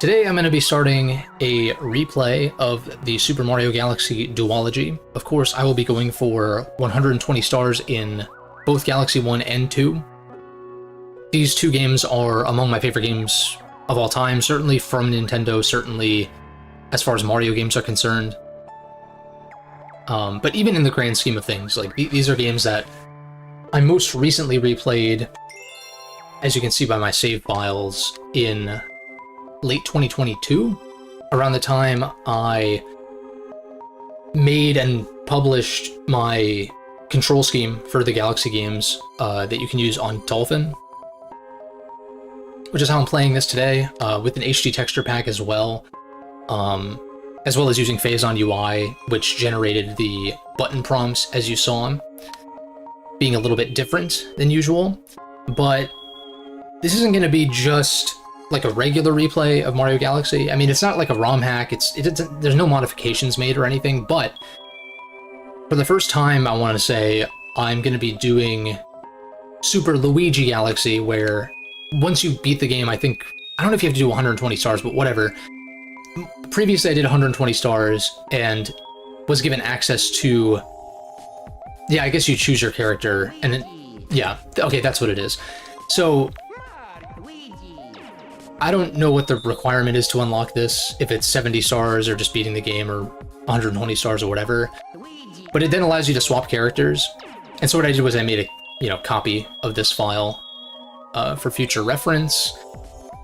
Today I'm going to be starting a replay of the Super Mario Galaxy Duology. Of course, I will be going for 120 stars in both Galaxy 1 and 2. These two games are among my favorite games of all time, certainly from Nintendo, certainly as far as Mario games are concerned. But even in the grand scheme of things, like these are games that I most recently replayed, as you can see by my save files, in late 2022, around the time I made and published my control scheme for the Galaxy games that you can use on Dolphin, which is how I'm playing this today, with an HD texture pack as well as using Phazon UI, which generated the button prompts as you saw them, being a little bit different than usual. But this isn't going to be just like a regular replay of Mario Galaxy. I mean, it's not like a ROM hack, there's no modifications made or anything, but for the first time, I want to say I'm going to be doing Super Luigi Galaxy, where once you beat the game, I don't know if you have to do 120 stars, but whatever. Previously, I did 120 stars and was given access to, yeah, I guess you choose your character, and then, yeah, okay, that's what it is. So I don't know what the requirement is to unlock this, if it's 70 stars or just beating the game or 120 stars or whatever, but it then allows you to swap characters. And so what I did was I made a copy of this file for future reference.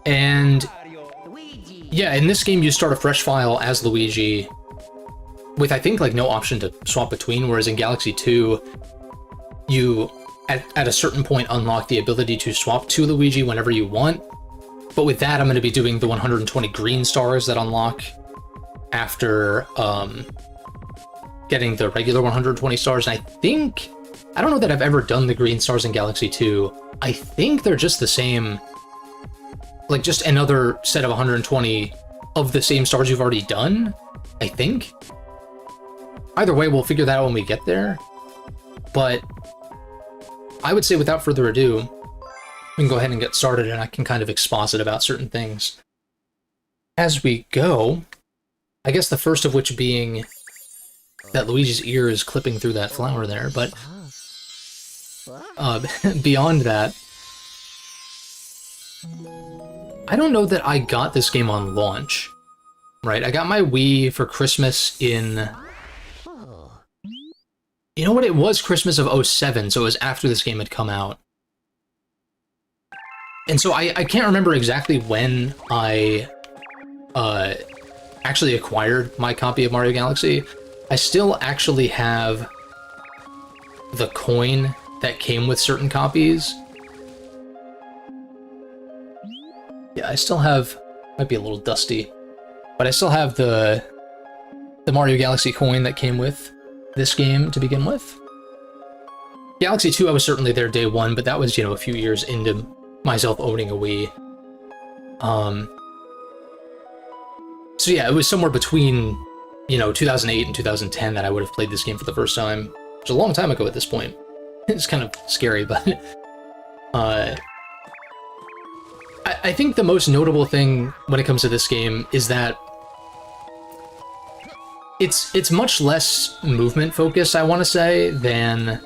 And yeah, in this game you start a fresh file as Luigi with, I think, like no option to swap between, whereas in Galaxy 2 you at a certain point unlock the ability to swap to Luigi whenever you want. But with that, I'm going to be doing the 120 green stars that unlock after getting the regular 120 stars. And I don't know that I've ever done the green stars in Galaxy 2. I think they're just the same, like just another set of 120 of the same stars you've already done, I think. Either way, we'll figure that out when we get there. But I would say, without further ado, we can go ahead and get started, and I can kind of exposit about certain things as we go. I guess the first of which being that Luigi's ear is clipping through that flower there, but beyond that, I don't know that I got this game on launch, right? I got my Wii for Christmas in, you know what, it was Christmas of 07, so it was after this game had come out. And so I can't remember exactly when I actually acquired my copy of Mario Galaxy. I still actually have the coin that came with certain copies. Yeah, I still have, might be a little dusty, but I still have the Mario Galaxy coin that came with this game to begin with. Galaxy 2, I was certainly there day one, but that was, a few years into myself owning a Wii. So yeah, it was somewhere between, 2008 and 2010 that I would have played this game for the first time. Which is a long time ago at this point. It's kind of scary, but I think the most notable thing when it comes to this game is that it's much less movement focused, I want to say, than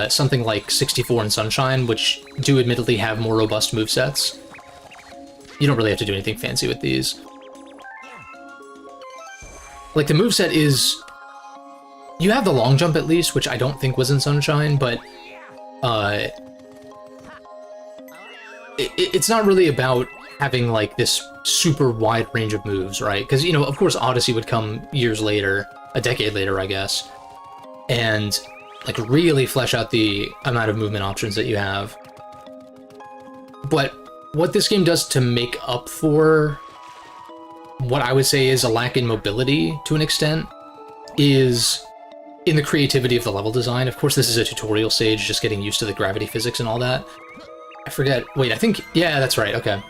something like 64 and Sunshine, which do admittedly have more robust movesets. You don't really have to do anything fancy with these. Like, the moveset is... You have the long jump at least, which I don't think was in Sunshine, but it's not really about having, like, this super wide range of moves, right? Because, of course Odyssey would come years later, a decade later, I guess, and like really flesh out the amount of movement options that you have. But what this game does to make up for what I would say is a lack in mobility to an extent is in the creativity of the level design. Of course, this is a tutorial stage, just getting used to the gravity physics and all that. I forget. Wait, yeah, that's right. Okay.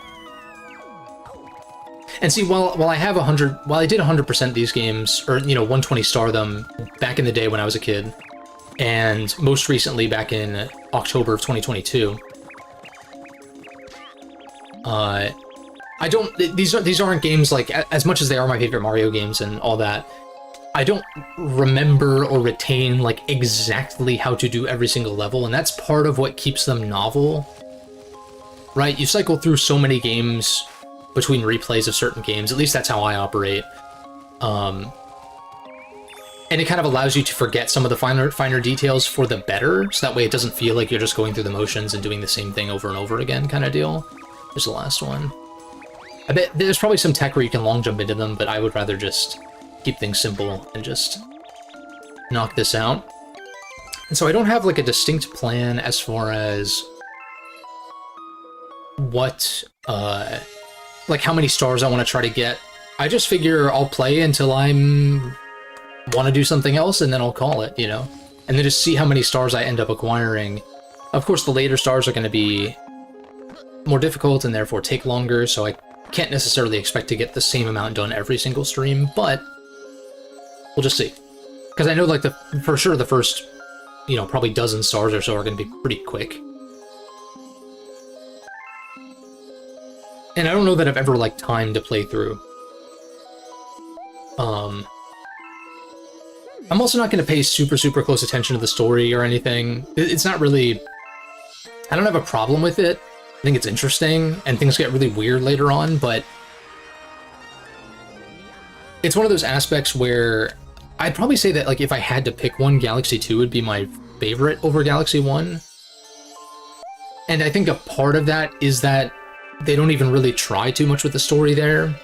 And see, while I did 100% these games, or 120 star them back in the day when I was a kid, and most recently back in October of 2022, I don't. These aren't games like, as much as they are my favorite Mario games and all that. I don't remember or retain like exactly how to do every single level, and that's part of what keeps them novel. Right? You cycle through so many games between replays of certain games. At least that's how I operate. And it kind of allows you to forget some of the finer details for the better, so that way it doesn't feel like you're just going through the motions and doing the same thing over and over again kind of deal. There's the last one. I bet there's probably some tech where you can long jump into them, but I would rather just keep things simple and just knock this out. And so I don't have like a distinct plan as far as what, like how many stars I want to try to get. I just figure I'll play until I'm want to do something else, and then I'll call it, you know? And then just see how many stars I end up acquiring. Of course, the later stars are going to be more difficult and therefore take longer, so I can't necessarily expect to get the same amount done every single stream, but we'll just see. Because I know, like, for sure the first, you know, probably dozen stars or so are going to be pretty quick. And I don't know that I've ever, like, timed a playthrough. I'm also not going to pay super close attention to the story or anything. It's not really... I don't have a problem with it. I think it's interesting, and things get really weird later on, but... it's one of those aspects where I'd probably say that, like, if I had to pick one, Galaxy 2 would be my favorite over Galaxy 1. And I think a part of that is that they don't even really try too much with the story there.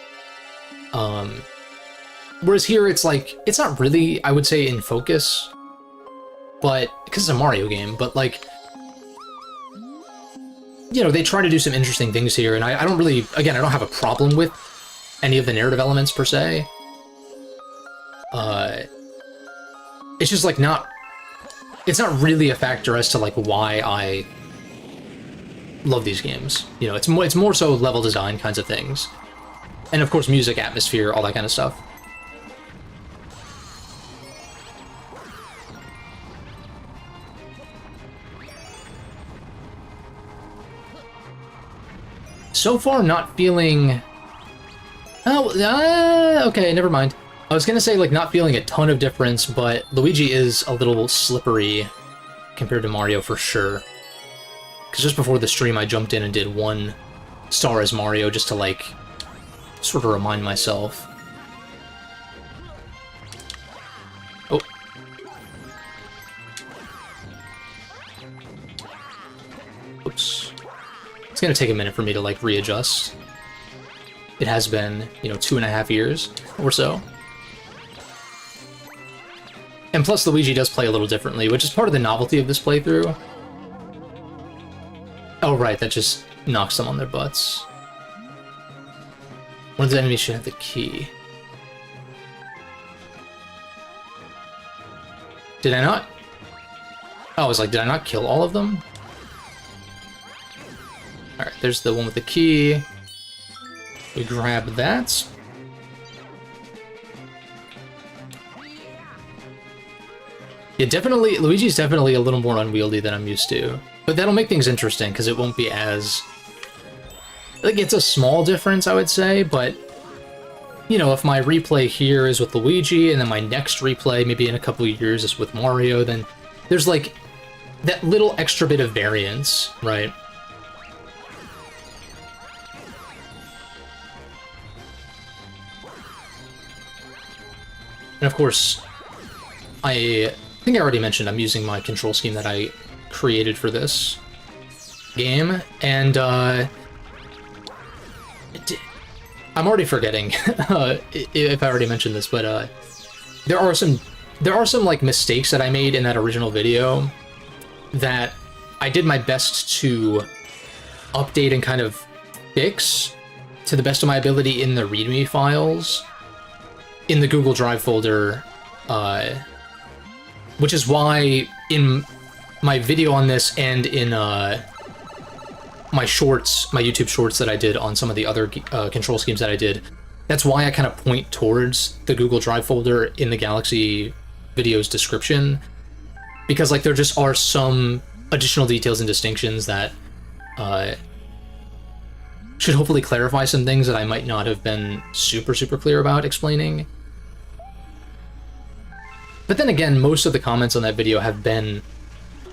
Whereas here, it's like, it's not really, I would say, in focus, but, because it's a Mario game, but, like, you know, they try to do some interesting things here, and I don't really, again, I don't have a problem with any of the narrative elements, per se. It's just, like, it's not really a factor as to, like, why I love these games. You know, it's more so level design kinds of things. And, of course, music, atmosphere, all that kind of stuff. So far, not feeling... oh, okay, never mind. I was gonna say, like, not feeling a ton of difference, but Luigi is a little slippery compared to Mario for sure. Because just before the stream, I jumped in and did 1 star as Mario just to, like, sort of remind myself. Oh. Oops. It's gonna take a minute for me to, like, readjust. It has been, you know, 2.5 years or so. And plus, Luigi does play a little differently, which is part of the novelty of this playthrough. Oh, right, that just knocks them on their butts. One of the enemies should have the key. Did I not? Oh, I was like, did I not kill all of them? Alright, there's the one with the key. We grab that. Yeah, definitely, Luigi's definitely a little more unwieldy than I'm used to. But that'll make things interesting, because it won't be as... like, it's a small difference, I would say, but... you know, if my replay here is with Luigi, and then my next replay, maybe in a couple of years, is with Mario, then there's, like, that little extra bit of variance, right? And of course, I think I already mentioned I'm using my control scheme that I created for this game, and I'm already forgetting if I already mentioned this, but there are some like mistakes that I made in that original video that I did my best to update and kind of fix to the best of my ability in the README files in the Google Drive folder, which is why in my video on this and in my shorts, my YouTube shorts that I did on some of the other control schemes that I did, that's why I kind of point towards the Google Drive folder in the Galaxy video's description, because like there just are some additional details and distinctions that should hopefully clarify some things that I might not have been super clear about explaining. But then again, most of the comments on that video have been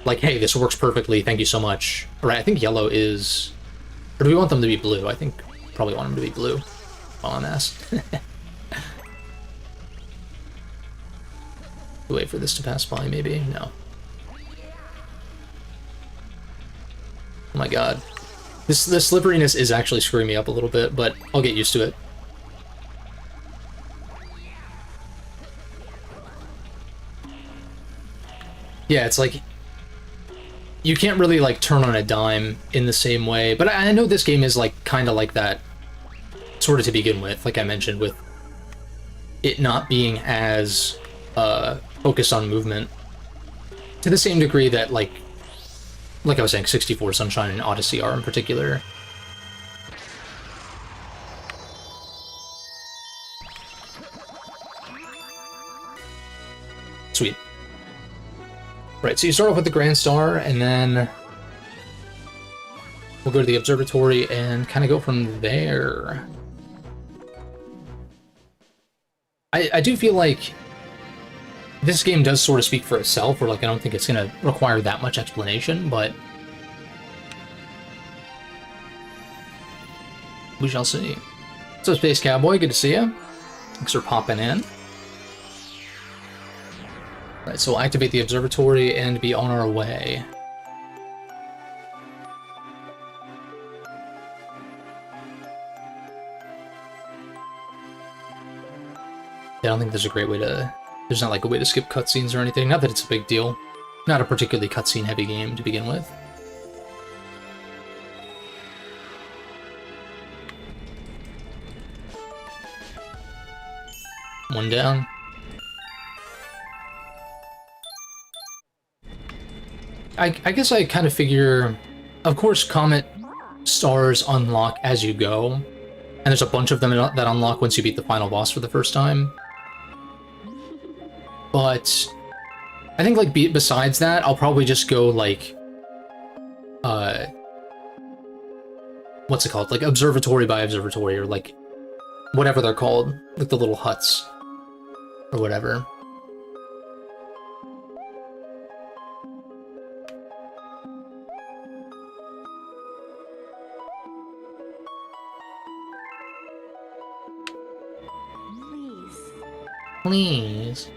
like, hey, this works perfectly, thank you so much. Alright, I think yellow is... Or do we want them to be blue? I think probably want them to be blue. While I'm asked. Wait for this to pass by, maybe? No. Oh my god. The slipperiness is actually screwing me up a little bit, but I'll get used to it. Yeah, it's like... You can't really, like, turn on a dime in the same way, but I know this game is, like, kind of like that, sort of to begin with, like I mentioned, with it not being as focused on movement, to the same degree that, like I was saying, 64 Sunshine and Odyssey are in particular. Sweet. Right, so you start off with the Grand Star, and then we'll go to the observatory and kind of go from there. I do feel like this game does sort of speak for itself, or like I don't think it's going to require that much explanation, but we shall see. So, Space Cowboy, good to see you. Thanks for popping in. Right, so we'll activate the observatory and be on our way. Yeah, I don't think there's a great way to... There's not like a way to skip cutscenes or anything. Not that it's a big deal. Not a particularly cutscene heavy game to begin with. One down. I guess I kind of figure, of course, Comet stars unlock as you go, and there's a bunch of them that unlock once you beat the final boss for the first time. But I think, like, besides that, I'll probably just go, like, what's it called? Like, observatory by observatory, or, like, whatever they're called. Like, the little huts, or whatever. Please.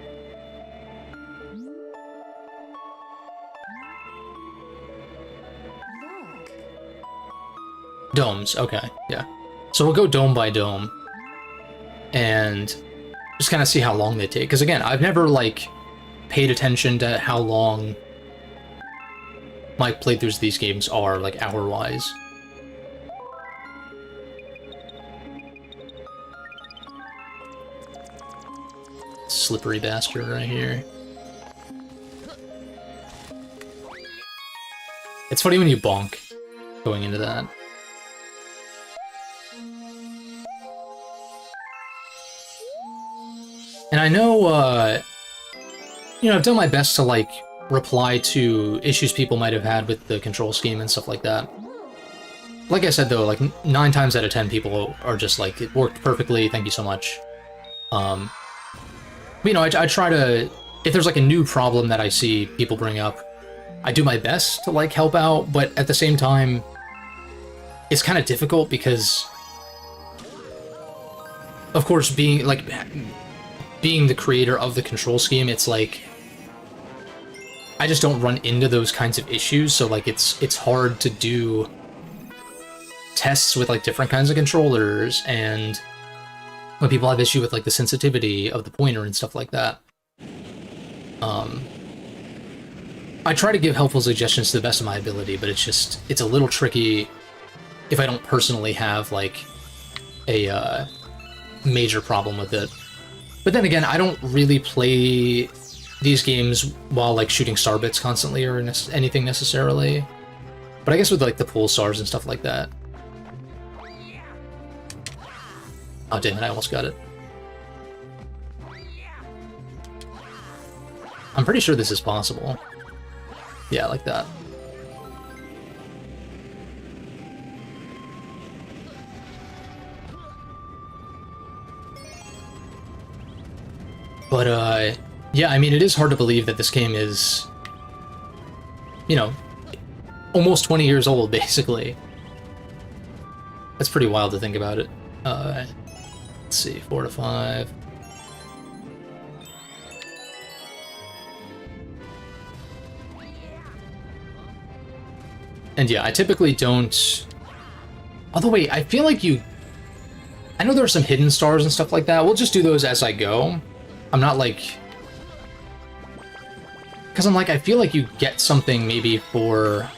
Look. Domes, okay, yeah. So we'll go dome by dome, and just kind of see how long they take. Because again, I've never, like, paid attention to how long my playthroughs of these games are, like, hour-wise. Slippery bastard right here. It's funny when you bonk going into that. And I know, you know, I've done my best to, like, reply to issues people might have had with the control scheme and stuff like that. Like I said, though, like, 9 times out of 10 people are just like, it worked perfectly, thank you so much. But, you know, I try to, if there's, like, a new problem that I see people bring up, I do my best to, like, help out, but at the same time, it's kind of difficult because, of course, being the creator of the control scheme, it's like, I just don't run into those kinds of issues, so, like, it's hard to do tests with, like, different kinds of controllers, and when people have issue with, like, the sensitivity of the pointer and stuff like that. I try to give helpful suggestions to the best of my ability, but it's a little tricky if I don't personally have, like, a major problem with it. But then again, I don't really play these games while, like, shooting star bits constantly or anything necessarily. But I guess with, like, the pool stars and stuff like that. Oh, damn it, I almost got it. I'm pretty sure this is possible. Yeah, like that. But, yeah, I mean, it is hard to believe that this game is, you know, almost 20 years old, basically. That's pretty wild to think about it. Let's see, 4 to 5. And yeah, I typically don't... Although, wait, I feel like you... I know there are some hidden stars and stuff like that. We'll just do those as I go. I'm not, like... Because I'm like, I feel like you get something maybe for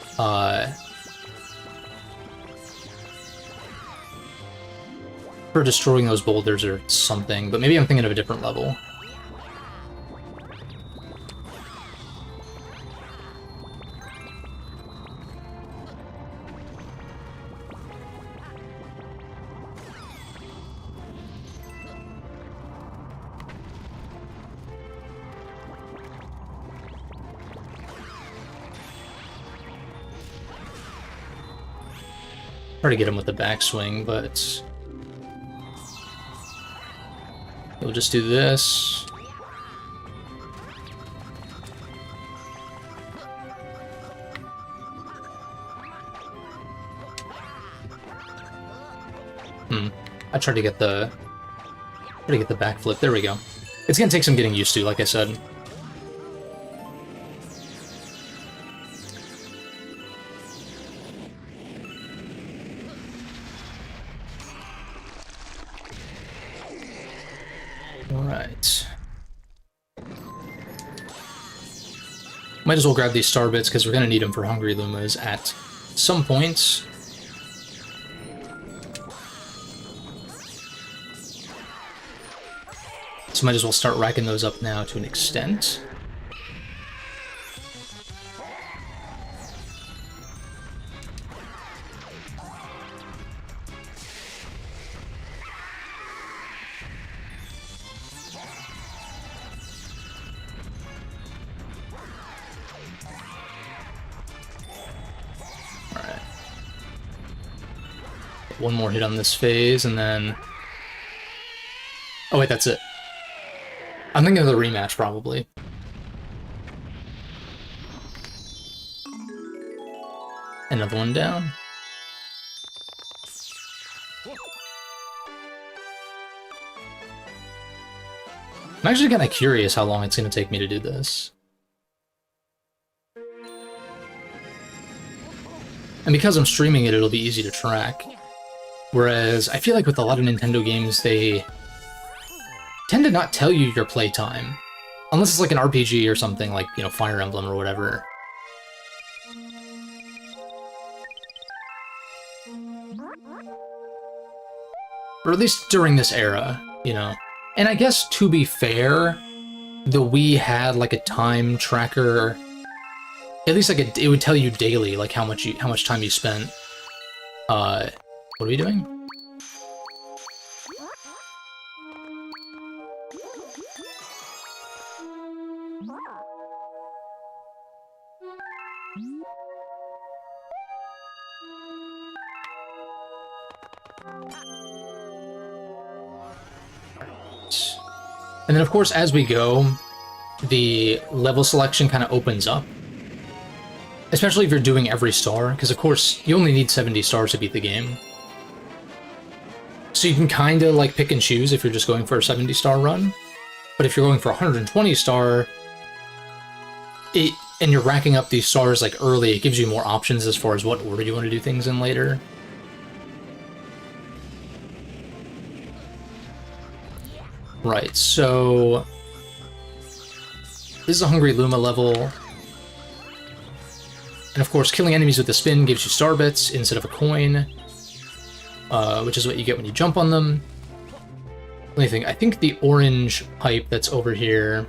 destroying those boulders or something, but maybe I'm thinking of a different level. Try to get him with the backswing, but we'll just do this. I tried to get the backflip. There we go. It's gonna take some getting used to, like I said. Might as well grab these star bits because we're going to need them for Hungry Lumas at some point. So might as well start racking those up now to an extent. One more hit on this phase, and then... Oh wait, that's it. I'm thinking of the rematch, probably. Another one down. I'm actually kind of curious how long it's going to take me to do this. And because I'm streaming it, it'll be easy to track. Whereas, I feel like with a lot of Nintendo games, they tend to not tell you your playtime. Unless it's like an RPG or something like, you know, Fire Emblem or whatever. Or at least during this era, you know. And I guess, to be fair, the Wii had like a time tracker. At least like it would tell you daily, like how much time you spent. What are we doing? And then, of course, as we go, the level selection kind of opens up. Especially if you're doing every star, because, of course, you only need 70 stars to beat the game. So you can kind of, like, pick and choose if you're just going for a 70-star run. But if you're going for a 120-star, and you're racking up these stars, like, early, it gives you more options as far as what order you want to do things in later. Right, so... This is a Hungry Luma level. And of course, killing enemies with a spin gives you star bits instead of a coin. Which is what you get when you jump on them. Let me think. I think the orange pipe that's over here...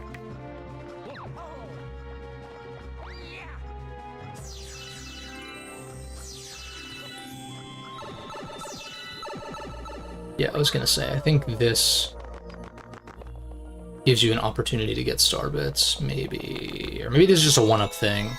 Yeah, I was gonna say, I think this gives you an opportunity to get star bits, maybe. Or maybe this is just a one-up thing.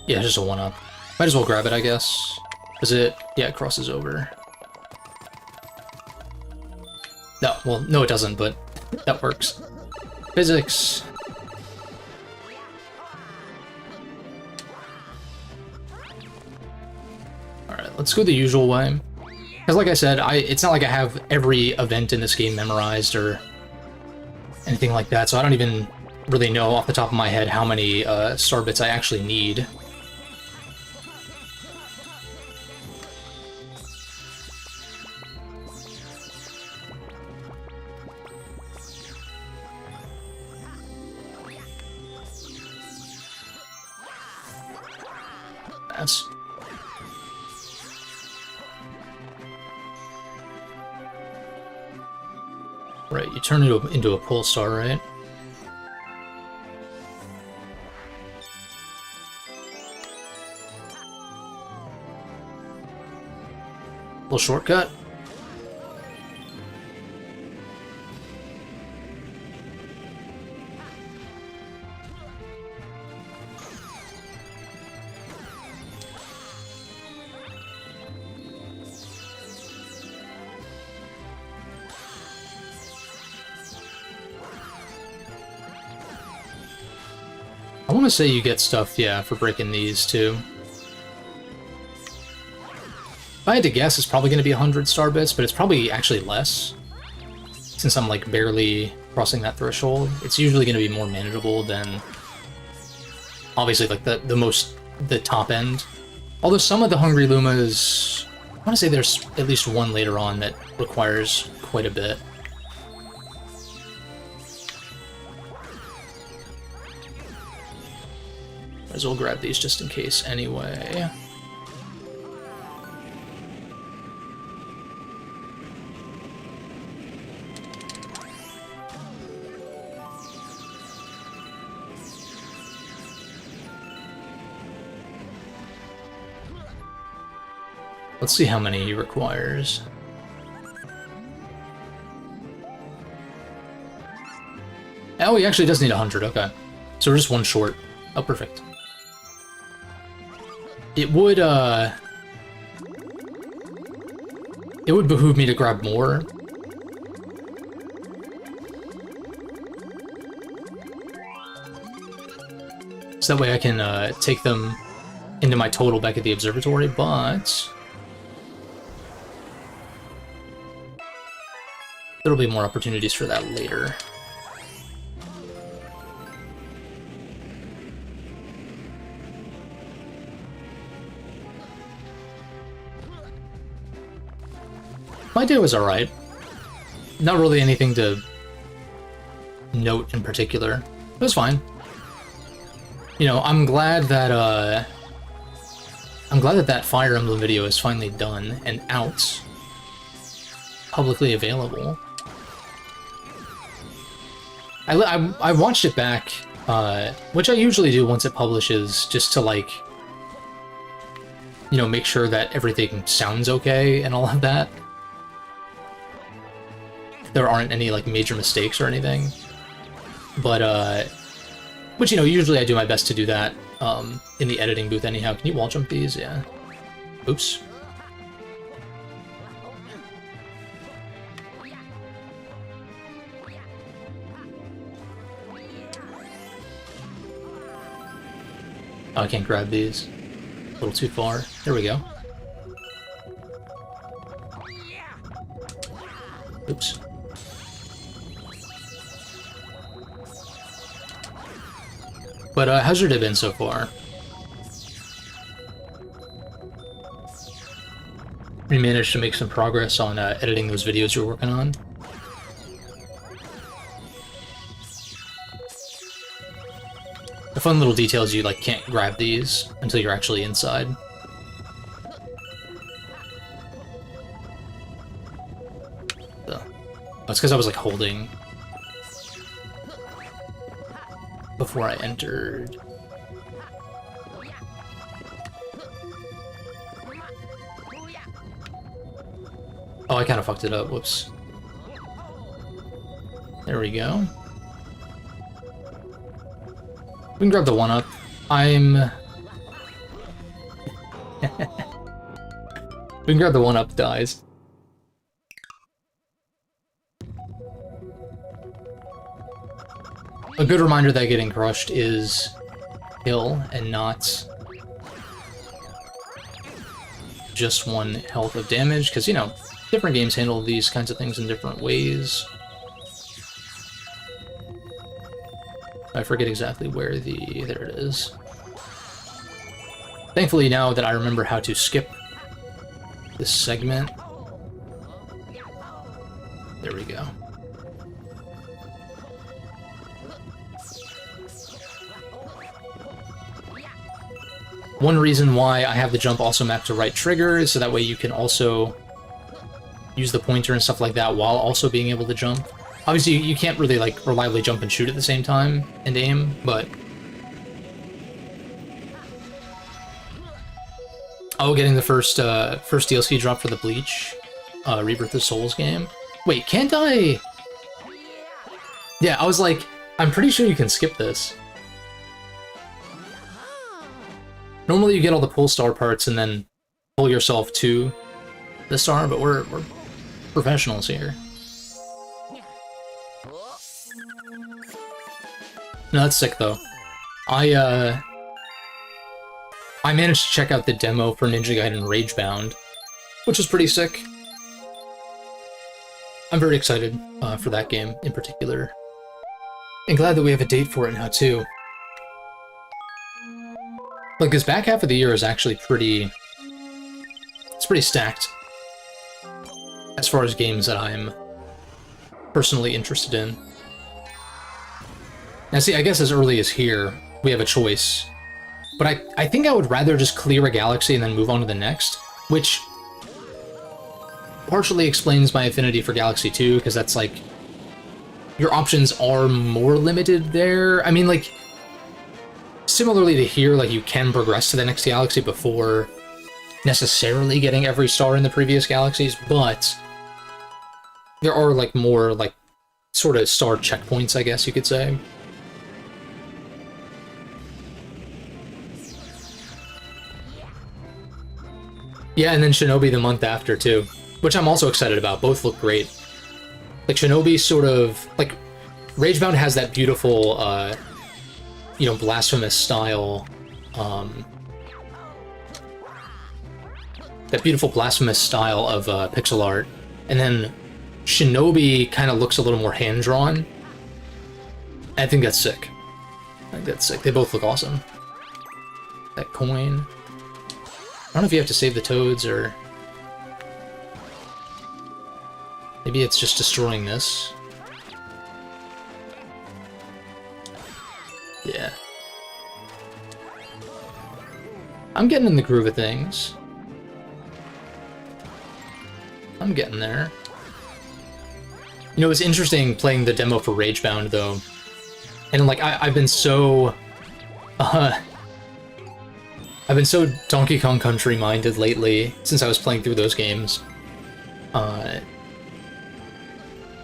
Yeah, just a 1-up. Might as well grab it, I guess. Is it? Yeah, it crosses over. No, well, no it doesn't, but that works. Physics! Alright, let's go the usual way. Because like I said, it's not like I have every event in this game memorized or anything like that, so I don't even really know off the top of my head how many star bits I actually need. That's... Right, you turn it into a pole star, right? Little shortcut. I want to say you get stuff, yeah, for breaking these, too. If I had to guess, it's probably going to be 100 star bits, but it's probably actually less. Since I'm, like, barely crossing that threshold. It's usually going to be more manageable than... Obviously, like, the top end. Although some of the Hungry Lumas... I want to say there's at least one later on that requires quite a bit. Might as well grab these just in case anyway. Let's see how many he requires. Oh, he actually does need 100, okay. So we're just one short. Oh, perfect. It would behoove me to grab more. So that way I can take them into my total back at the observatory, but... There'll be more opportunities for that later. My day was alright. Not really anything to note in particular. It was fine. You know, I'm glad that that Fire Emblem video is finally done and out. Publicly available. I watched it back, which I usually do once it publishes, just to, like, you know, make sure that everything sounds okay and all of that. There aren't any, like, major mistakes or anything. But, which, you know, usually I do my best to do that, in the editing booth anyhow. Can you wall jump these? Yeah. Oops. Oh, I can't grab these. A little too far. There we go. Oops. But how's your day been so far? You managed to make some progress on editing those videos you're working on? The fun little details, you like can't grab these until you're actually inside. So, it's because I was like holding before I entered. Oh, I kind of fucked it up. Whoops. There we go. We can grab the 1-up. I'm We can grab the 1-up dies. A good reminder that getting crushed is kill and not just 1 health of damage, because, you know, different games handle these kinds of things in different ways. I forget exactly where the... there it is. Thankfully, now that I remember how to skip this segment... There we go. One reason why I have the jump also mapped to right trigger is so that way you can also use the pointer and stuff like that while also being able to jump. Obviously, you can't really, like, reliably jump and shoot at the same time and aim, but... Oh, getting the first DLC drop for the Bleach Rebirth of Souls game. Wait, can't I... Yeah, I was like, I'm pretty sure you can skip this. Normally you get all the pull star parts and then pull yourself to the star, but we're professionals here. No, that's sick though. I managed to check out the demo for Ninja Gaiden Ragebound, which was pretty sick. I'm very excited for that game in particular. And glad that we have a date for it now too. Like, this back half of the year is actually pretty... It's pretty stacked. As far as games that I'm personally interested in. Now see, I guess as early as here, we have a choice. But I think I would rather just clear a galaxy and then move on to the next, which partially explains my affinity for Galaxy 2, because that's like... Your options are more limited there. I mean, like... Similarly to here, like, you can progress to the next galaxy before necessarily getting every star in the previous galaxies, but there are, like, more, like, sort of star checkpoints, I guess you could say. Yeah, and then Shinobi the month after, too, which I'm also excited about. Both look great. Like, Shinobi sort of... Like, Ragebound has that beautiful, you know, blasphemous style, that beautiful blasphemous style of pixel art, and then Shinobi kind of looks a little more hand-drawn. I think that's sick. I think that's sick. They both look awesome. That coin. I don't know if you have to save the toads, or... Maybe it's just destroying this. Yeah. I'm getting in the groove of things. I'm getting there. You know, it's interesting playing the demo for Ragebound, though. And, like, I've been so... I've been so Donkey Kong Country minded lately, since I was playing through those games.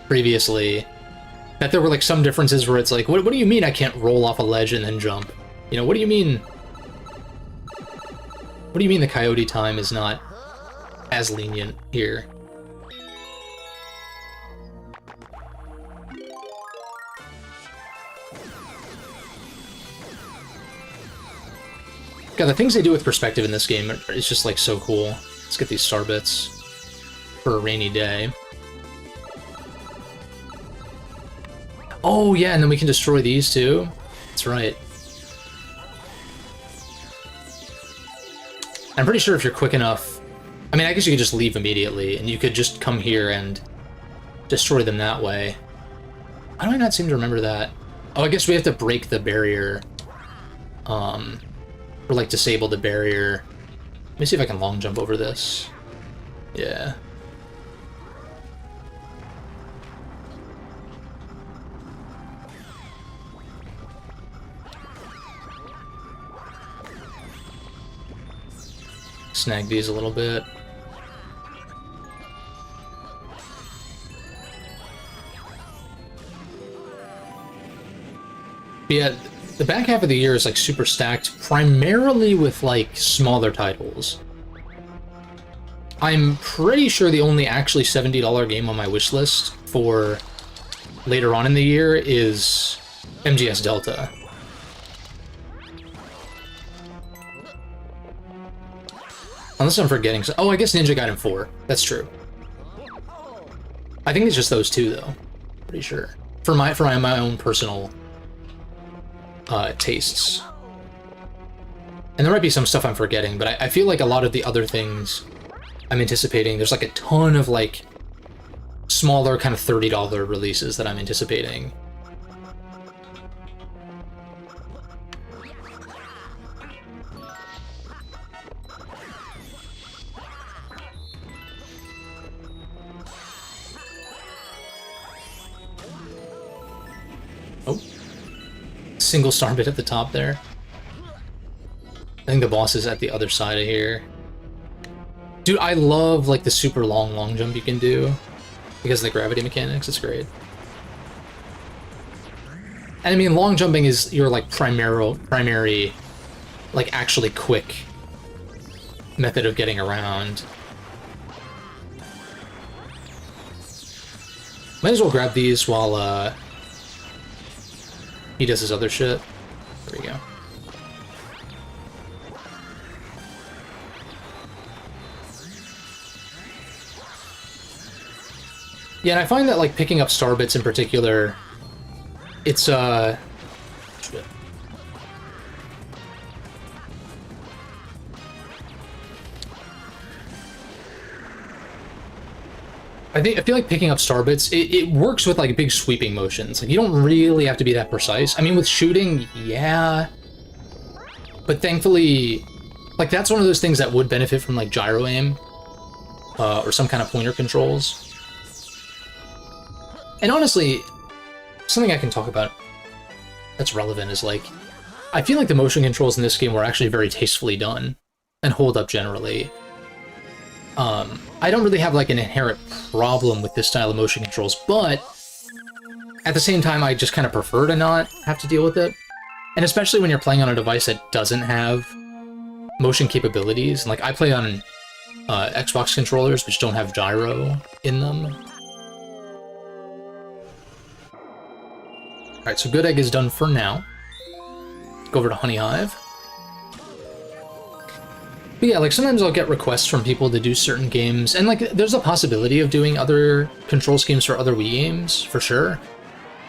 Previously. That there were, like, some differences where it's like, what do you mean I can't roll off a ledge and then jump? You know, what do you mean... What do you mean the coyote time is not as lenient here? God, the things they do with perspective in this game is just, like, so cool. Let's get these star bits for a rainy day. Oh, yeah, and then we can destroy these, too. That's right. I'm pretty sure if you're quick enough... I mean, I guess you could just leave immediately, and you could just come here and destroy them that way. Why do I not seem to remember that? Oh, I guess we have to break the barrier. Or, like, disable the barrier. Let me see if I can long jump over this. Yeah. Snag these a little bit. But yeah, the back half of the year is, like, super stacked, primarily with, like, smaller titles. I'm pretty sure the only actually $70 game on my wish list for later on in the year is MGS Delta. Unless I'm forgetting. Oh, I guess Ninja Gaiden 4. That's true. I think it's just those two, though. Pretty sure. For my own personal tastes. And there might be some stuff I'm forgetting, but I feel like a lot of the other things I'm anticipating, there's like a ton of like smaller kind of $30 releases that I'm anticipating. Oh. Single star bit at the top there. I think the boss is at the other side of here. Dude, I love like the super long jump you can do because of the gravity mechanics. It's great. And I mean, long jumping is your like primary, like actually quick method of getting around. Might as well grab these while he does his other shit. There we go. Yeah, and I find that, like, picking up star bits in particular, it's, shit. I feel like picking up star bits, it works with, like, big sweeping motions. Like, you don't really have to be that precise. I mean, with shooting, yeah. But thankfully, like, that's one of those things that would benefit from, like, gyro aim, or some kind of pointer controls. And honestly, something I can talk about that's relevant is, like, I feel like the motion controls in this game were actually very tastefully done and hold up generally. I don't really have, like, an inherent problem with this style of motion controls, but at the same time, I just kind of prefer to not have to deal with it. And especially when you're playing on a device that doesn't have motion capabilities. Like, I play on Xbox controllers, which don't have gyro in them. Alright, so Good Egg is done for now. Go over to Honey Hive. But yeah, like, sometimes I'll get requests from people to do certain games, and, like, there's a possibility of doing other control schemes for other Wii games, for sure.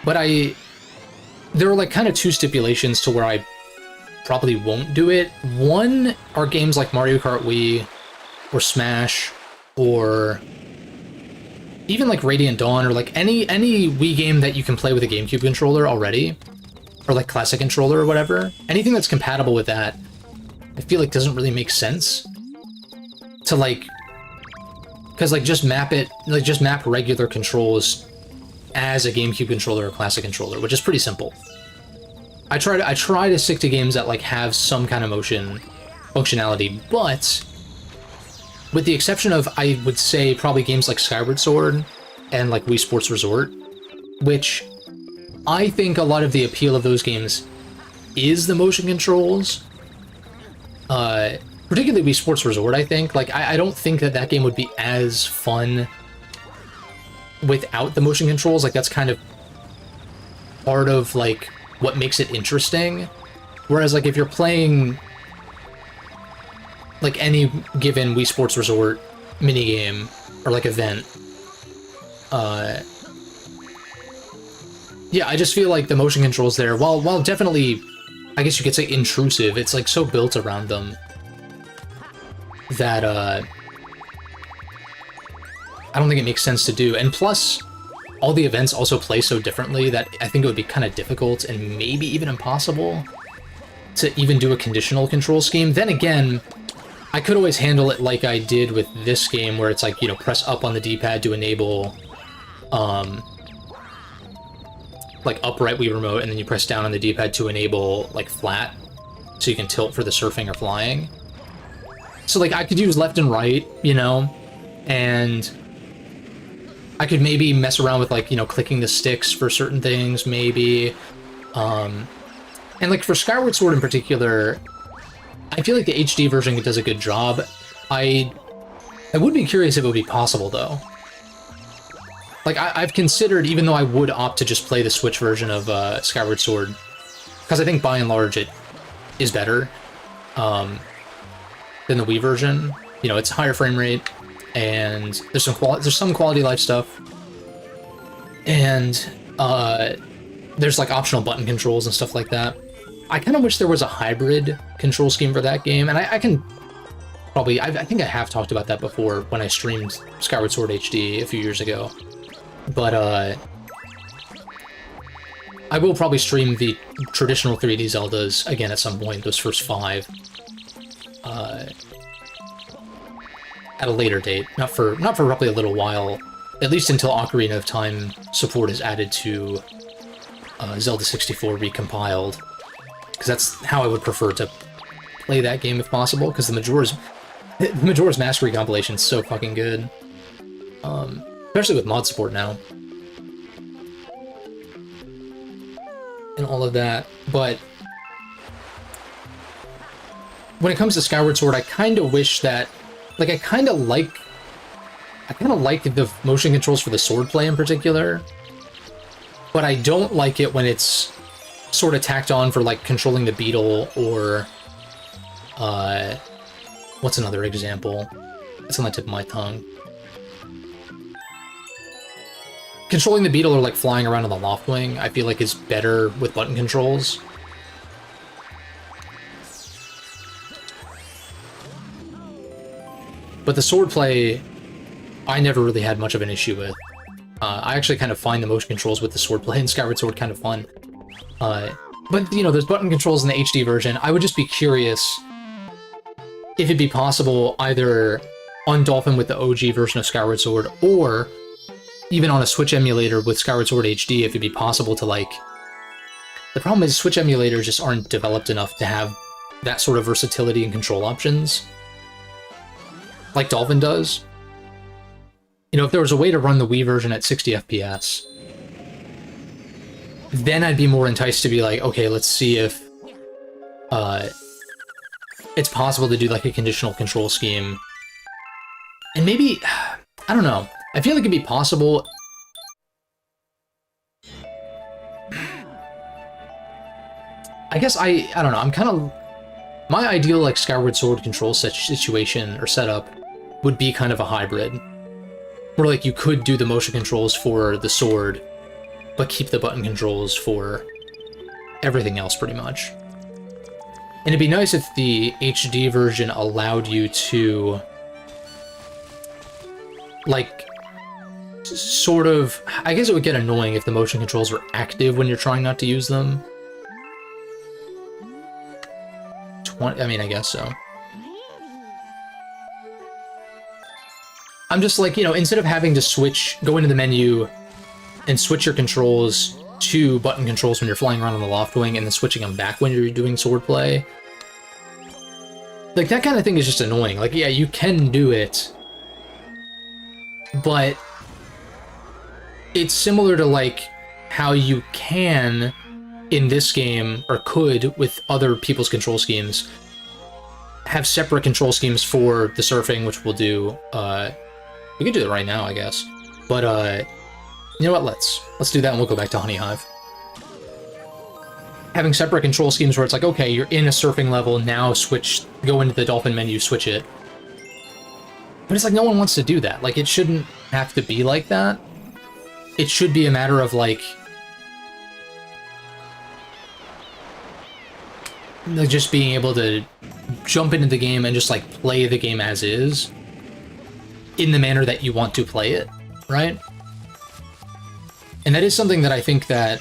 But there are, like, kind of two stipulations to where I probably won't do it. One are games like Mario Kart Wii, or Smash, or even like Radiant Dawn, or like any Wii game that you can play with a GameCube controller already, or like Classic controller or whatever. Anything that's compatible with that, I feel like doesn't really make sense to like, because like just map regular controls as a GameCube controller or Classic controller, which is pretty simple. I try to stick to games that like have some kind of motion functionality, but with the exception of, I would say, probably games like Skyward Sword and like Wii Sports Resort, which I think a lot of the appeal of those games is the motion controls. Particularly Wii Sports Resort, I think. Like, I don't think that game would be as fun without the motion controls. Like, that's kind of part of, like, what makes it interesting. Whereas, like, if you're playing like any given Wii Sports Resort minigame or like event, yeah, I just feel like the motion controls there, while definitely, I guess you could say intrusive, it's like so built around them that I don't think it makes sense to do. And plus, all the events also play so differently that I think it would be kind of difficult and maybe even impossible to even do a conditional control scheme. Then again, I could always handle it like I did with this game, where it's like, you know, press up on the D-pad to enable, like, upright Wii Remote, and then you press down on the D-pad to enable, like, flat, so you can tilt for the surfing or flying. So, like, I could use left and right, you know, and I could maybe mess around with, like, you know, clicking the sticks for certain things, maybe. And, like, for Skyward Sword in particular, I feel like the HD version does a good job. I I would be curious if it would be possible, though. Like, I've considered, even though I would opt to just play the Switch version of Skyward Sword, because I think by and large it is better than the Wii version. You know, it's higher frame rate, and there's some quality of life stuff, and there's like optional button controls and stuff like that. I kind of wish there was a hybrid control scheme for that game, and I can probably, I think I have talked about that before when I streamed Skyward Sword HD a few years ago. But I will probably stream the traditional 3D Zeldas again at some point, those first 5, at a later date. Not for roughly a little while, at least until Ocarina of Time support is added to Zelda 64 recompiled, because that's how I would prefer to play that game if possible, because the Majora's Mask recompilation is so fucking good. Especially with mod support now. And all of that. But when it comes to Skyward Sword, I kind of wish that... Like, I kind of like the motion controls for the swordplay in particular. But I don't like it when it's sort of tacked on for, like, controlling the beetle or... what's another example? It's on the tip of my tongue. Controlling the beetle or like flying around on the Loftwing, I feel like is better with button controls. But the swordplay, I never really had much of an issue with. I actually kind of find the motion controls with the swordplay in Skyward Sword kind of fun. But, you know, there's button controls in the HD version. I would just be curious if it'd be possible either on Dolphin with the OG version of Skyward Sword, or even on a Switch emulator with Skyward Sword HD, if it'd be possible to, like... The problem is Switch emulators just aren't developed enough to have that sort of versatility and control options, like Dolphin does. You know, if there was a way to run the Wii version at 60 FPS, then I'd be more enticed to be like, okay, let's see if it's possible to do like a conditional control scheme. And maybe, I don't know, I feel like it'd be possible. I guess I don't know, I'm kind of... My ideal, like, Skyward Sword control situation or setup would be kind of a hybrid. Where, like, you could do the motion controls for the sword, but keep the button controls for everything else, pretty much. And it'd be nice if the HD version allowed you to, like, sort of... I guess it would get annoying if the motion controls were active when you're trying not to use them. I mean, I guess so. I'm just like, you know, instead of having to go into the menu and switch your controls to button controls when you're flying around on the Loftwing and then switching them back when you're doing swordplay, like, that kind of thing is just annoying. Like, yeah, you can do it, but it's similar to, like, how you can, in this game, or could with other people's control schemes, have separate control schemes for the surfing, which we'll do. We could do it right now, I guess. But, you know what, let's do that and we'll go back to Honey Hive. Having separate control schemes where it's like, okay, you're in a surfing level, now go into the Dolphin menu, switch it. But it's like, no one wants to do that. Like, it shouldn't have to be like that. It should be a matter of, like, just being able to jump into the game and just, like, play the game as is in the manner that you want to play it, right? And that is something that I think that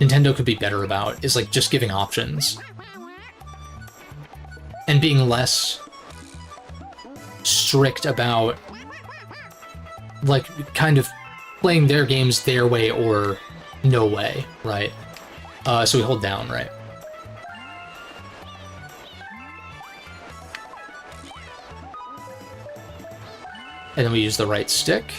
Nintendo could be better about, is, like, just giving options. And being less strict about, like, kind of playing their games their way or no way, right? So we hold down, right? And then we use the right stick.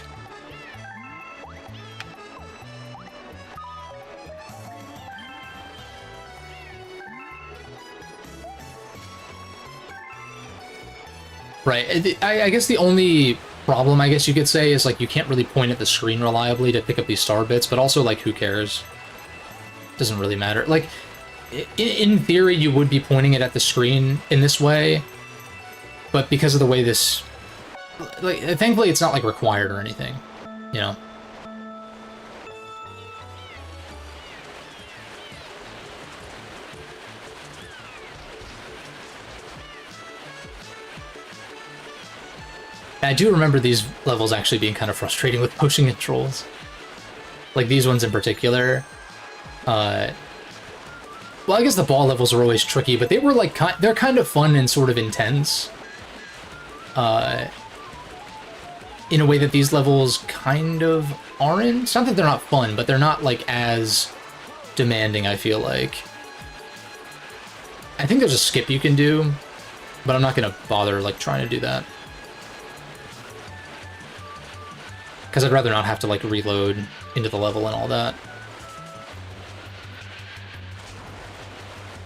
Right. I guess the only problem, I guess you could say, is like you can't really point at the screen reliably to pick up these star bits, but also like who cares? Doesn't really matter. Like in theory, you would be pointing it at the screen in this way, but because of the way this, like, thankfully it's not like required or anything, you know. And I do remember these levels actually being kind of frustrating with motion controls. Like these ones in particular. Well, I guess the ball levels are always tricky, but they were like, they're kind of fun and sort of intense. In a way that these levels kind of aren't. It's not that they're not fun, but they're not like as demanding, I feel like. I think there's a skip you can do, but I'm not gonna bother like trying to do that. Because I'd rather not have to, like, reload into the level and all that.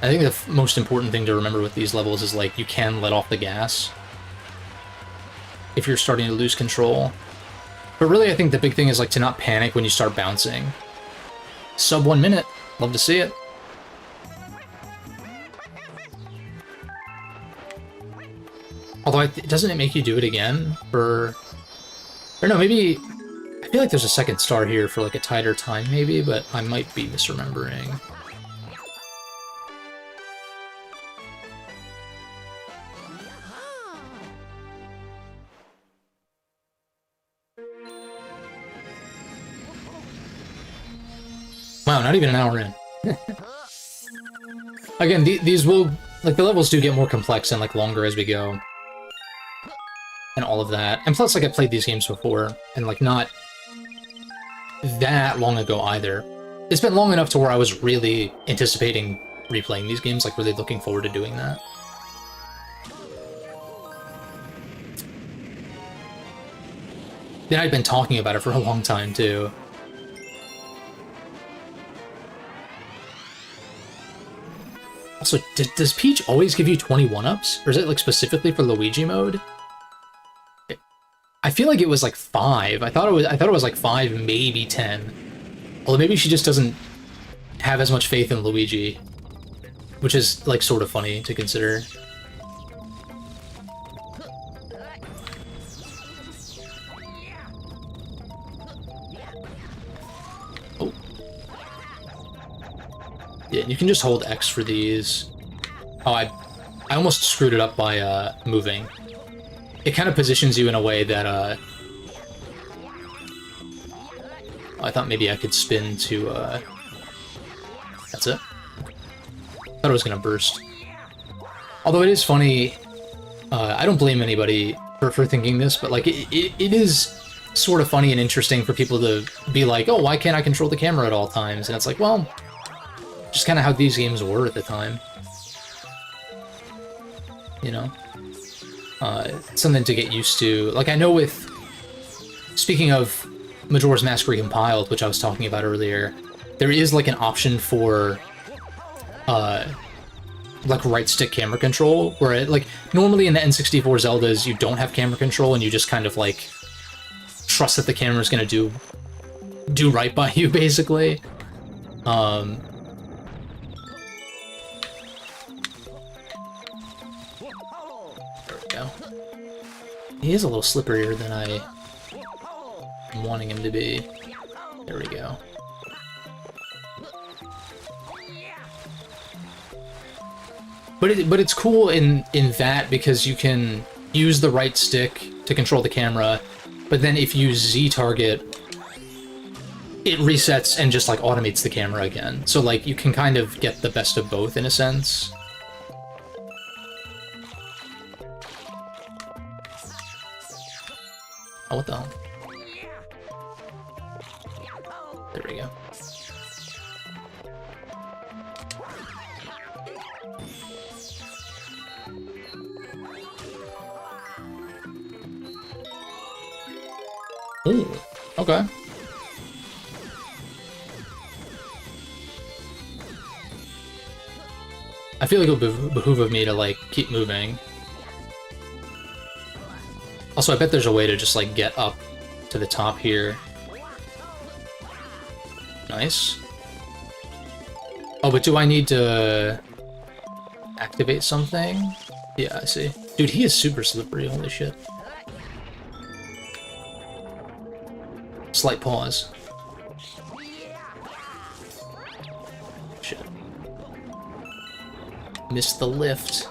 I think the most important thing to remember with these levels is, like, you can let off the gas if you're starting to lose control. But really, I think the big thing is, like, to not panic when you start bouncing. Sub 1 minute. Love to see it. Although, doesn't it make you do it again? Or no, maybe... I feel like there's a second star here for like a tighter time, maybe, but I might be misremembering. Wow, not even an hour in. Again, these will, like, the levels do get more complex and like longer as we go. And all of that. And plus, like, I played these games before, and like not that long ago either. It's been long enough to where I was really anticipating replaying these games, like really looking forward to doing that. Then I'd been talking about it for a long time too. Also, does Peach always give you 20 1-ups? Or is it like specifically for Luigi mode? I feel like it was like 5. I thought it was like 5, maybe 10. Although maybe she just doesn't have as much faith in Luigi, which is like sort of funny to consider. Oh. Yeah, you can just hold X for these. Oh, I almost screwed it up by moving. It kind of positions you in a way that, I thought maybe I could spin to, that's it. Thought it was gonna burst. Although it is funny, I don't blame anybody for thinking this, but, like, it is sort of funny and interesting for people to be like, oh, why can't I control the camera at all times? And it's like, well, just kind of how these games were at the time. You know? Something to get used to. Like, I know with... Speaking of Majora's Mask Recompiled, which I was talking about earlier, there is, like, an option for, like, right-stick camera control, where, it, like, normally in the N64 Zeldas, you don't have camera control, and you just kind of, like, trust that the camera's gonna do right by you, basically. He is a little slipperier than I'm wanting him to be. There we go. But it's cool in that because you can use the right stick to control the camera, but then if you Z-target, it resets and just like automates the camera again. So like you can kind of get the best of both in a sense. Oh, what the hell? There we go. Ooh, okay. I feel like it would behoove of me to, like, keep moving. Also, I bet there's a way to just, like, get up to the top here. Nice. Oh, but do I need to activate something? Yeah, I see. Dude, he is super slippery, holy shit. Slight pause. Shit. Missed the lift.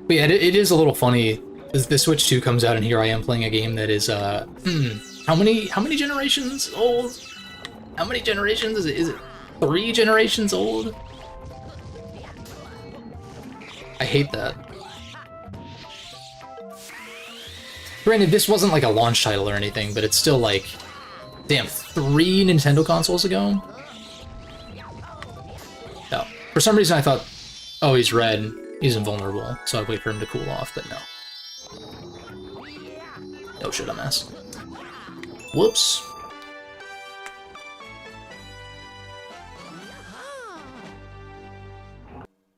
But yeah, it is a little funny. The Switch 2 comes out and here I am playing a game that is, how many generations old? How many generations is it? Is it 3 generations old? I hate that. Granted, this wasn't like a launch title or anything, but it's still like, damn, 3 Nintendo consoles ago? No. For some reason I thought, oh, he's red, he's invulnerable, so I'd wait for him to cool off, but no. Oh shit, I'm ass. Whoops.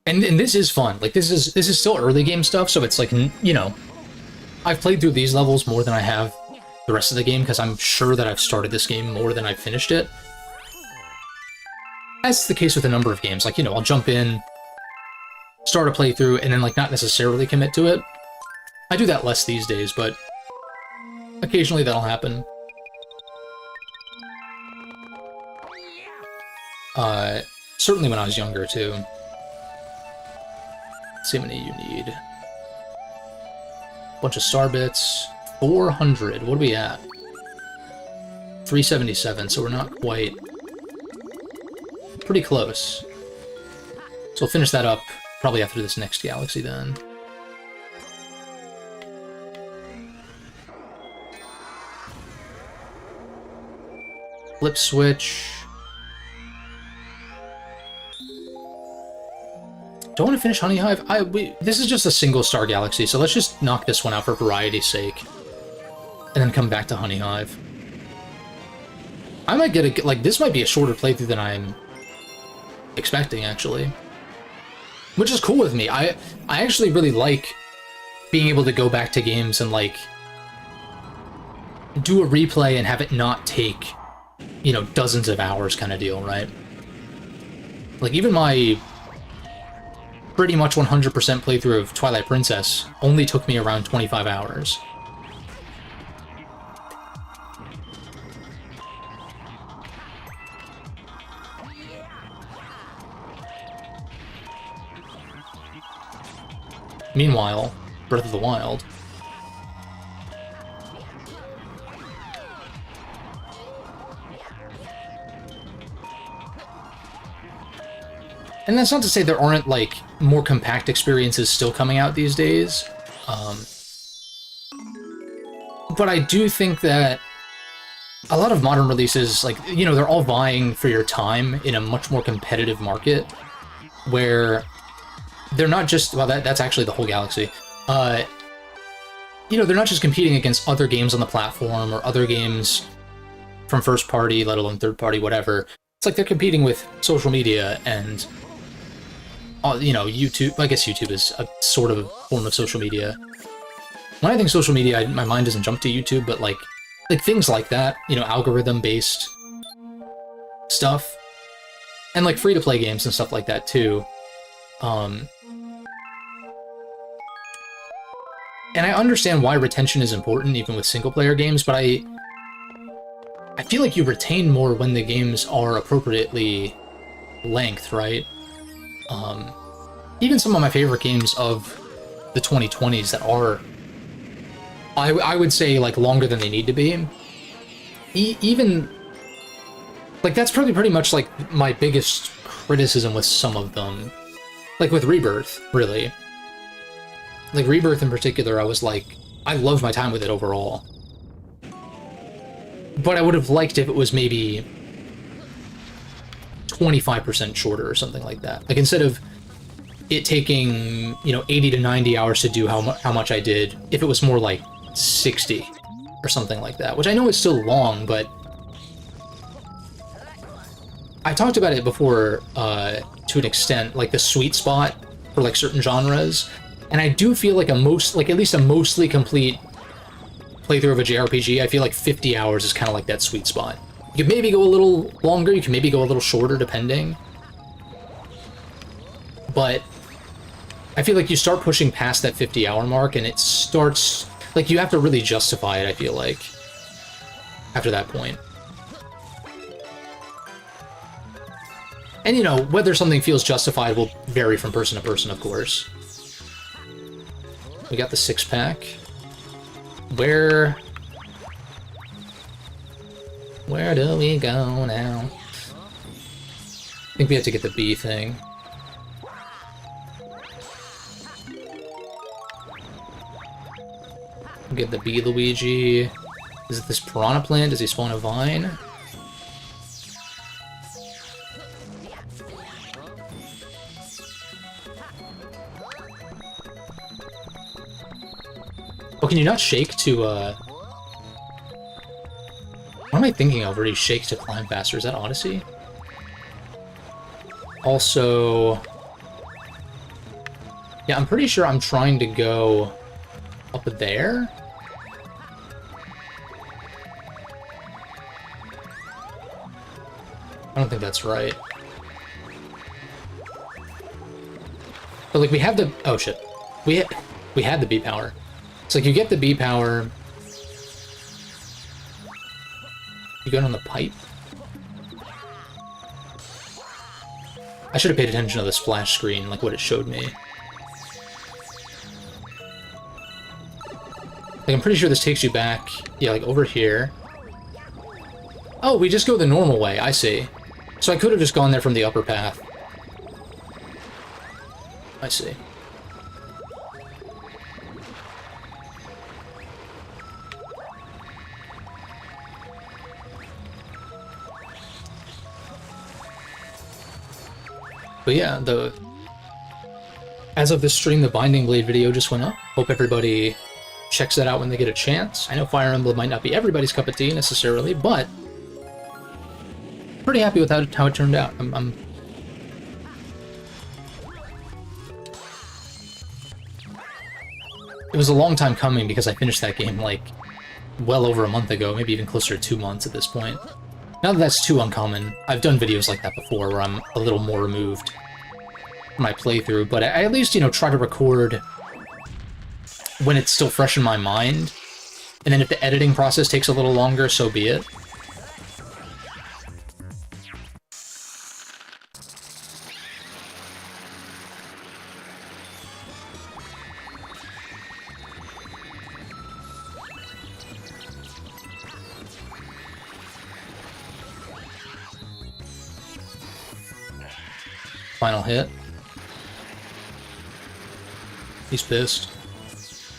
And this is fun. Like, this is still early game stuff, so it's like, you know, I've played through these levels more than I have the rest of the game, because I'm sure that I've started this game more than I've finished it. As is the case with a number of games. Like, you know, I'll jump in, start a playthrough, and then, like, not necessarily commit to it. I do that less these days, but occasionally that'll happen. Certainly when I was younger, too. Let's see how many you need. Bunch of star bits. 400. What are we at? 377, so we're not quite. Pretty close. So we'll finish that up probably after this next galaxy then. Flip switch. Don't want to finish Honey Hive? This is just a single star galaxy, so let's just knock this one out for variety's sake. And then come back to Honey Hive. I might get a, like, this might be a shorter playthrough than I'm expecting, actually. Which is cool with me. I actually really like being able to go back to games and, like, do a replay and have it not take, you know, dozens of hours kind of deal, right? Like, even my pretty much 100% playthrough of Twilight Princess only took me around 25 hours. Meanwhile, Breath of the Wild. And that's not to say there aren't, like, more compact experiences still coming out these days. But I do think that a lot of modern releases, like, you know, they're all vying for your time in a much more competitive market, where they're not just, well, that's actually the whole galaxy. You know, they're not just competing against other games on the platform or other games from first party, let alone third party, whatever. It's like they're competing with social media and, you know, YouTube. I guess YouTube is a sort of a form of social media. When I think social media, my mind doesn't jump to YouTube, but like things like that, you know, algorithm-based stuff. And like free-to-play games and stuff like that, too. And I understand why retention is important, even with single-player games, but I feel like you retain more when the games are appropriately length, right? Even some of my favorite games of the 2020s that are, I would say, like, longer than they need to be. Even, like, that's probably pretty much, like, my biggest criticism with some of them. Like, with Rebirth, really. Like, Rebirth in particular, I was like, I loved my time with it overall. But I would have liked if it was maybe 25% shorter or something like that. Like, instead of it taking, you know, 80 to 90 hours to do how much I did, if it was more like 60 or something like that, which I know is still long, but I talked about it before to an extent, like the sweet spot for like certain genres, And I do feel like at least a mostly complete playthrough of a JRPG, I feel like 50 hours is kind of like that sweet spot. You can maybe go a little longer, you can maybe go a little shorter, depending. But I feel like you start pushing past that 50-hour mark, and it starts... Like, you have to really justify it, I feel like, after that point. And, you know, whether something feels justified will vary from person to person, of course. We got the 6-pack. Where do we go now? I think we have to get the B thing. Get the B Luigi. Is it this piranha plant? Does he spawn a vine? Oh, can you not shake to, What am I thinking of? Where you shake to climb faster? Is that Odyssey? Also... Yeah, I'm pretty sure I'm trying to go up there? I don't think that's right. But, like, we have the... Oh, shit. We had the B power. It's like you get the B power... You go on the pipe? I should have paid attention to the splash screen, like what it showed me. Like, I'm pretty sure this takes you back... Yeah, like, over here. Oh, we just go the normal way, I see. So I could have just gone there from the upper path. I see. But yeah, as of this stream, the Binding Blade video just went up. Hope everybody checks that out when they get a chance. I know Fire Emblem might not be everybody's cup of tea necessarily, but pretty happy with how it turned out. It was a long time coming because I finished that game like well over a month ago, maybe even closer to 2 months at this point. Not that that's too uncommon. I've done videos like that before where I'm a little more removed from my playthrough, but I at least, you know, try to record when it's still fresh in my mind. And then if the editing process takes a little longer, so be it. Final hit. He's pissed.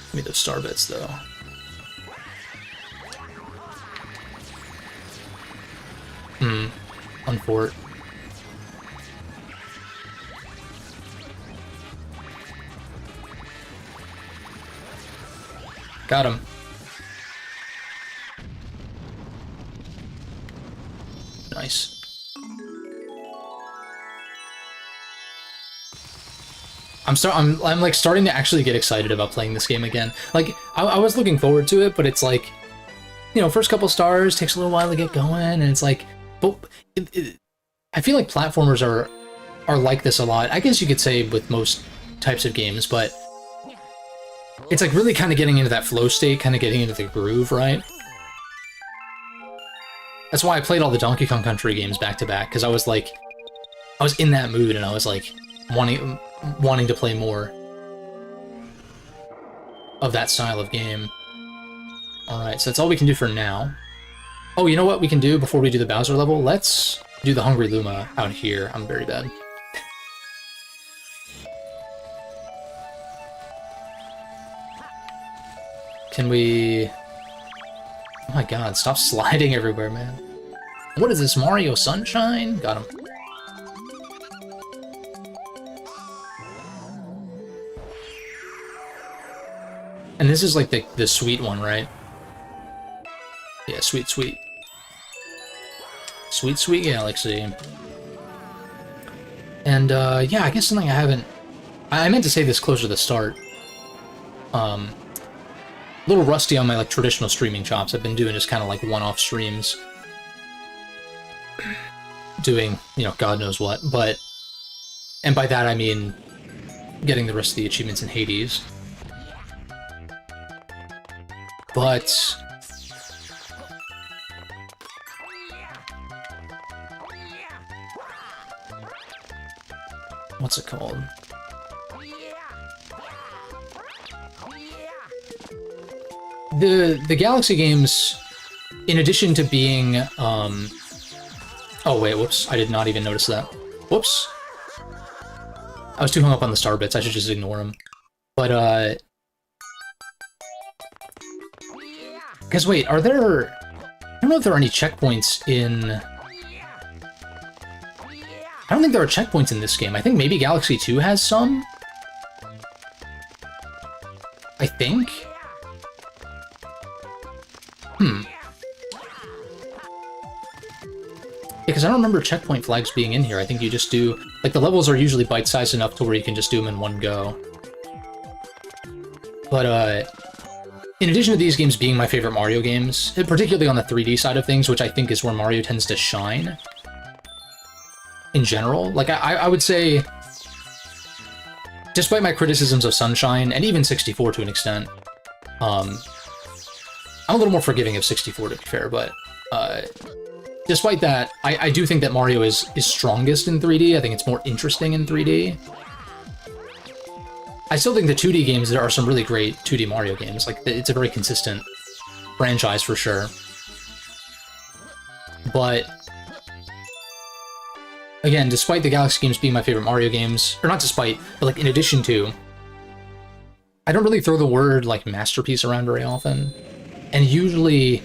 Give me those star bits, though. Unfort. Got him. Nice. I'm like starting to actually get excited about playing this game again. Like, I was looking forward to it, but it's like, you know, first couple stars takes a little while to get going, and it's like, but I feel like platformers are like this a lot. I guess you could say with most types of games, but it's like really kind of getting into that flow state, kind of getting into the groove, right? That's why I played all the Donkey Kong Country games back to back, because I was like, I was in that mood, and I was like wanting to play more of that style of game. Alright, so that's all we can do for now. Oh, you know what we can do before we do the Bowser level? Let's do the Hungry Luma out here. I'm very bad. Can we... Oh my god, stop sliding everywhere, man. What is this, Mario Sunshine? Got him. And this is like the sweet one, right? Yeah, sweet, sweet. Sweet, sweet Galaxy. And, yeah, I guess something I haven't... I meant to say this closer to the start. A little rusty on my like traditional streaming chops. I've been doing just kind of like one-off streams, doing, you know, God knows what, but, and by that I mean getting the rest of the achievements in Hades. But what's it called? The Galaxy games, in addition to being, oh wait, whoops, I did not even notice that. Whoops. I was too hung up on the star bits, I should just ignore them. But, because wait, are there, I don't know if there are any checkpoints in, I don't think there are checkpoints in this game. I think maybe Galaxy 2 has some? I think? Because I don't remember checkpoint flags being in here. I think you just do... Like, the levels are usually bite-sized enough to where you can just do them in one go. But, in addition to these games being my favorite Mario games, particularly on the 3D side of things, which I think is where Mario tends to shine, in general, like, I would say, despite my criticisms of Sunshine, and even 64 to an extent, I'm a little more forgiving of 64 to be fair, but, despite that, I do think that Mario is strongest in 3D. I think it's more interesting in 3D. I still think the 2D games, there are some really great 2D Mario games. Like, it's a very consistent franchise for sure. But, again, despite the Galaxy games being my favorite Mario games, or not despite, but like in addition to, I don't really throw the word like masterpiece around very often. And usually,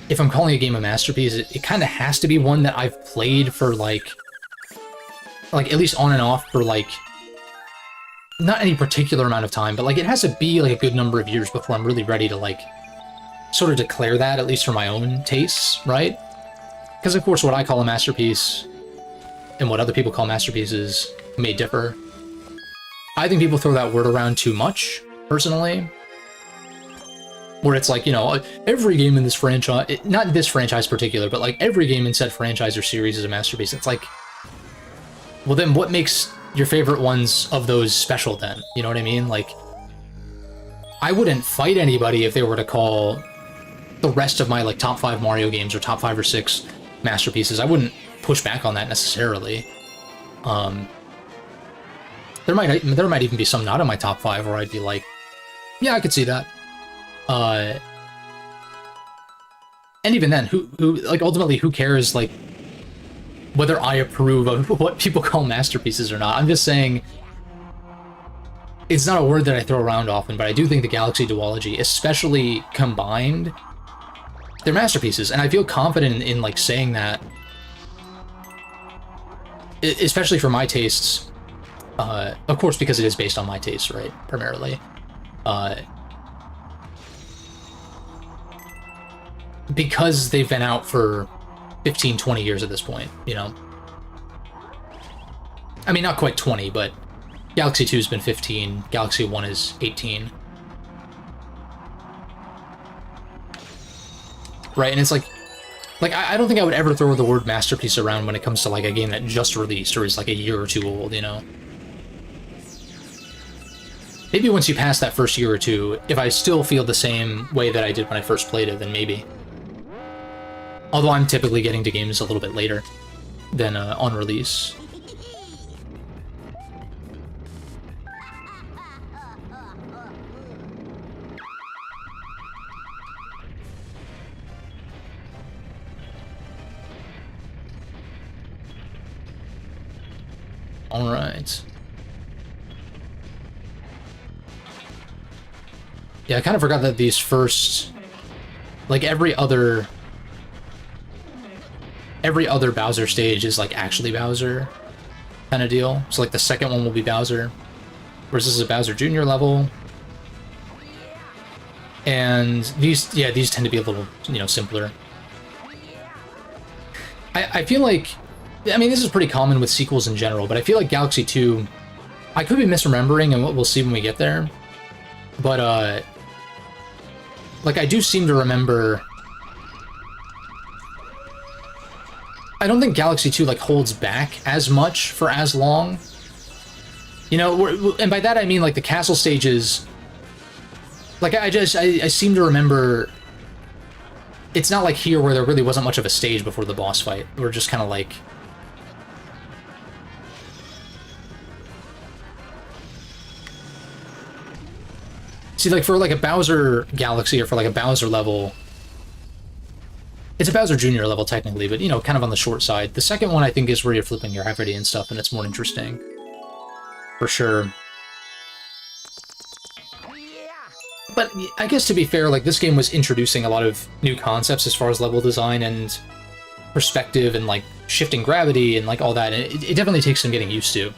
if I'm calling a game a masterpiece, it kind of has to be one that I've played for like at least on and off for like, not any particular amount of time, but like it has to be like a good number of years before I'm really ready to like sort of declare that, at least for my own tastes, right? Because of course what I call a masterpiece and what other people call masterpieces may differ. I think people throw that word around too much, personally. Where it's like, you know, every game in this franchise, not this franchise particular, but like every game in said franchise or series is a masterpiece. It's like, well then what makes your favorite ones of those special then? You know what I mean? Like, I wouldn't fight anybody if they were to call the rest of my like top 5 Mario games or top 5 or 6 masterpieces. I wouldn't push back on that necessarily. There might even be some not in my top 5 where I'd be like, yeah, I could see that. And even then, who like ultimately who cares like whether I approve of what people call masterpieces or not? I'm just saying it's not a word that I throw around often, but I do think the Galaxy Duology, especially combined, they're masterpieces, and I feel confident in like saying that, especially for my tastes. Of course, because it is based on my tastes, right? Primarily. Because they've been out for 15, 20 years at this point, you know? I mean, not quite 20, but Galaxy 2's been 15, Galaxy 1 is 18. Right, and it's like I don't think I would ever throw the word masterpiece around when it comes to like a game that just released or is like a year or two old, you know? Maybe once you pass that first year or two, if I still feel the same way that I did when I first played it, then maybe. Although I'm typically getting to games a little bit later than on release. All right. Yeah, I kind of forgot that these first, like every other Bowser stage is like actually Bowser kind of deal. So like the second one will be Bowser, whereas this is a Bowser Jr. level. And these tend to be a little, you know, simpler. I feel like, I mean, this is pretty common with sequels in general, but I feel like Galaxy 2, I could be misremembering, and we'll see when we get there. But, like, I do seem to remember... I don't think Galaxy 2, like, holds back as much for as long. You know, and by that I mean, like, the castle stages... Like, I seem to remember... It's not like here where there really wasn't much of a stage before the boss fight. We're just kind of like... See, like, for, like, a Bowser Galaxy or for, like, a Bowser level... It's a Bowser Jr. level, technically, but, you know, kind of on the short side. The second one, I think, is where you're flipping your gravity and stuff, and it's more interesting. For sure. But I guess to be fair, like, this game was introducing a lot of new concepts as far as level design and perspective and, like, shifting gravity and, like, all that. And it definitely takes some getting used to.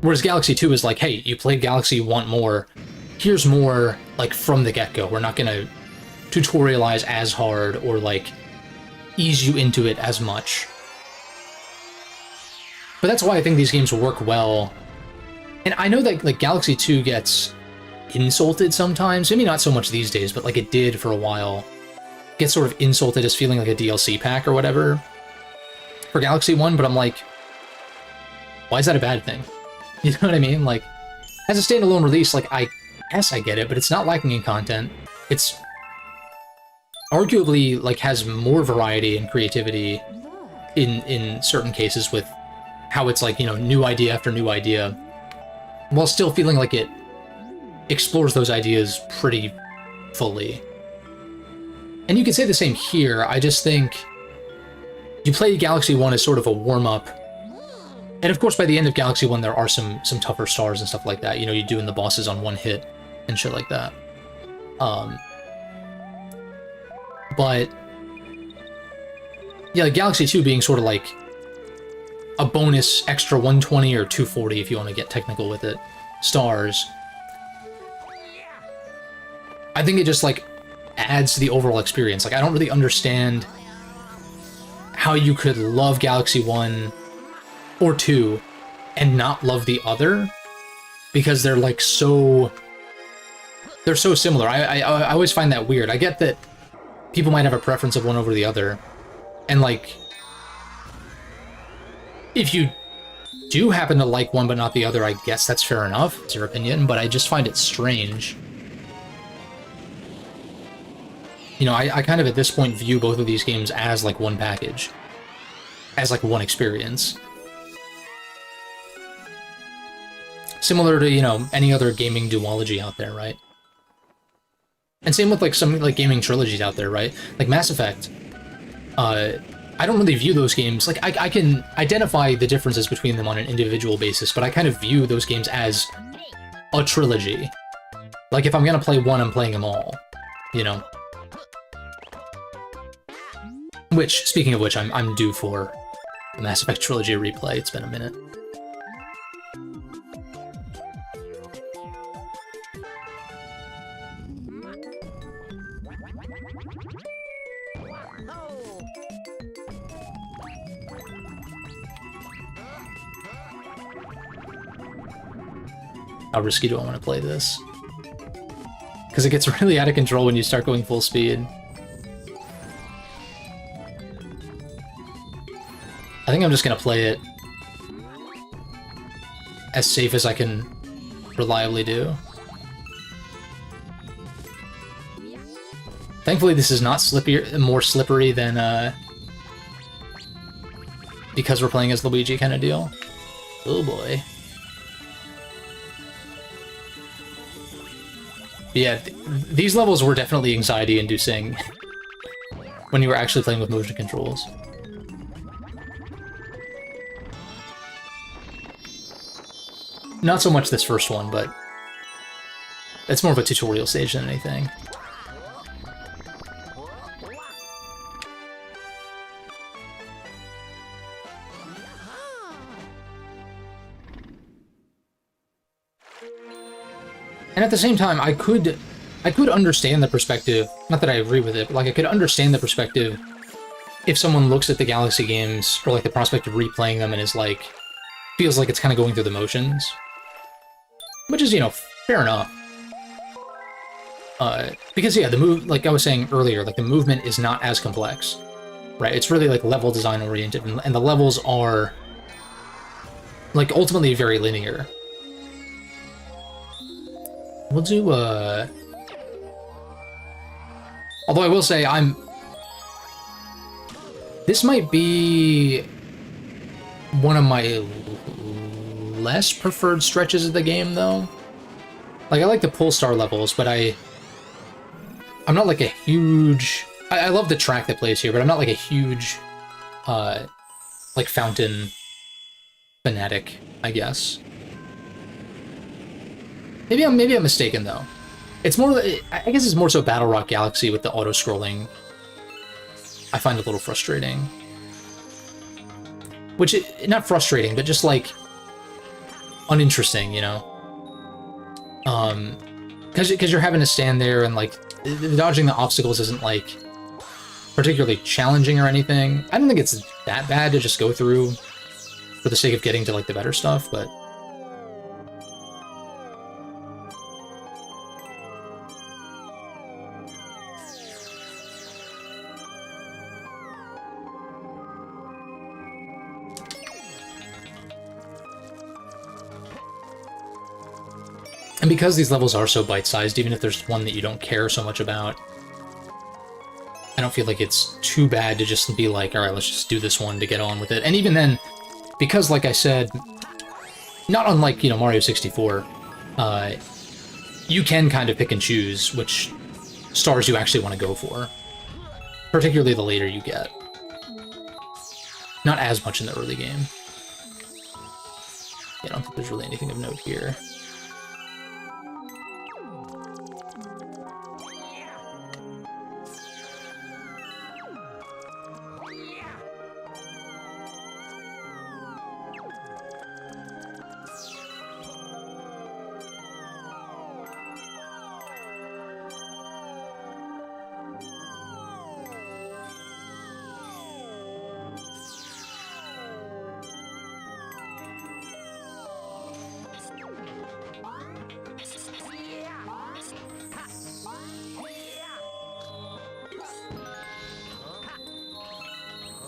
Whereas Galaxy 2 is like, hey, you played Galaxy, you want more. Here's more, like, from the get-go. We're not gonna tutorialize as hard or, like, ease you into it as much. But that's why I think these games work well. And I know that, like, Galaxy 2 gets insulted sometimes. Maybe not so much these days, but, like, it did for a while. Gets sort of insulted as feeling like a DLC pack or whatever for Galaxy 1, but I'm like, why is that a bad thing? You know what I mean? Like, as a standalone release, like, I guess I get it, but it's not lacking in content. It's arguably, like, has more variety and creativity in certain cases with how it's, like, you know, new idea after new idea, while still feeling like it explores those ideas pretty fully. And you could say the same here. I just think you play Galaxy 1 as sort of a warm-up. And of course, by the end of Galaxy 1, there are some tougher stars and stuff like that. You know, you're doing the bosses on one hit and shit like that. But yeah, like Galaxy 2 being sort of like a bonus extra 120 or 240 if you want to get technical with it, stars. I think it just, like, adds to the overall experience. Like, I don't really understand how you could love Galaxy 1 or 2 and not love the other, because they're, like, they're so similar. I always find that weird. I get that people might have a preference of one over the other, and, like, if you do happen to like one but not the other, I guess that's fair enough. It's your opinion, but I just find it strange. You know, I kind of at this point view both of these games as, like, one package. As, like, one experience. Similar to, you know, any other gaming duology out there, right? And same with, like, some, like, gaming trilogies out there, right? Like Mass Effect. I don't really view those games... Like, I can identify the differences between them on an individual basis, but I kind of view those games as a trilogy. Like, if I'm gonna play one, I'm playing them all. You know? Which, speaking of which, I'm due for the Mass Effect Trilogy replay. It's been a minute. How risky do I want to play this? Because it gets really out of control when you start going full speed. I think I'm just gonna play it as safe as I can reliably do. Thankfully, this is not more slippery than because we're playing as Luigi kind of deal. Oh boy. But yeah, these levels were definitely anxiety-inducing when you were actually playing with motion controls. Not so much this first one, but it's more of a tutorial stage than anything. And at the same time, I could understand the perspective, not that I agree with it, but, like, I could understand the perspective if someone looks at the Galaxy games, or, like, the prospect of replaying them and is like, feels like it's kind of going through the motions. Which is, you know, fair enough. Because yeah, the move, like I was saying earlier, like the movement is not as complex, right? It's really like level design oriented, and the levels are like ultimately very linear. We'll do although I will say this might be one of my less preferred stretches of the game though. Like I like the pull star levels, but I'm not like a huge... I love the track that plays here, but I'm not like a huge, like, fountain fanatic, I guess. Maybe I'm mistaken, though. It's more... I guess it's more so Battle Rock Galaxy with the auto-scrolling. I find a little frustrating. Which, not frustrating, but just, like, uninteresting, you know? Because you're having to stand there and, like, dodging the obstacles isn't, like, particularly challenging or anything. I don't think it's that bad to just go through for the sake of getting to, like, the better stuff, but... And because these levels are so bite-sized, even if there's one that you don't care so much about, I don't feel like it's too bad to just be like, alright, let's just do this one to get on with it. And even then, because, like I said, not unlike, you know, Mario 64, you can kind of pick and choose which stars you actually want to go for. Particularly the later you get. Not as much in the early game. Yeah, I don't think there's really anything of note here.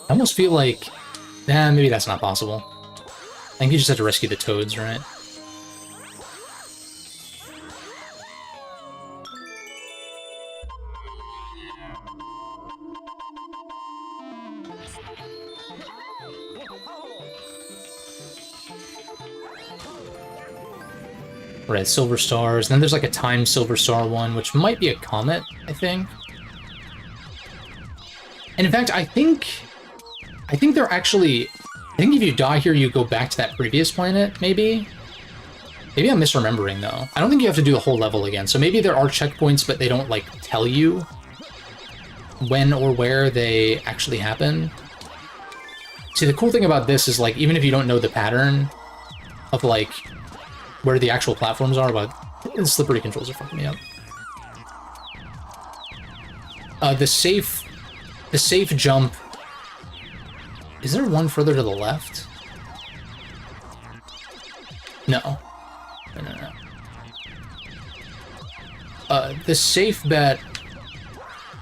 I almost feel like... Nah, maybe that's not possible. I think you just have to rescue the toads, right? Right, silver stars. And then there's like a timed silver star one, which might be a comet, I think. And in fact, I think they're actually... I think if you die here, you go back to that previous planet, maybe? Maybe I'm misremembering, though. I don't think you have to do the whole level again, so maybe there are checkpoints, but they don't, like, tell you when or where they actually happen. See, the cool thing about this is, like, even if you don't know the pattern of, like, where the actual platforms are, but the slippery controls are fucking me up. The safe jump... Is there one further to the left? No. No. The safe bet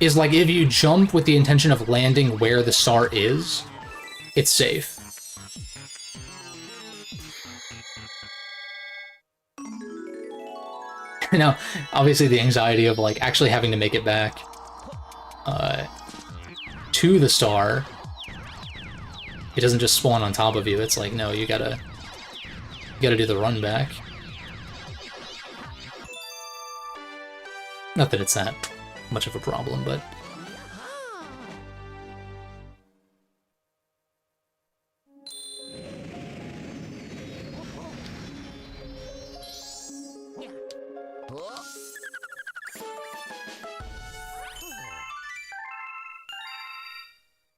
is like if you jump with the intention of landing where the star is, it's safe. Now, obviously the anxiety of like actually having to make it back to the star. It doesn't just spawn on top of you. It's like, no, you gotta do the run back. Not that it's that much of a problem, but...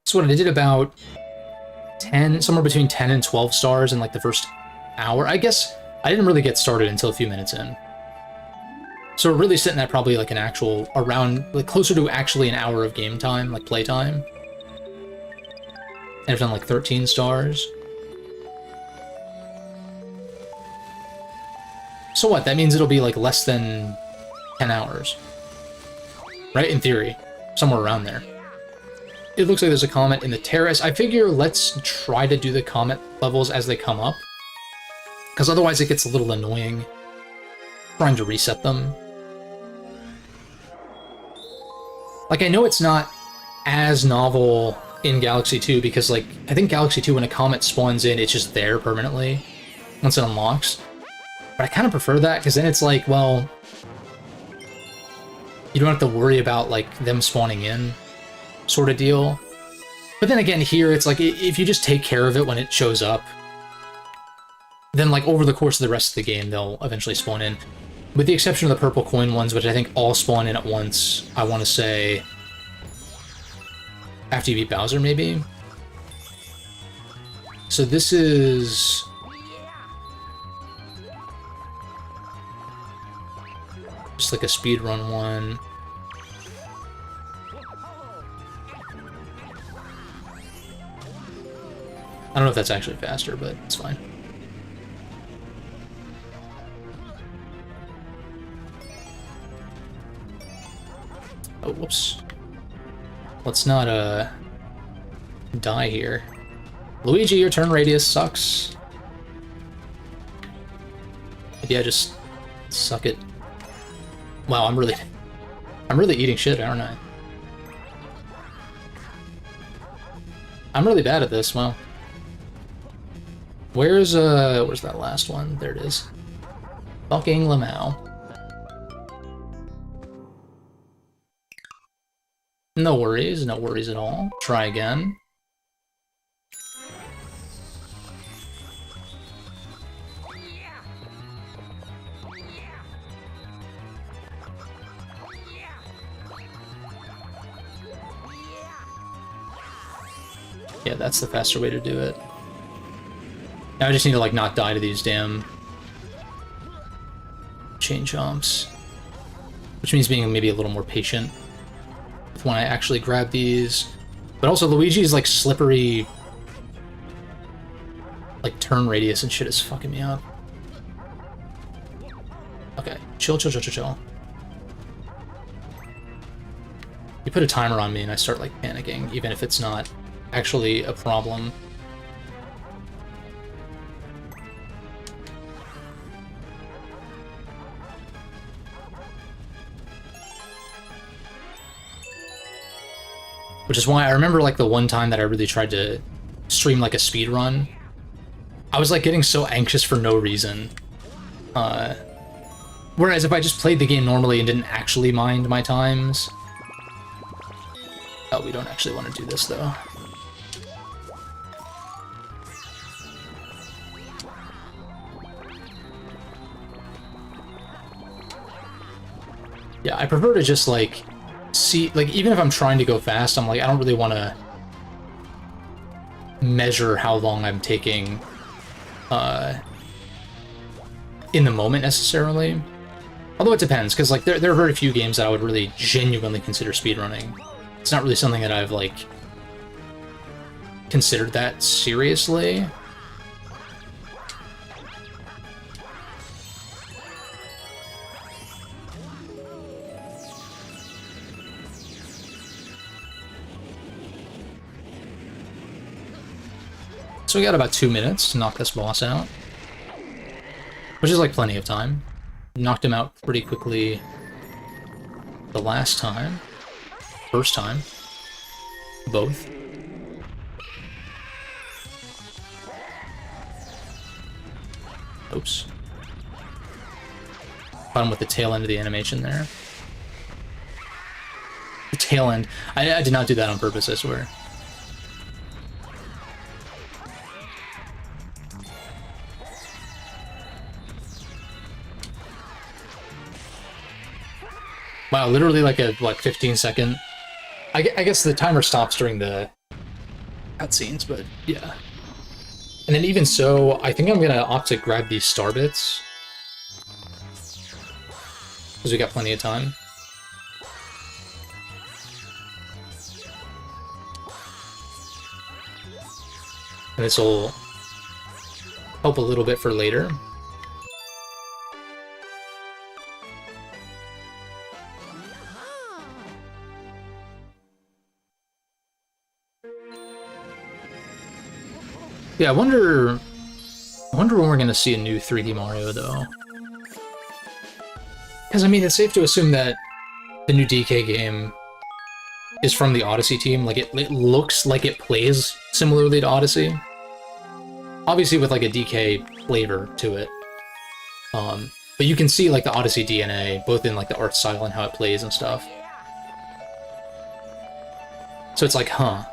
So what I did about 10, somewhere between 10 and 12 stars in like the first hour. I guess I didn't really get started until a few minutes in. So we're really sitting at probably like an actual, around, like closer to actually an hour of game time, like play time. And I've done like 13 stars. So what? That means it'll be like less than 10 hours. Right? In theory. Somewhere around there. It looks like there's a comet in the terrace. I figure let's try to do the comet levels as they come up. Because otherwise it gets a little annoying trying to reset them. Like, I know it's not as novel in Galaxy 2 because, like, I think Galaxy 2, when a comet spawns in, it's just there permanently once it unlocks. But I kind of prefer that because then it's like, well, you don't have to worry about, like, them spawning in sort of deal. But then again, here, it's like, if you just take care of it when it shows up, then, like, over the course of the rest of the game, they'll eventually spawn in. With the exception of the purple coin ones, which I think all spawn in at once, I want to say, after you beat Bowser, maybe? So this is... just like a speedrun one. I don't know if that's actually faster, but it's fine. Oh, whoops. Let's not, die here. Luigi, your turn radius sucks. Maybe I just suck it. Wow, I'm really eating shit, aren't I? I'm really bad at this, wow. Where's that last one? There it is. Fucking Lamau. No worries at all. Try again. Yeah, that's the faster way to do it. Now I just need to, like, not die to these damn chain chomps. Which means being maybe a little more patient when I actually grab these. But also, Luigi's, like, slippery, like, turn radius and shit is fucking me up. Okay, chill. You put a timer on me and I start, like, panicking, even if it's not actually a problem. Which is why I remember, like, the one time that I really tried to stream, like, a speed run, I was, like, getting so anxious for no reason. Whereas if I just played the game normally and didn't actually mind my times... Oh, we don't actually want to do this, though. Yeah, I prefer to just, like, see, like, even if I'm trying to go fast, I'm like, I don't really want to measure how long I'm taking in the moment, necessarily. Although it depends, because, like, there are very few games that I would really genuinely consider speedrunning. It's not really something that I've, like, considered that seriously. So we got about 2 minutes to knock this boss out. Which is, like, plenty of time. Knocked him out pretty quickly the last time. First time. Both. Oops. Caught him with the tail end of the animation there. The tail end. I did not do that on purpose, I swear. Wow, literally like a 15-second. I guess the timer stops during the cutscenes, but yeah. And then even so, I think I'm gonna opt to grab these star bits because we got plenty of time. And this will help a little bit for later. Yeah, I wonder when we're gonna see a new 3D Mario, though. Because, I mean, it's safe to assume that the new DK game is from the Odyssey team. Like, it looks like it plays similarly to Odyssey. Obviously with, like, a DK flavor to it. But you can see, like, the Odyssey DNA, both in, like, the art style and how it plays and stuff. So it's like, huh.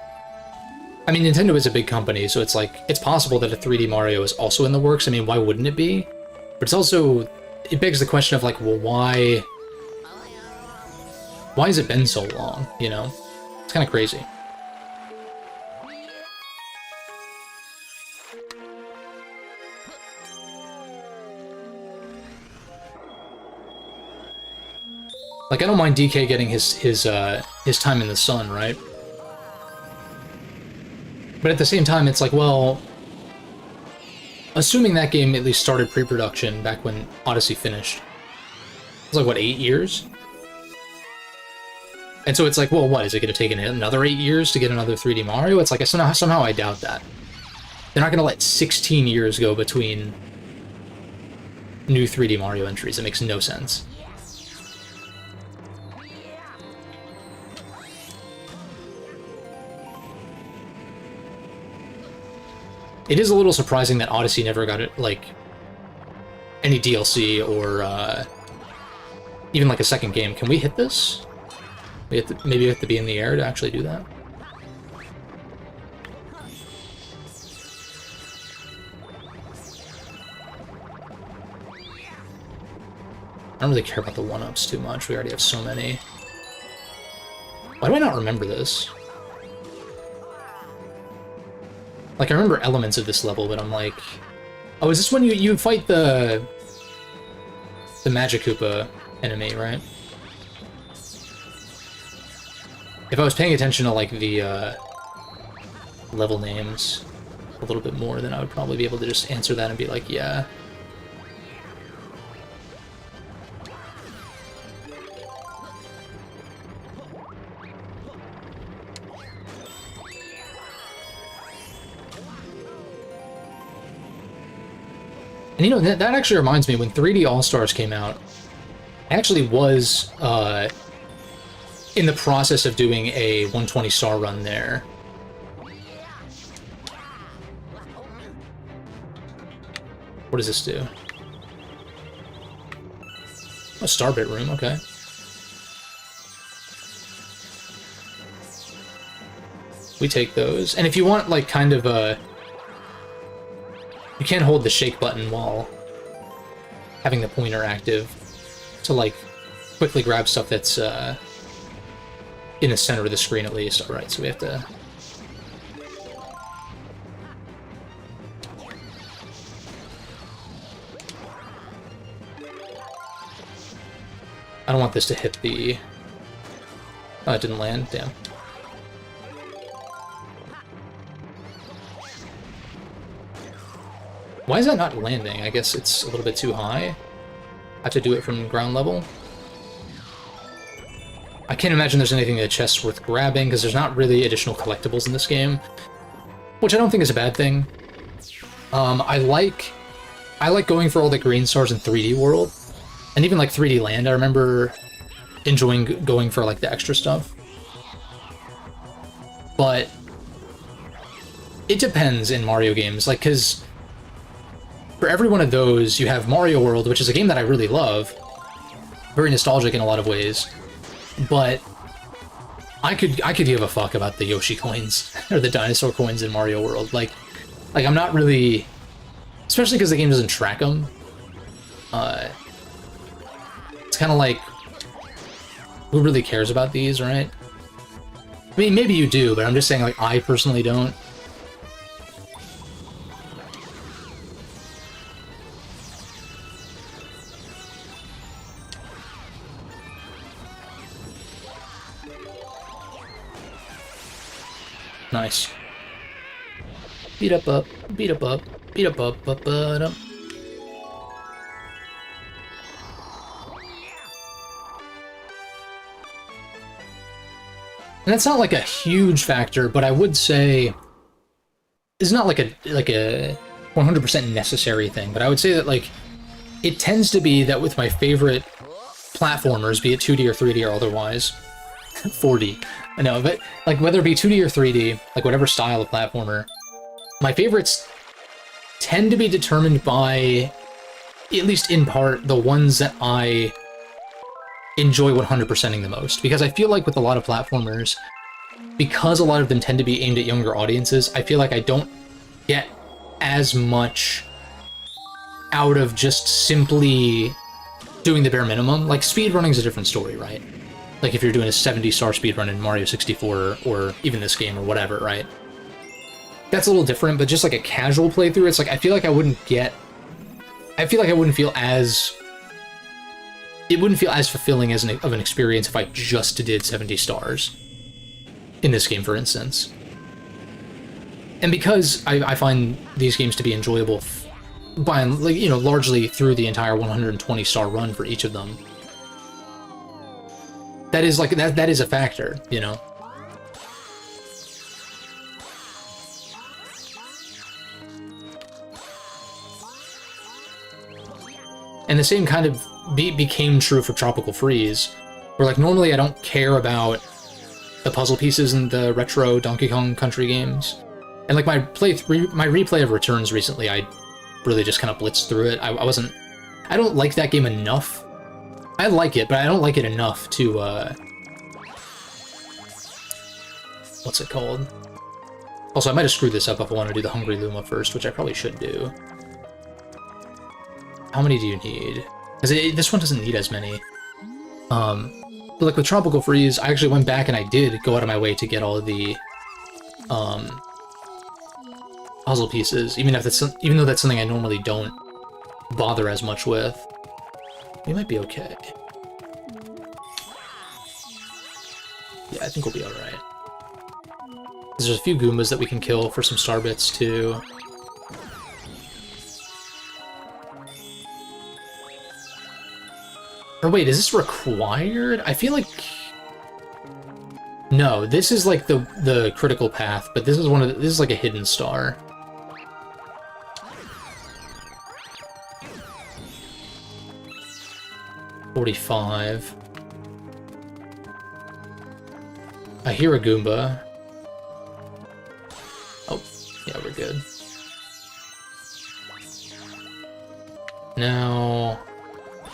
I mean, Nintendo is a big company, so it's like, it's possible that a 3D Mario is also in the works. I mean, why wouldn't it be? But it's also, it begs the question of, like, well, why has it been so long, you know? It's kind of crazy. Like, I don't mind DK getting his time in the sun, right? But at the same time, it's like, well, assuming that game at least started pre-production back when Odyssey finished, it's like, what, 8 years? And so it's like, well, what, is it going to take another 8 years to get another 3D Mario? It's like, somehow I doubt that. They're not going to let 16 years go between new 3D Mario entries. It makes no sense. It is a little surprising that Odyssey never got it, like, any DLC or even like a second game. Can we hit this? Maybe we have to be in the air to actually do that. I don't really care about the one-ups too much. We already have so many. Why do I not remember this? Like, I remember elements of this level, but I'm like... Oh, is this when you fight the Magic Koopa enemy, right? If I was paying attention to, like, the level names a little bit more, then I would probably be able to just answer that and be like, yeah. And, you know, that actually reminds me, when 3D All-Stars came out, I actually was in the process of doing a 120 star run there. What does this do? A Starbit room, okay. We take those. And if you want, like, kind of a... You can't hold the shake button while having the pointer active to, like, quickly grab stuff that's in the center of the screen at least. Alright, so we have to... I don't want this to hit the... Oh, it didn't land? Damn. Why is that not landing? I guess it's a little bit too high. I have to do it from ground level. I can't imagine there's anything in the chest worth grabbing, because there's not really additional collectibles in this game. Which I don't think is a bad thing. I like going for all the green stars in 3D World. And even like 3D Land, I remember enjoying going for like the extra stuff. But it depends in Mario games, like, because for every one of those, you have Mario World, which is a game that I really love. Very nostalgic in a lot of ways. But I could give a fuck about the Yoshi coins, or the dinosaur coins in Mario World. Like I'm not really... Especially because the game doesn't track them. It's kind of like... Who really cares about these, right? I mean, maybe you do, but I'm just saying, like, I personally don't. Nice. Beat up, beat up, beat up, up. And that's not like a huge factor, but I would say is not like a 100% necessary thing, but I would say that like it tends to be that with my favorite platformers, be it 2D or 3D or otherwise, 4D, I know, but like whether it be 2D or 3D, like whatever style of platformer, my favorites tend to be determined by, at least in part, the ones that I enjoy 100%ing the most. Because I feel like with a lot of platformers, because a lot of them tend to be aimed at younger audiences, I feel like I don't get as much out of just simply doing the bare minimum. Like, speedrunning is a different story, right? Like, if you're doing a 70-star speedrun in Mario 64, or even this game, or whatever, right? That's a little different, but just like a casual playthrough, it's like, I feel like I wouldn't feel as... It wouldn't feel as fulfilling as of an experience if I just did 70 stars. In this game, for instance. And because I find these games to be enjoyable by, like, you know, largely through the entire 120-star run for each of them, that is like that is a factor, you know. And the same kind of became true for Tropical Freeze, where like normally I don't care about the puzzle pieces in the retro Donkey Kong Country games. And like my replay of Returns recently, I really just kind of blitzed through it. I don't like that game enough. I like it, but I don't like it enough to, what's it called? Also, I might have screwed this up if I want to do the Hungry Luma first, which I probably should do. How many do you need? Because this one doesn't need as many. But like with Tropical Freeze, I actually went back and I did go out of my way to get all of the puzzle pieces, even though that's something I normally don't bother as much with. We might be okay. Yeah, I think we'll be alright. There's a few Goombas that we can kill for some star bits too. Or wait, is this required? I feel like... No, this is like the critical path, but this is this is like a hidden star. $45. I hear a Goomba. Oh, yeah, we're good. Now...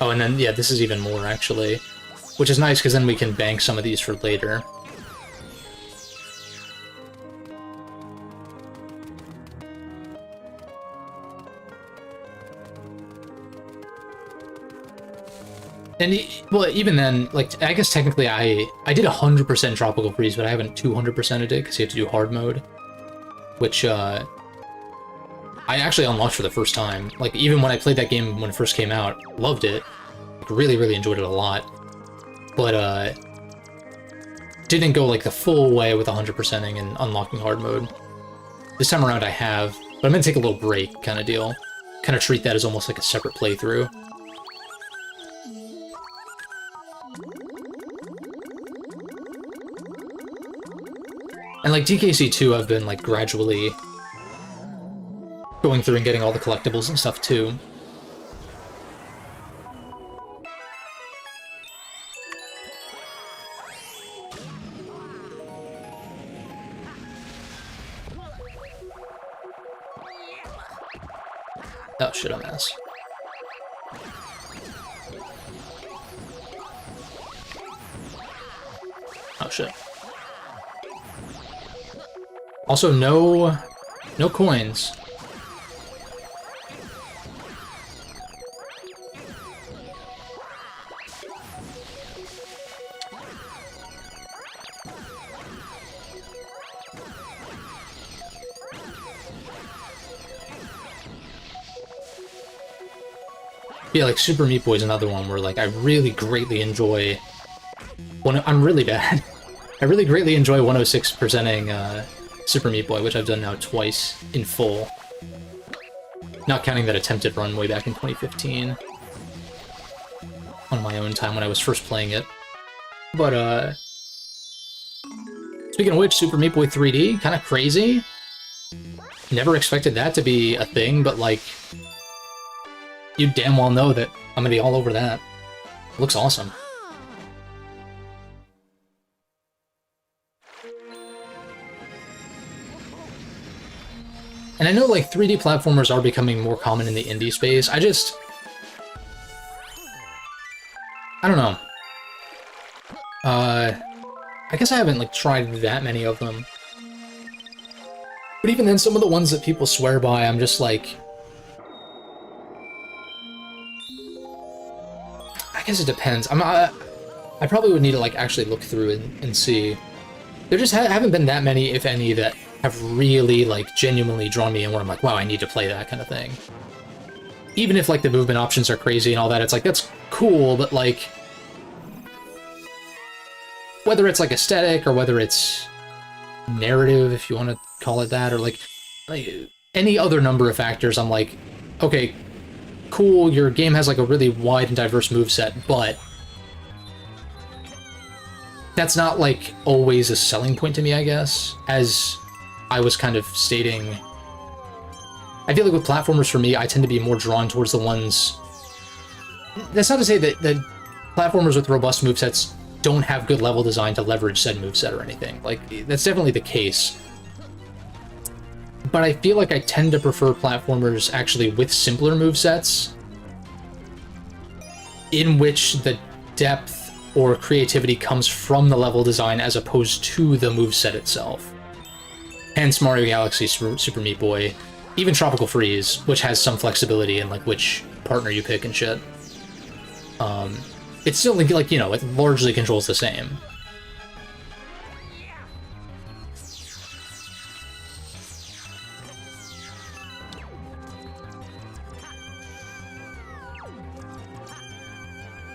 Oh, and then, yeah, this is even more, actually. Which is nice, because then we can bank some of these for later. And, well, even then, like, I guess technically I did 100% Tropical Freeze, but I haven't 200%ed it, because you have to do hard mode. Which, I actually unlocked for the first time. Like, even when I played that game when it first came out, loved it. Like, really, really enjoyed it a lot. But, didn't go, like, the full way with 100%ing and unlocking hard mode. This time around I have, but I'm gonna take a little break, kind of deal. Kind of treat that as almost like a separate playthrough. And, like, DKC 2, I've been, like, gradually going through and getting all the collectibles and stuff, too. Oh, shit, I'm ass. Oh, shit. Also, no coins. Yeah, like Super Meat Boy is another one where, like, I really greatly enjoy. I'm really bad. I really greatly enjoy 106%ing Super Meat Boy, which I've done now twice in full. Not counting that attempted run way back in 2015. On my own time when I was first playing it. But, speaking of which, Super Meat Boy 3D, kind of crazy. never expected that to be a thing, but like, you damn well know that I'm gonna be all over that. It looks awesome. And I know, like, 3D platformers are becoming more common in the indie space. I don't know. I guess I haven't, like, tried that many of them. But even then, some of the ones that people swear by, I'm just like... I guess it depends. I probably would need to, like, actually look through and see. There just haven't been that many, if any, that have really, like, genuinely drawn me in where I'm like, wow, I need to play that kind of thing. Even if, like, the movement options are crazy and all that, it's like, that's cool, but, like... Whether it's, like, aesthetic, or whether it's narrative, if you want to call it that, or, like any other number of factors, I'm like, okay, cool, your game has, like, a really wide and diverse moveset, but... that's not, like, always a selling point to me, I guess, as I was kind of stating. I feel like with platformers, for me, I tend to be more drawn towards the ones... That's not to say that platformers with robust movesets don't have good level design to leverage said moveset or anything. Like, that's definitely the case. But I feel like I tend to prefer platformers actually with simpler movesets, in which the depth or creativity comes from the level design as opposed to the moveset itself. Hence Mario Galaxy, Super Meat Boy, even Tropical Freeze, which has some flexibility in, like, which partner you pick and shit. It's still, like, you know, it largely controls the same.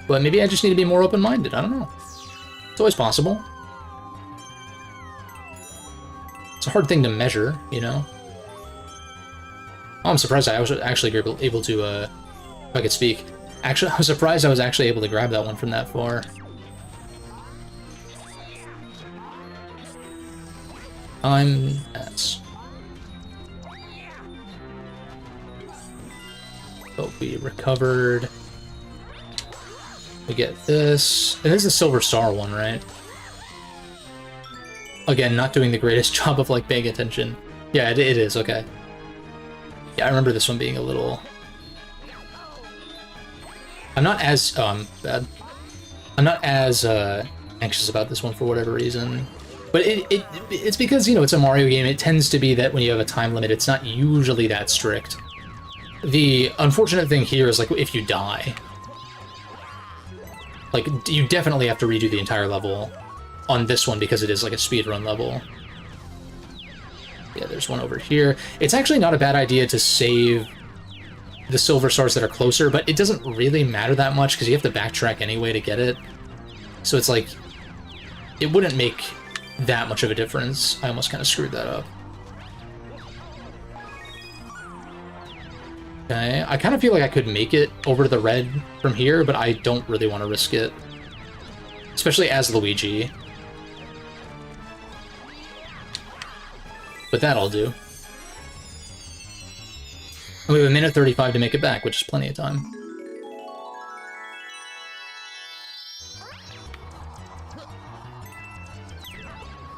But maybe I just need to be more open-minded, I don't know. It's always possible. It's a hard thing to measure, you know? Oh, I'm surprised I was actually able to, if I could speak. Actually, I was surprised I was actually able to grab that one from that far. That's... Oh, we recovered. We get this. And this is the Silver Star one, right? Again, not doing the greatest job of, like, paying attention. Yeah, it is, okay. Yeah, I remember this one being a little... I'm not as, bad. I'm not as, anxious about this one for whatever reason. But it's because, you know, it's a Mario game. It tends to be that when you have a time limit, it's not usually that strict. The unfortunate thing here is, like, if you die... Like, you definitely have to redo the entire level on this one because it is, like, a speedrun level. Yeah, there's one over here. It's actually not a bad idea to save the silver stars that are closer, but it doesn't really matter that much because you have to backtrack anyway to get it. So it's like, it wouldn't make that much of a difference. I almost kind of screwed that up. Okay, I kind of feel like I could make it over to the red from here, but I don't really want to risk it. Especially as Luigi. But that I'll do. And we have 1:35 to make it back, which is plenty of time.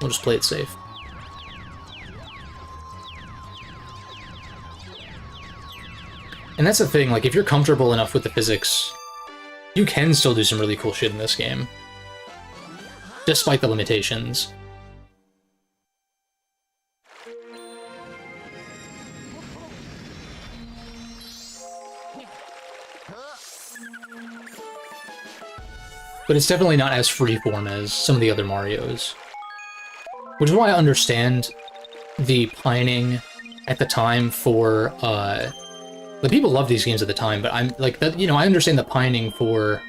We'll just play it safe. And that's the thing, like, if you're comfortable enough with the physics, you can still do some really cool shit in this game. Despite the limitations. But it's definitely not as freeform as some of the other Marios. Which is why I understand the pining at the time for, the people love these games at the time, but I'm, like, that, you know, I understand the pining for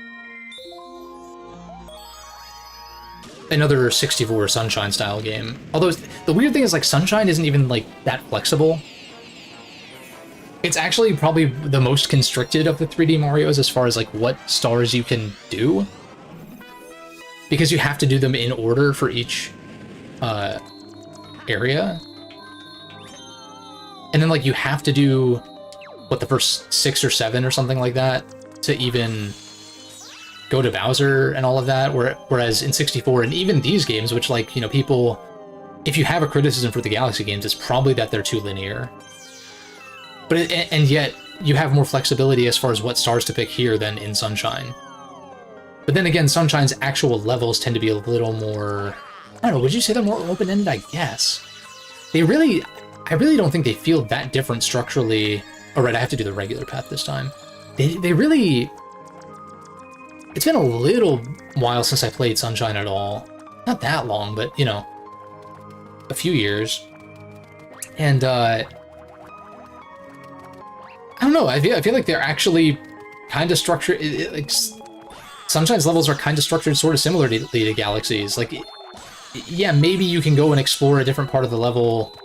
another 64 Sunshine-style game. Although, the weird thing is, like, Sunshine isn't even, like, that flexible. It's actually probably the most constricted of the 3D Marios as far as, like, what stars you can do. Because you have to do them in order for each area. And then, like, you have to do, what, the first 6 or 7 or something like that to even go to Bowser and all of that, whereas in 64, and even these games, which, like, you know, people... If you have a criticism for the Galaxy games, it's probably that they're too linear. But and yet, you have more flexibility as far as what stars to pick here than in Sunshine. But then again, Sunshine's actual levels tend to be a little more... I don't know, would you say they're more open-ended? I guess. I really don't think they feel that different structurally. Oh, right, I have to do the regular path this time. They really... It's been a little while since I played Sunshine at all. Not that long, but, you know, a few years. And, I don't know, I feel like they're actually kind of structured... like, Sunshine's levels are kind of structured sort of similarly to Galaxy's. Like, yeah, maybe you can go and explore a different part of the level,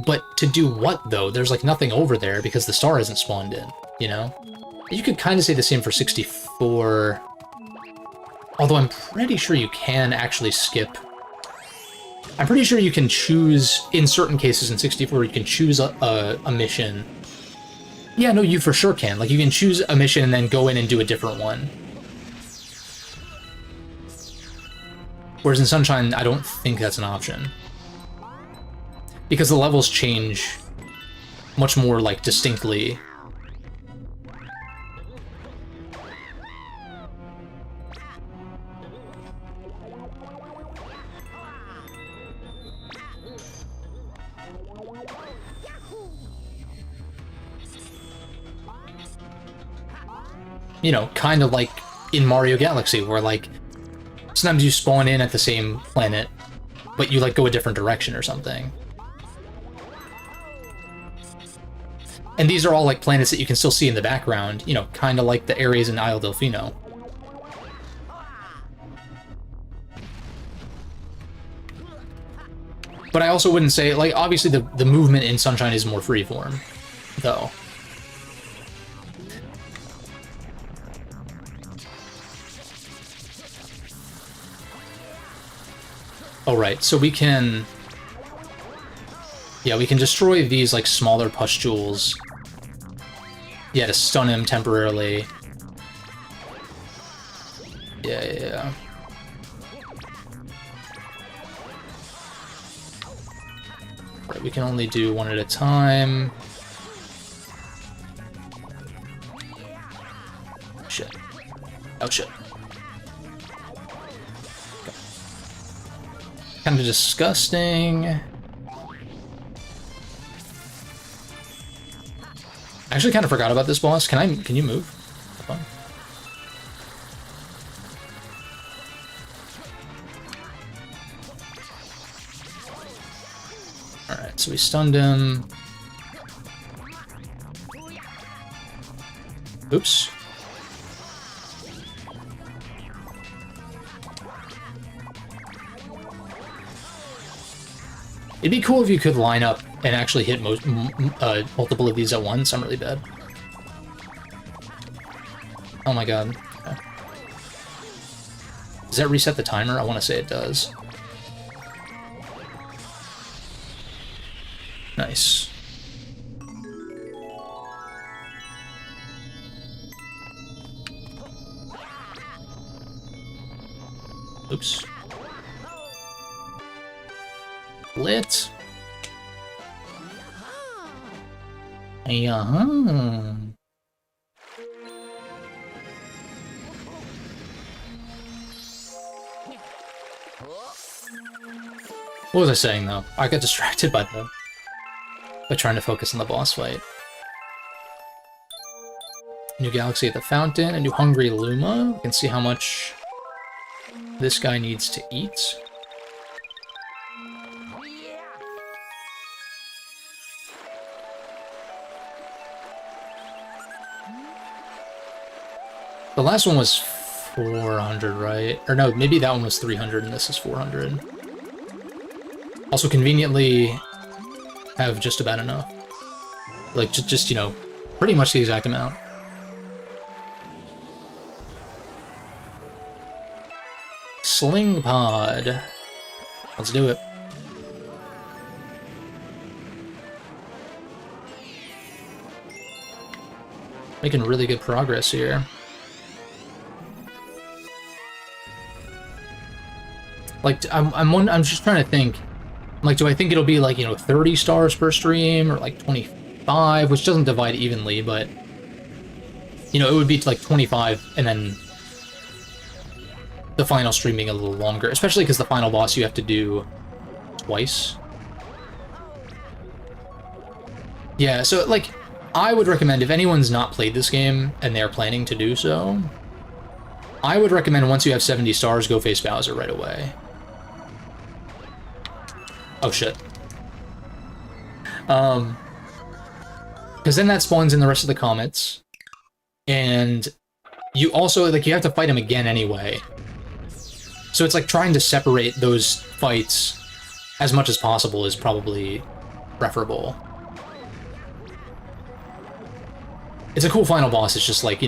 but to do what, though? There's, like, nothing over there because the star hasn't spawned in, you know? You could kind of say the same for 64, although I'm pretty sure you can actually skip. I'm pretty sure you can choose, in certain cases in 64, you can choose a mission. Yeah, no, you for sure can. Like, you can choose a mission and then go in and do a different one. Whereas in Sunshine, I don't think that's an option. Because the levels change much more, like, distinctly. You know, kind of like in Mario Galaxy, where, like, sometimes you spawn in at the same planet, but you, like, go a different direction or something. And these are all, like, planets that you can still see in the background, you know, kind of like the areas in Isle Delfino. But I also wouldn't say, like, obviously the movement in Sunshine is more freeform, though. Oh, right, so we can... Yeah, we can destroy these, like, smaller pustules. Yeah, to stun him temporarily. Yeah. Right, we can only do one at a time. Shit. Oh, shit. Kind of disgusting. I actually kind of forgot about this boss. Can you move? Hold on. Alright, so we stunned him. Oops. It'd be cool if you could line up and actually hit multiple of these at once. I'm really bad. Oh my god. Okay. Does that reset the timer? I want to say it does. Nice. Oops. Lit. Yeah. What was I saying, though? I got distracted by trying to focus on the boss fight. New Galaxy at the Fountain, a new Hungry Luma. We can see how much this guy needs to eat. The last one was 400, right? Or no, maybe that one was 300 and this is 400. Also conveniently have just about enough. Like, just you know, pretty much the exact amount. Sling Pod. Let's do it. Making really good progress here. Like, I'm just trying to think. Like, do I think it'll be like, 30 stars per stream or like 25, which doesn't divide evenly, but it would be like 25 and then the final stream being a little longer, especially because the final boss you have to do twice. Yeah, so like, I would recommend if anyone's not played this game and they're planning to do so, I would recommend once you have 70 stars, go face Bowser right away. Oh shit. Because then that spawns in the rest of the comets, and you also, like, you have to fight him again anyway. So it's like trying to separate those fights as much as possible is probably preferable. It's a cool final boss, it's just like,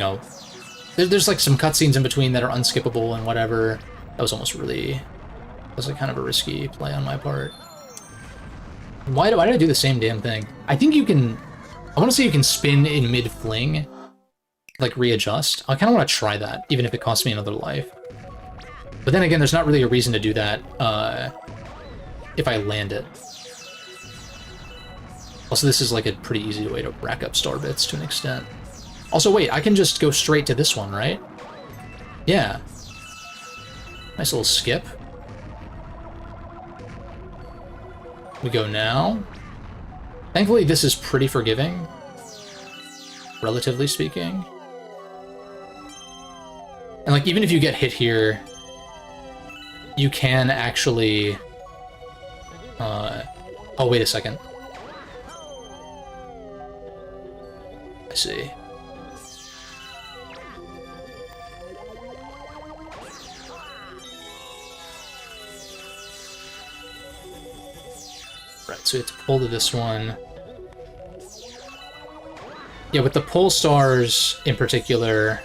there's like some cutscenes in between that are unskippable and whatever. That was almost really, that was like kind of a risky play on my part. Why did I do the same damn thing? I think you can, I want to say you can spin in mid-fling, like readjust. I kind of want to try that, even if it costs me another life. But then again, there's not really a reason to do that if I land it. Also, this is like a pretty easy way to rack up star bits to an extent. Also, wait, I can just go straight to this one, right? Yeah. Nice little skip. We go now. Thankfully, this is pretty forgiving, relatively speaking. And like, even if you get hit here, you can actually... oh, wait a second. I see. Right, so we have to pull to this one. Yeah, with the pull stars in particular,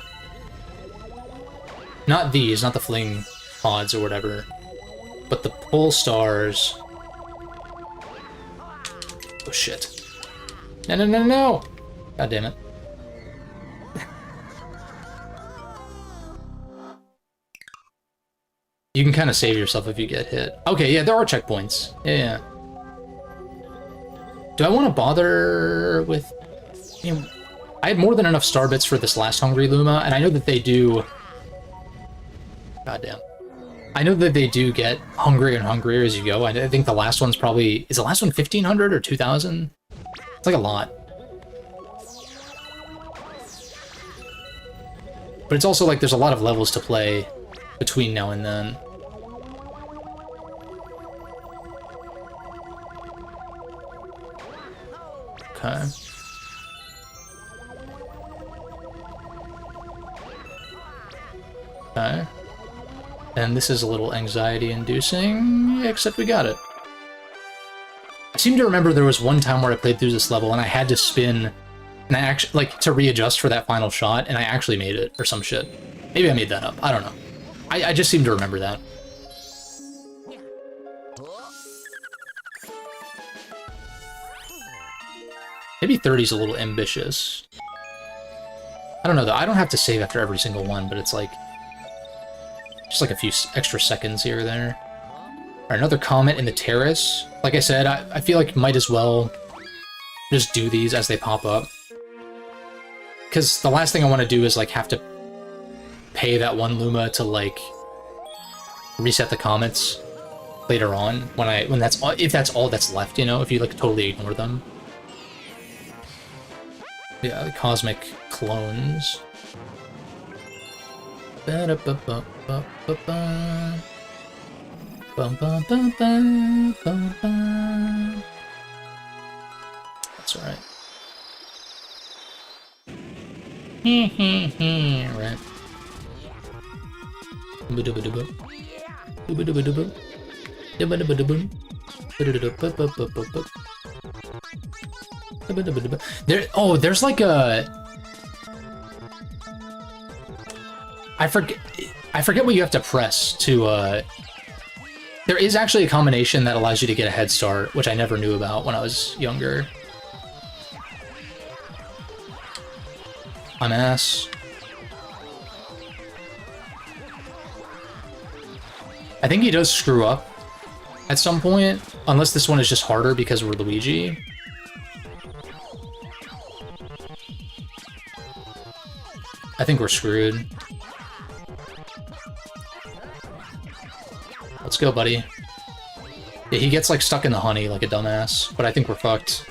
not these, not the fling pods or whatever, but the pull stars. Oh shit. No, no, no, no! God damn it. You can kind of save yourself if you get hit. Okay, yeah, there are checkpoints. Yeah. Do I want to bother with... I had more than enough star bits for this last Hungry Luma, and I know that they do... Goddamn. I know that they do get hungrier and hungrier as you go. I think the last one's probably... Is the last one 1,500 or 2,000? It's like a lot. But it's also like there's a lot of levels to play between now and then. Okay. Okay. And this is a little anxiety-inducing, except we got it. I seem to remember there was one time where I played through this level and I had to spin, and I actually, like, to readjust for that final shot, and I actually made it, or some shit. Maybe I made that up, I don't know. I just seem to remember that. Maybe 30's a little ambitious. I don't know, though. I don't have to save after every single one, but it's like... just like a few extra seconds here or there. Alright, another comment in the terrace. Like I said, I feel like might as well just do these as they pop up. Because the last thing I want to do is, like, have to pay that one Luma to, like, reset the comments later on when that's all, if that's all that's left, if you, like, totally ignore them. Yeah, the cosmic clones. That's alright. Right. There's like a... I forget what you have to press to, There is actually a combination that allows you to get a head start, which I never knew about when I was younger. I'm ass. I think he does screw up at some point, unless this one is just harder because we're Luigi. I think we're screwed. Let's go, buddy. Yeah, he gets, like, stuck in the honey like a dumbass, but I think we're fucked.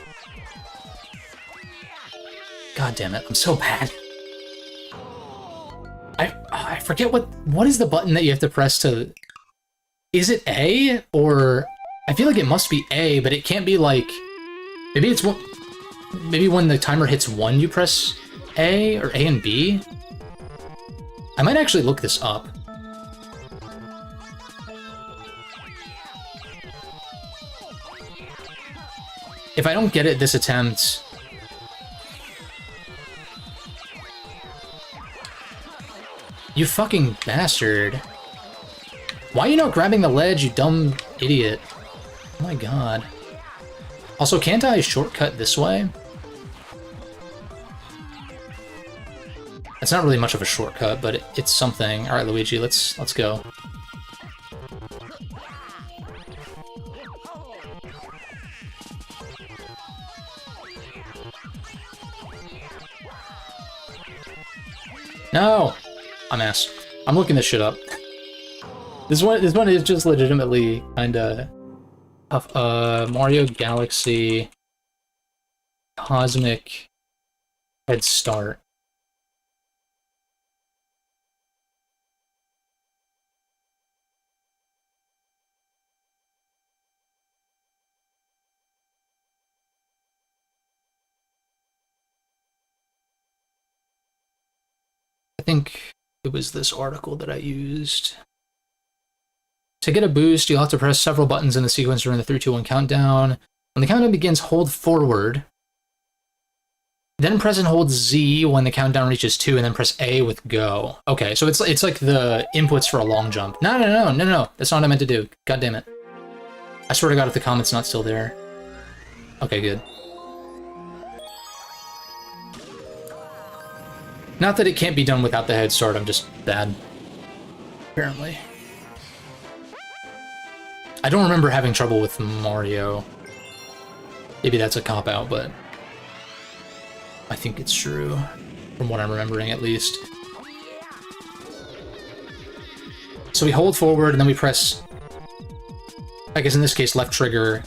God damn it, I'm so bad. I forget what is the button that you have to press to... Is it A? Or... I feel like it must be A, but it can't be, like... Maybe it's one... Maybe when the timer hits 1, you press A, or A and B? I might actually look this up. If I don't get it this attempt... You fucking bastard. Why are you not grabbing the ledge, you dumb idiot? Oh my god. Also, can't I shortcut this way? It's not really much of a shortcut, but it's something. Alright, Luigi, let's go. No! I'm ass. I'm looking this shit up. This one is just legitimately kinda tough. Mario Galaxy Cosmic Head Start. I think it was this article that I used. To get a boost, you'll have to press several buttons in the sequence during the 3, 2, 1 countdown. When the countdown begins, hold forward. Then press and hold Z when the countdown reaches 2, and then press A with go. Okay, so it's like the inputs for a long jump. No. That's not what I meant to do. God damn it. I swear to God if the comment's not still there. Okay, good. Not that it can't be done without the head start, I'm just bad. Apparently. I don't remember having trouble with Mario. Maybe that's a cop-out, but... I think it's true. From what I'm remembering, at least. So we hold forward, and then we press... I guess in this case, left trigger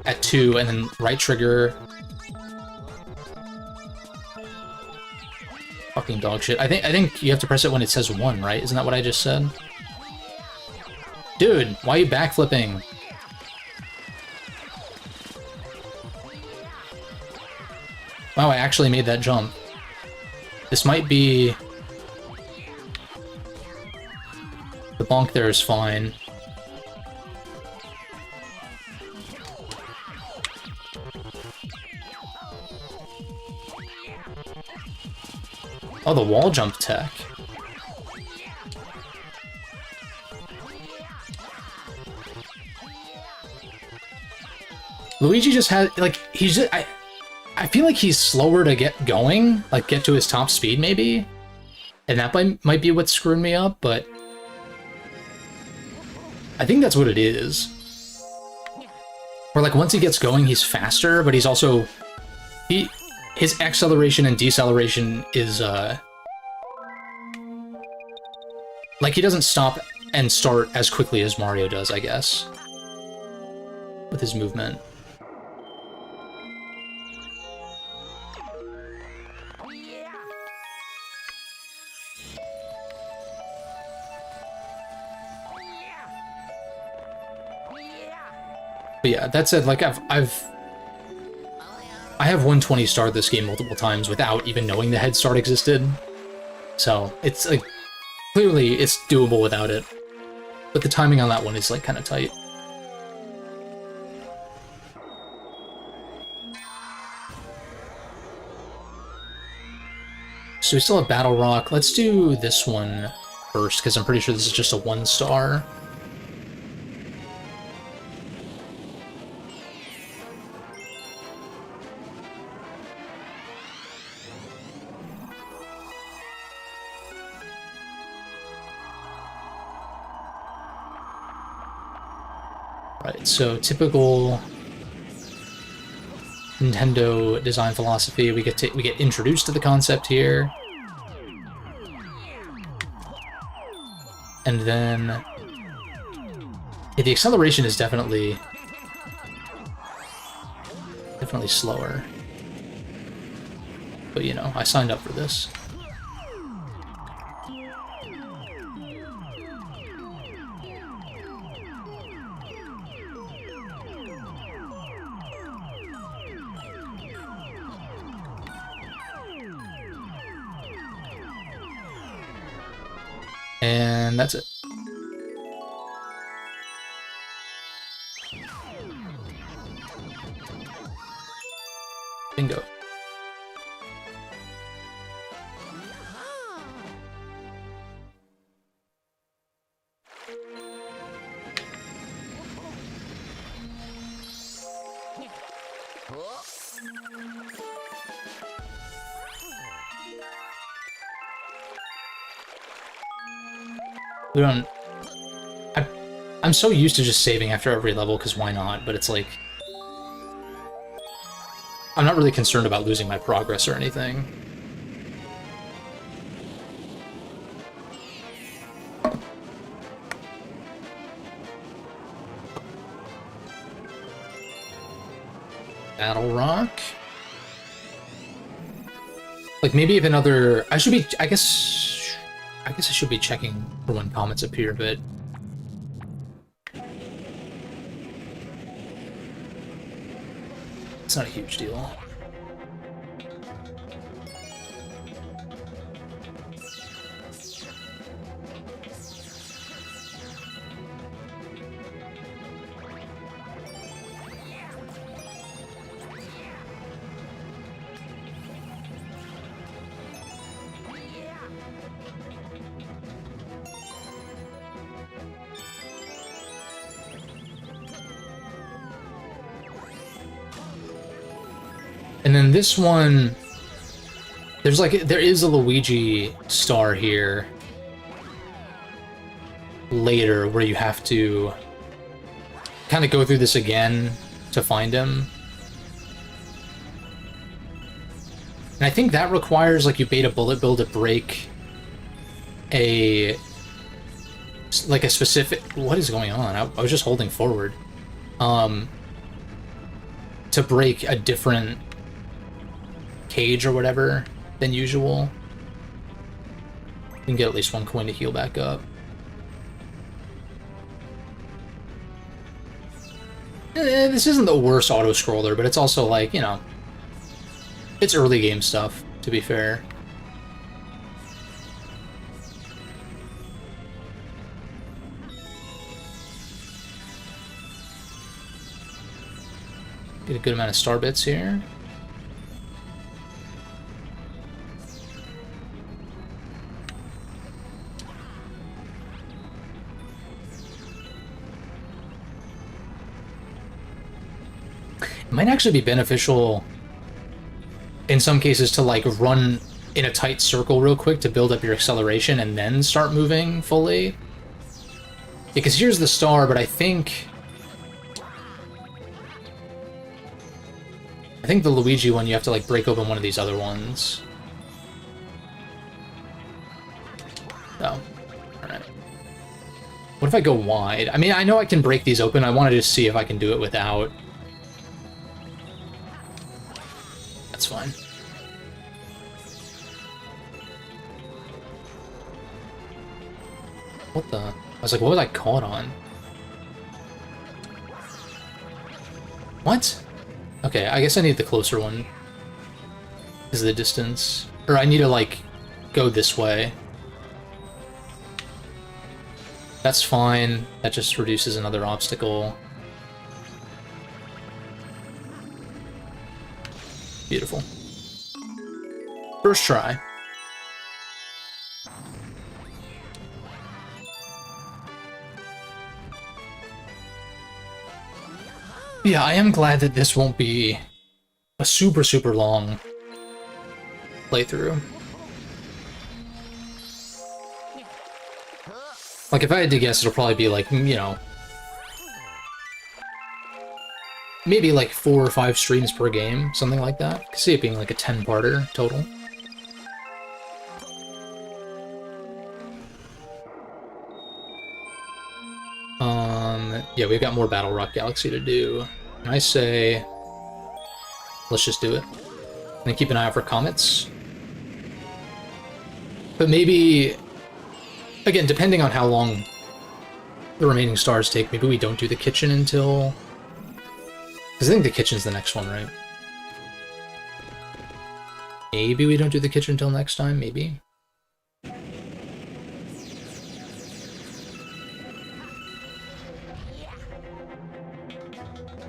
at 2, and then right trigger... Fucking dog shit. I think you have to press it when it says 1, right? Isn't that what I just said? Dude, why are you backflipping? Wow, I actually made that jump. This might be... The bonk there is fine. Oh, the wall jump tech. Luigi just had, like, he's just, I feel like he's slower to get going, like, get to his top speed, maybe? And that might be what's screwing me up, but... I think that's what it is. Or, like, once he gets going, he's faster, but he's also... His acceleration and deceleration is, like, he doesn't stop and start as quickly as Mario does, I guess. With his movement. But yeah, that said, like, I have 120 starred this game multiple times without even knowing the head start existed. So, it's, like, clearly it's doable without it. But the timing on that one is, like, kind of tight. So we still have Battle Rock. Let's do this one first, because I'm pretty sure this is just a 1-star. Right, so typical Nintendo design philosophy. We get introduced to the concept here, and then yeah, the acceleration is definitely slower. But you know, I signed up for this. And that's it. Bingo. We don't... I'm so used to just saving after every level, because why not? But it's like... I'm not really concerned about losing my progress or anything. Battle Rock? Like, maybe if another... I guess I should be checking for when comments appear, but... It's not a huge deal. And then this one, there is a Luigi star here later where you have to kind of go through this again to find him. And I think that requires, like, you bait a bullet bill to break a specific... What is going on? I was just holding forward. To break a different cage or whatever than usual. You can get at least one coin to heal back up. This isn't the worst auto-scroller, but it's also like, you know, it's early game stuff, to be fair. Get a good amount of star bits here. It might actually be beneficial in some cases to, like, run in a tight circle real quick to build up your acceleration and then start moving fully. Because here's the star, but I think the Luigi one, you have to, like, break open one of these other ones. Oh. Alright. What if I go wide? I mean, I know I can break these open. I wanted to see if I can do it without. That's fine. What the? I was like, what was I caught on? What? Okay, I guess I need the closer one. Is the distance. Or I need to, like, go this way. That's fine. That just reduces another obstacle. Beautiful. First try. Yeah, I am glad that this won't be a super, super long playthrough. Like, if I had to guess, it'll probably be like, you know, maybe like 4 or 5 streams per game, something like that. I could see it being like a 10-parter total. Yeah, we've got more Battle Rock Galaxy to do. And I say, let's just do it. And then keep an eye out for comets. But maybe, again, depending on how long the remaining stars take, maybe we don't do the kitchen until... Because I think the kitchen's the next one, right? Maybe we don't do the kitchen until next time, maybe.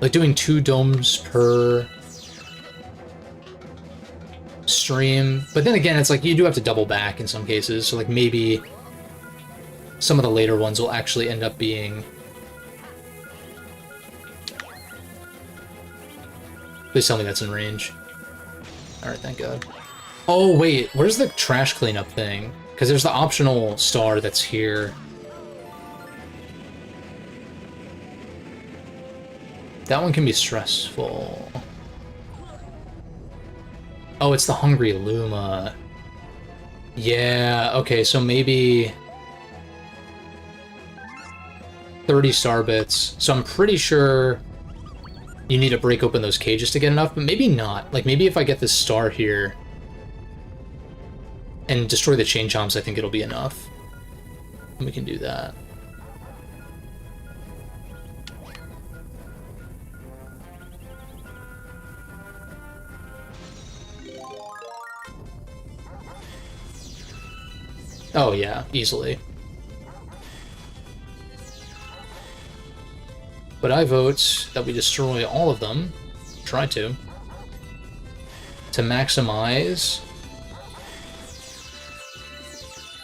Like doing 2 domes per stream, but then again, it's like you do have to double back in some cases, so like maybe some of the later ones will actually end up being... Please tell me that's in range. Alright, thank God. Oh wait, where's the trash cleanup thing? Because there's the optional star that's here. That one can be stressful. Oh, it's the Hungry Luma. Yeah, okay, so maybe 30 star bits. So I'm pretty sure you need to break open those cages to get enough, but maybe not. Like, maybe if I get this star here and destroy the chain chomps, I think it'll be enough. And we can do that. Oh yeah, easily. But I vote that we destroy all of them, try to maximize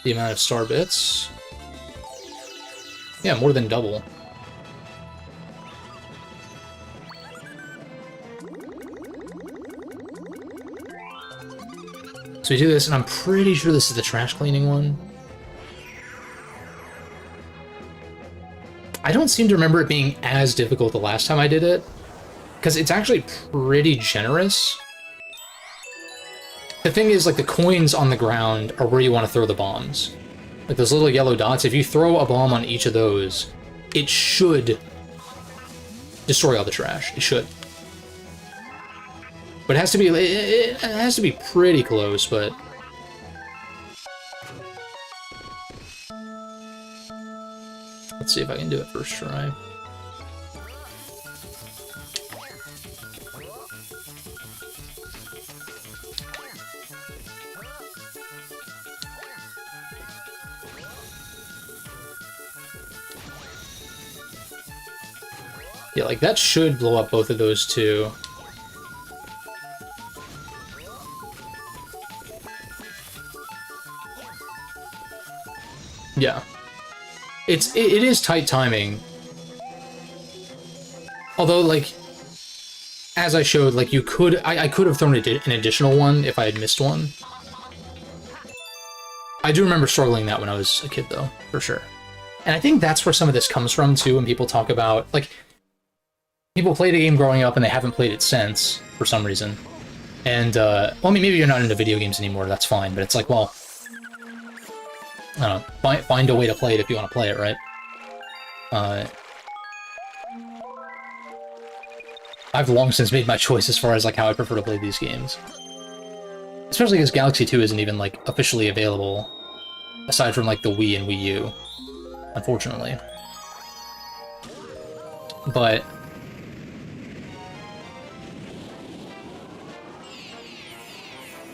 the amount of star bits. Yeah, more than double. So we do this, and I'm pretty sure this is the trash cleaning one. I don't seem to remember it being as difficult the last time I did it, because it's actually pretty generous. The thing is, like, the coins on the ground are where you want to throw the bombs. Like, those little yellow dots, if you throw a bomb on each of those, it should destroy all the trash. It should. But it has to be pretty close, but... Let's see if I can do it first try. Yeah, like, that should blow up both of those too. Yeah. It is tight timing. Although, like, as I showed, like, you could... I could have thrown an additional one if I had missed one. I do remember struggling that when I was a kid, though, for sure. And I think that's where some of this comes from, too, when people talk about... Like, people played a game growing up and they haven't played it since, for some reason. And, well, I mean, maybe you're not into video games anymore, that's fine, but it's like, well... I don't know, find a way to play it if you want to play it, right? I've long since made my choice as far as, like, how I prefer to play these games. Especially because Galaxy 2 isn't even, like, officially available, aside from, like, the Wii and Wii U, unfortunately. But...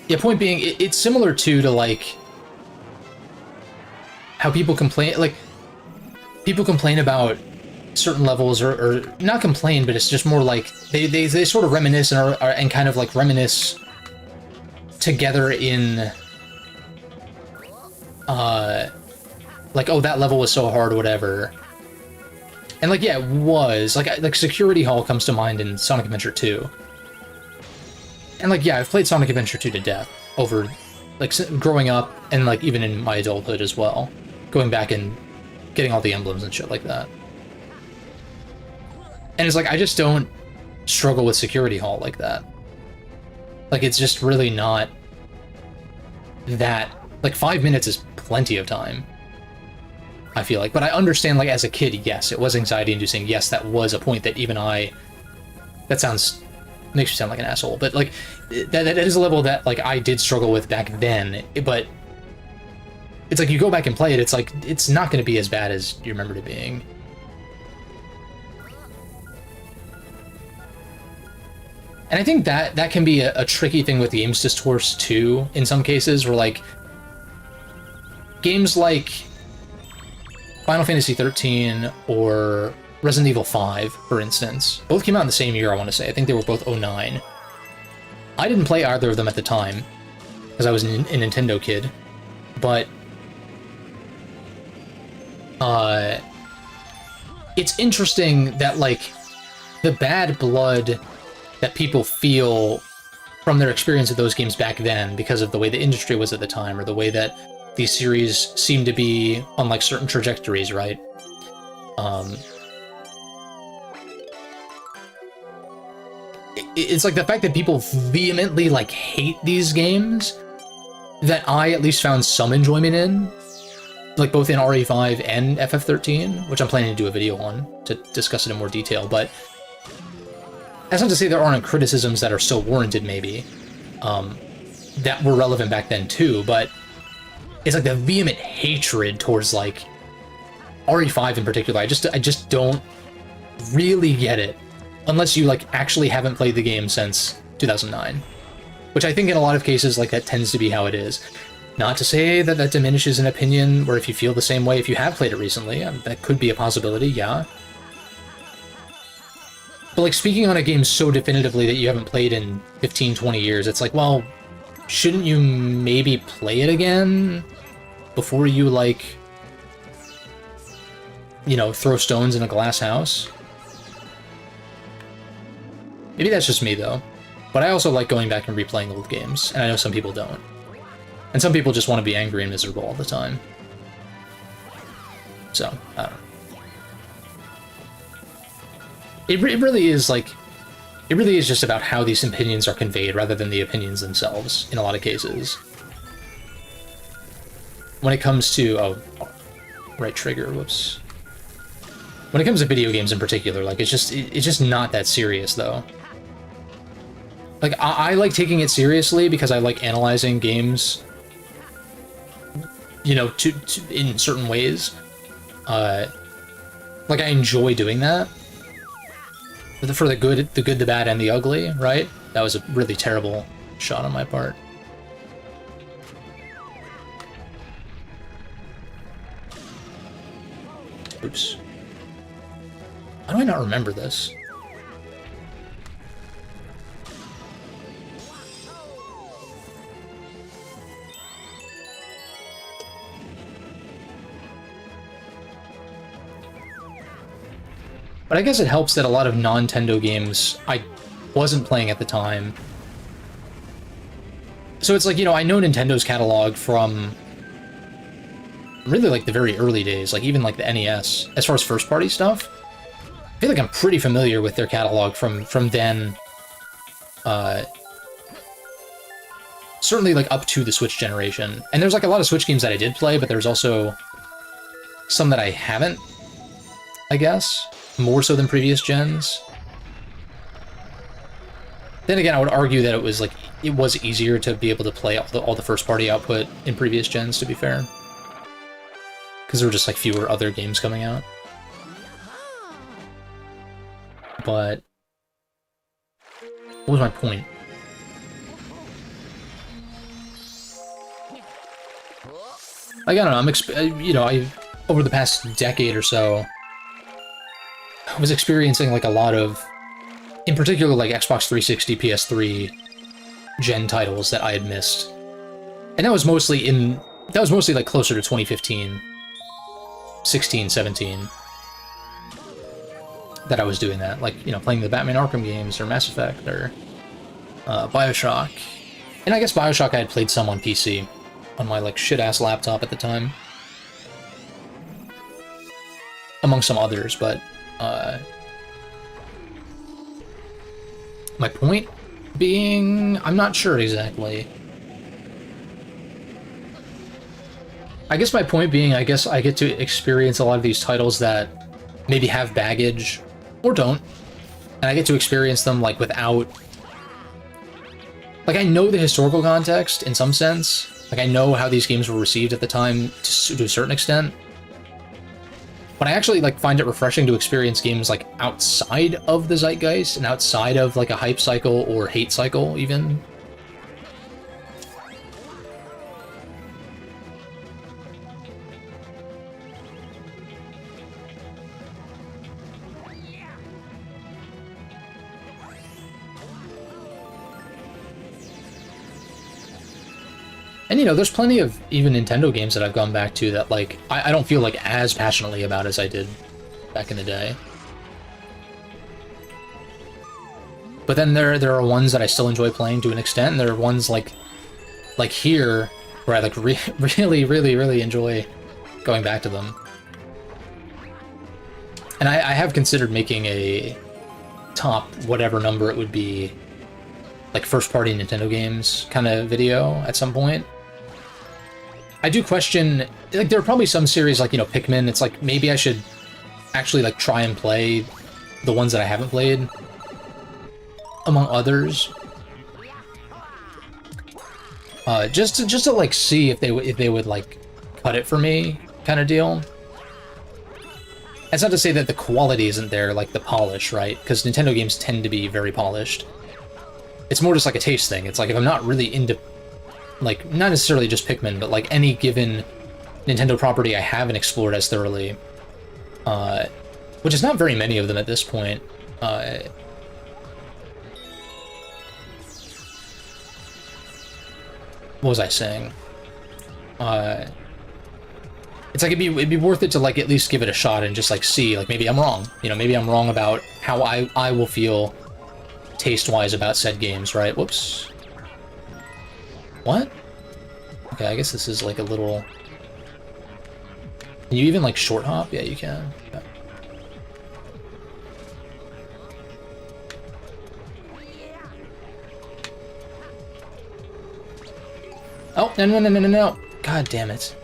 yeah, point being, it's similar, too, to, like... how people complain, like, people complain about certain levels, or not complain, but it's just more like, they sort of reminisce and kind of, like, reminisce together in, like, oh, that level was so hard, or whatever. And, like, yeah, it was. Like Security Hall comes to mind in Sonic Adventure 2. And, like, yeah, I've played Sonic Adventure 2 to death over, like, growing up, and, like, even in my adulthood as well. Going back and getting all the emblems and shit like that. And it's like, I just don't... struggle with Security Hall like that. Like, it's just really not that... Like, 5 minutes is plenty of time, I feel like. But I understand, like, as a kid, yes, it was anxiety-inducing. Yes, that was a point that even I... That sounds... Makes me sound like an asshole. But, like, that is a level that, like, I did struggle with back then. But it's like, you go back and play it, it's like, it's not going to be as bad as you remembered it being. And I think that can be a tricky thing with games discourse, too, in some cases, where, like, games like Final Fantasy XIII or Resident Evil 5, for instance, both came out in the same year, I want to say. I think they were both 09. I didn't play either of them at the time, because I was a Nintendo kid, but it's interesting that, like, the bad blood that people feel from their experience of those games back then, because of the way the industry was at the time, or the way that these series seem to be on, like, certain trajectories, right? It's like the fact that people vehemently, like, hate these games, that I at least found some enjoyment in, like, both in RE5 and FF13, which I'm planning to do a video on to discuss it in more detail, but that's not to say there aren't criticisms that are still warranted, maybe, that were relevant back then too, but it's like the vehement hatred towards, like, RE5 in particular. I just don't really get it, unless you, like, actually haven't played the game since 2009, which I think in a lot of cases, like, that tends to be how it is. Not to say that that diminishes an opinion, or if you feel the same way if you have played it recently, that could be a possibility, yeah. But, like, speaking on a game so definitively that you haven't played in 15, 20 years, it's like, well, shouldn't you maybe play it again before you, like, you know, throw stones in a glass house? Maybe that's just me, though. But I also like going back and replaying old games, and I know some people don't. And some people just want to be angry and miserable all the time. So, I don't know. It really is, like, it really is just about how these opinions are conveyed rather than the opinions themselves, in a lot of cases. When it comes to... Oh, right trigger, whoops. When it comes to video games in particular, like, it's just not that serious, though. Like, I like taking it seriously because I like analyzing games, you know, in certain ways. Like, I enjoy doing that. For the good, the bad, and the ugly, right? That was a really terrible shot on my part. Oops. How do I not remember this? But I guess it helps that a lot of non-Nintendo games I wasn't playing at the time. So it's like, you know, I know Nintendo's catalog from really, like, the very early days, like, even, like, the NES. As far as first-party stuff, I feel like I'm pretty familiar with their catalog from then. Certainly, like, up to the Switch generation. And there's, like, a lot of Switch games that I did play, but there's also some that I haven't, I guess. More so than previous gens. Then again, I would argue that it was, like, it was easier to be able to play all the first-party output in previous gens, to be fair. Because there were just, like, fewer other games coming out. But what was my point? Like, I don't know, you know, over the past decade or so, I was experiencing, like, a lot of, in particular, like, Xbox 360, PS3 gen titles that I had missed. And that was mostly, like, closer to 2015, 16, 17, that I was doing that. Like, you know, playing the Batman Arkham games, or Mass Effect, or Bioshock. And I guess Bioshock I had played some on PC, on my, like, shit-ass laptop at the time. Among some others, but... My point being, I'm not sure exactly. I guess my point being, I guess I get to experience a lot of these titles that maybe have baggage, or don't, and I get to experience them, like, without... Like, I know the historical context, in some sense. Like, I know how these games were received at the time, to a certain extent. But I actually, like, find it refreshing to experience games, like, outside of the zeitgeist, and outside of, like, a hype cycle, or hate cycle, even. And, you know, there's plenty of even Nintendo games that I've gone back to that, like, I don't feel, like, as passionately about as I did back in the day. But then there are ones that I still enjoy playing to an extent, and there are ones, like here, where I, like, really enjoy going back to them. And I have considered making a top whatever number it would be, like, first-party Nintendo games kind of video at some point. I do question, like, there are probably some series, like, you know, Pikmin, it's like, maybe I should actually, like, try and play the ones that I haven't played, among others. Just to, like, see if they would, like, cut it for me, kind of deal. That's not to say that the quality isn't there, like, the polish, right? Because Nintendo games tend to be very polished. It's more just, like, a taste thing. It's like, if I'm not really into... Like, not necessarily just Pikmin, but, like, any given Nintendo property I haven't explored as thoroughly, which is not very many of them at this point. What was I saying? It's like it'd be worth it to, like, at least give it a shot and just, like, see, like, maybe I'm wrong. You know, maybe I'm wrong about how I will feel taste-wise about said games, right? Whoops. What? Okay, I guess this is, like, a little... Can you even, like, short hop? Yeah, you can. Okay. Oh, no. God damn it.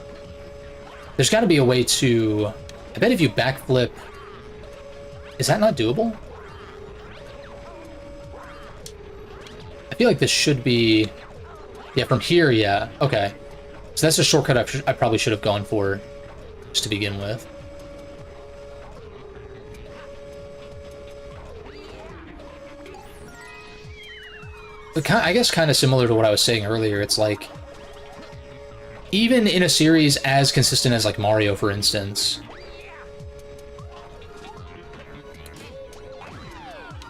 There's got to be a way to... I bet if you backflip... Is that not doable? I feel like this should be... Yeah, from here, yeah. Okay. So that's a shortcut I probably should have gone for, just to begin with. But I guess kind of similar to what I was saying earlier, it's like... Even in a series as consistent as, like, Mario, for instance...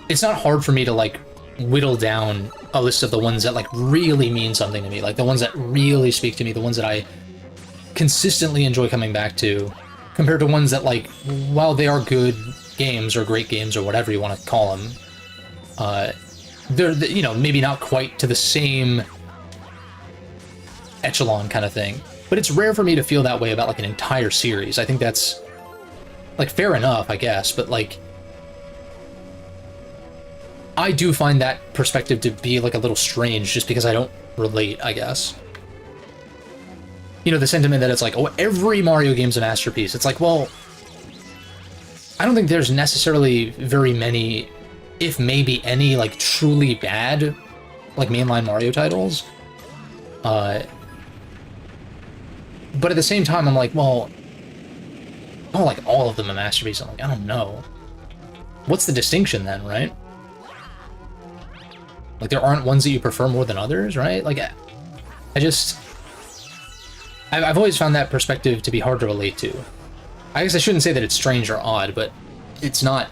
It's not hard for me to, like, whittle down a list of the ones that, like, really mean something to me, like the ones that really speak to me, the ones that I consistently enjoy coming back to, compared to ones that, like, while they are good games or great games or whatever you want to call them, they're, you know, maybe not quite to the same echelon kind of thing. But it's rare for me to feel that way about, like, an entire series. I think that's, like, fair enough, I guess, but, like, I do find that perspective to be, like, a little strange just because I don't relate, I guess. You know, the sentiment that it's like, oh, every Mario game's a masterpiece. It's like, well, I don't think there's necessarily very many, if maybe any, like, truly bad, like, mainline Mario titles. But at the same time, I'm like, well, oh, like, all of them a masterpiece. I'm like, I don't know. What's the distinction then, right? Like, there aren't ones that you prefer more than others, right? Like, I've always found that perspective to be hard to relate to. I guess I shouldn't say that it's strange or odd, but it's not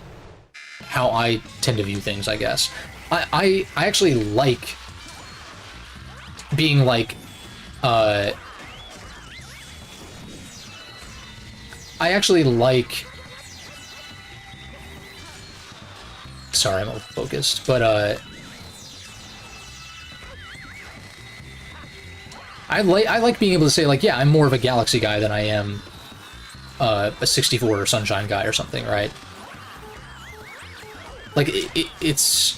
how I tend to view things, I guess. I actually like being, like, I actually like... Sorry, I'm over-focused, but, I like being able to say, like, yeah, I'm more of a Galaxy guy than I am a 64 or Sunshine guy or something, right? Like, it's...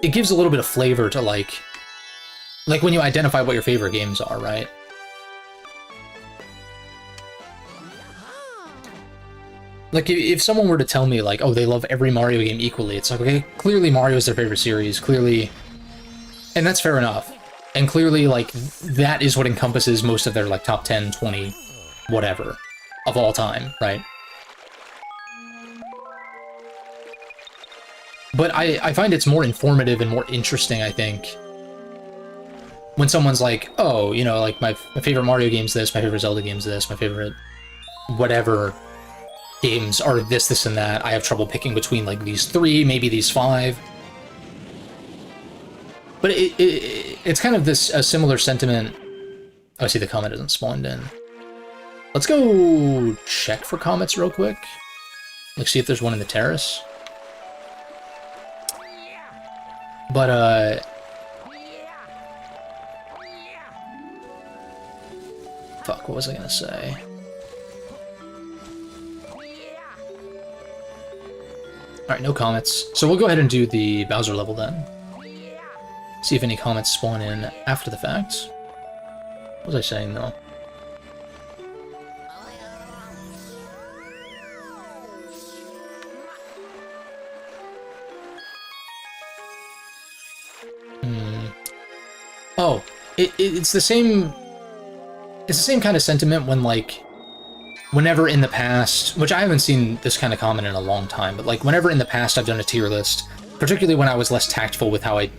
it gives a little bit of flavor to like when you identify what your favorite games are, right? Like, if someone were to tell me, like, oh, they love every Mario game equally, it's like, okay, clearly Mario is their favorite series, clearly... And that's fair enough. And clearly, like, that is what encompasses most of their, like, top 10, 20, whatever, of all time, right? But I find it's more informative and more interesting, I think, when someone's like, oh, you know, like, my favorite Mario game's this, my favorite Zelda game's this, my favorite whatever... games are this, this, and that. I have trouble picking between, like, these 3, maybe these 5. But it's kind of this a similar sentiment. Oh, I see the comment isn't spawned in. Let's go check for comments real quick. Like, see if there's one in the terrace. But, fuck, what was I gonna say? Alright, no comments. So we'll go ahead and do the Bowser level then. See if any comments spawn in after the fact. What was I saying, though? Oh, it's the same... It's the same kind of sentiment when, like... Whenever in the past, which I haven't seen this kind of comment in a long time, but like whenever in the past I've done a tier list, particularly when I was less tactful with how I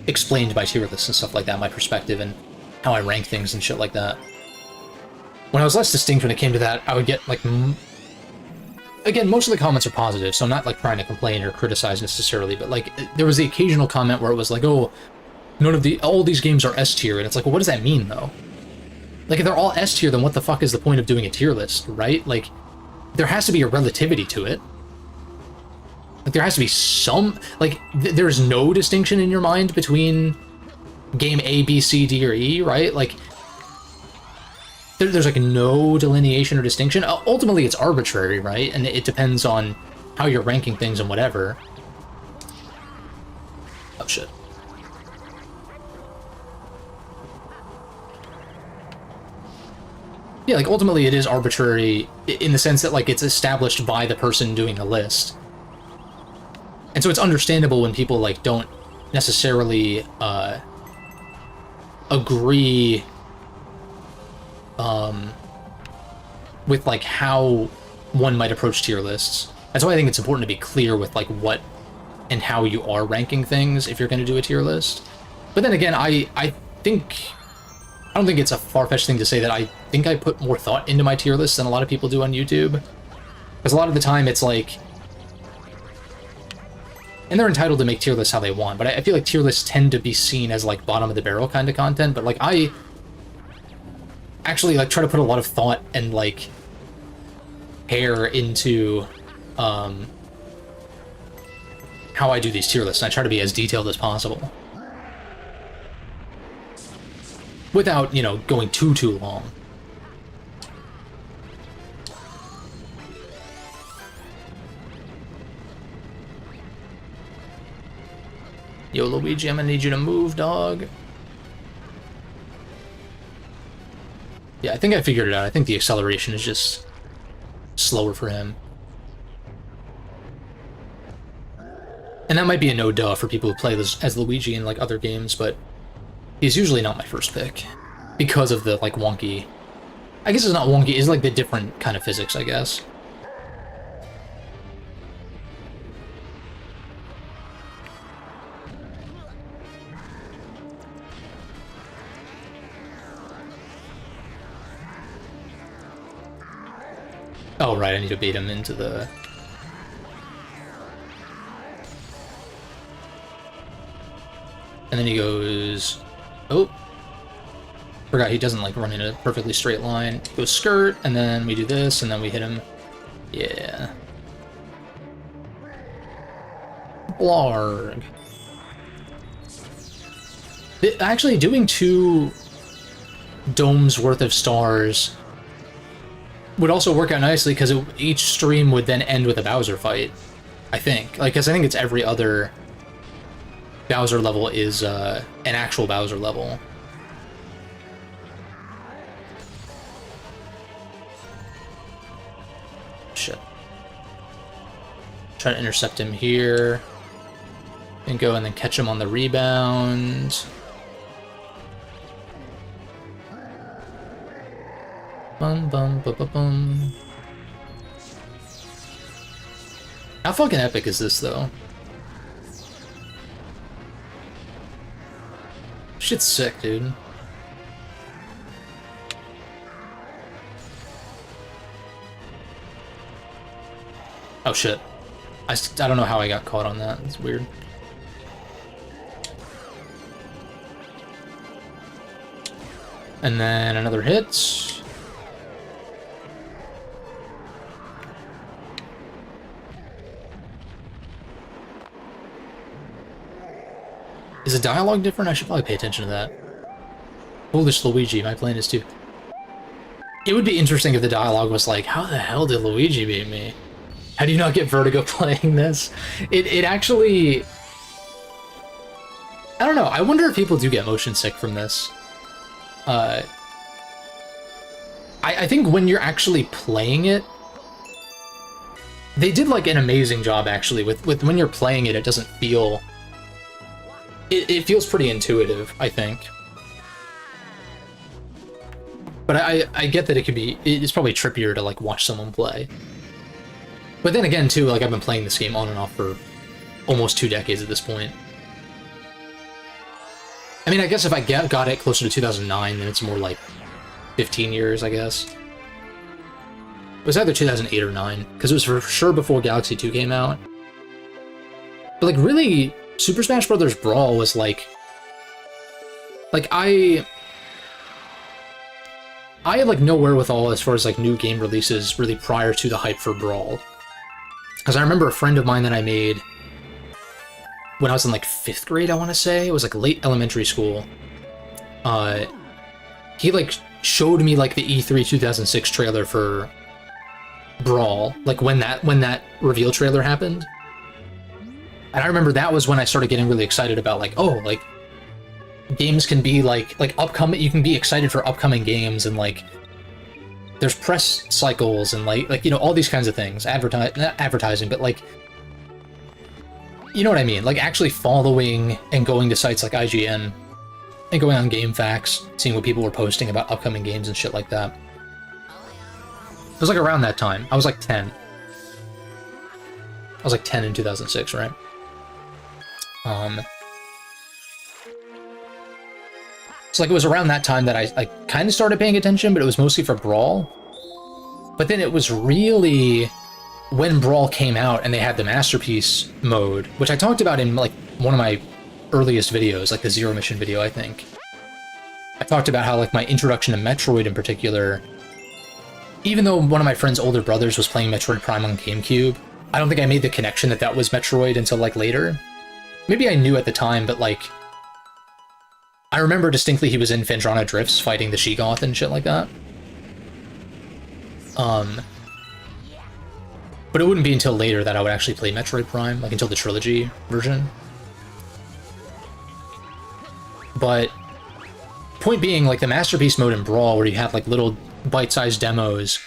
explained my tier lists and stuff like that, my perspective and how I rank things and shit like that. When I was less distinct when it came to that, I would get like, again, most of the comments are positive, so I'm not like trying to complain or criticize necessarily, but like there was the occasional comment where it was like, oh, all these games are S tier, and it's like, well, what does that mean though? Like, if they're all S tier, then what the fuck is the point of doing a tier list, right? Like, there has to be a relativity to it. Like, there has to be some... Like, there's no distinction in your mind between game A, B, C, D, or E, right? Like, there's, like, no delineation or distinction. Ultimately, it's arbitrary, right? And it depends on how you're ranking things and whatever. Oh, shit. Yeah, like, ultimately it is arbitrary in the sense that, like, it's established by the person doing the list. And so it's understandable when people, like, don't necessarily, agree, with, like, how one might approach tier lists. That's why I think it's important to be clear with, like, what and how you are ranking things if you're going to do a tier list. But then again, I don't think it's a far-fetched thing to say that I think I put more thought into my tier list than a lot of people do on YouTube. Because a lot of the time it's like... And they're entitled to make tier lists how they want, but I feel like tier lists tend to be seen as, like, bottom-of-the-barrel kind of content, but, like, I actually, like, try to put a lot of thought and, like, care into, how I do these tier lists, and I try to be as detailed as possible. Without, you know, going too long. Yo, Luigi, I'm gonna need you to move, dog. Yeah, I think I figured it out. I think the acceleration is just slower for him. And that might be a no-duh for people who play this as Luigi in, like, other games, but he's usually not my first pick because of the, like, wonky... I guess it's not wonky, it's, like, the different kind of physics, I guess. Oh, right, I need to bait him into the... And then he goes... Oh! Forgot he doesn't, like, run in a perfectly straight line. He goes skirt, and then we do this, and then we hit him. Yeah. Blarg. Actually, doing 2 domes worth of stars would also work out nicely, because each stream would then end with a Bowser fight, I think. Like, because I think it's every other Bowser level is an actual Bowser level. Shit. Try to intercept him here. And go and then catch him on the rebound. Bum bum bum bum bum. How fucking epic is this though? Shit's sick, dude. Oh shit. I don't know how I got caught on that. It's weird. And then another hit. Is the dialogue different? I should probably pay attention to that. Foolish Luigi, my plan is to... It would be interesting if the dialogue was like, how the hell did Luigi beat me? How do you not get vertigo playing this? It actually... I don't know, I wonder if people do get motion sick from this. I think when you're actually playing it, they did like an amazing job actually with when you're playing it, it doesn't feel... It feels pretty intuitive, I think. But I get that it could be... It's probably trippier to, like, watch someone play. But then again, too, like, I've been playing this game on and off for almost 2 decades at this point. I mean, I guess if I got it closer to 2009, then it's more like 15 years, I guess. It was either 2008 or 9, because it was for sure before Galaxy 2 came out. But, like, really... Super Smash Bros. Brawl was like I had like no wherewithal as far as like new game releases really prior to the hype for Brawl. Because I remember a friend of mine that I made when I was in like 5th grade, I want to say. It was like late elementary school. He like showed me like the E3 2006 trailer for Brawl, like when that reveal trailer happened. And I remember that was when I started getting really excited about like, oh, like games can be like upcoming. You can be excited for upcoming games, and like there's press cycles and like you know, all these kinds of things. Not advertising, but like, you know what I mean? Like actually following and going to sites like IGN and going on GameFAQs, seeing what people were posting about upcoming games and shit like that. It was like around that time. I was like 10. I was like 10 in 2006, right? So like it was around that time that I kind of started paying attention, but it was mostly for Brawl. But then it was really when Brawl came out and they had the Masterpiece mode, which I talked about in like one of my earliest videos, like the Zero Mission video, I think. I talked about how like my introduction to Metroid in particular, even though one of my friend's older brothers was playing Metroid Prime on GameCube, I don't think I made the connection that that was Metroid until like later. Maybe I knew at the time, but like I remember distinctly he was in Phandrana Drifts fighting the Sheegoth and shit like that. But it wouldn't be until later that I would actually play Metroid Prime, like until the trilogy version. But point being, like the Masterpiece mode in Brawl, where you have like little bite-sized demos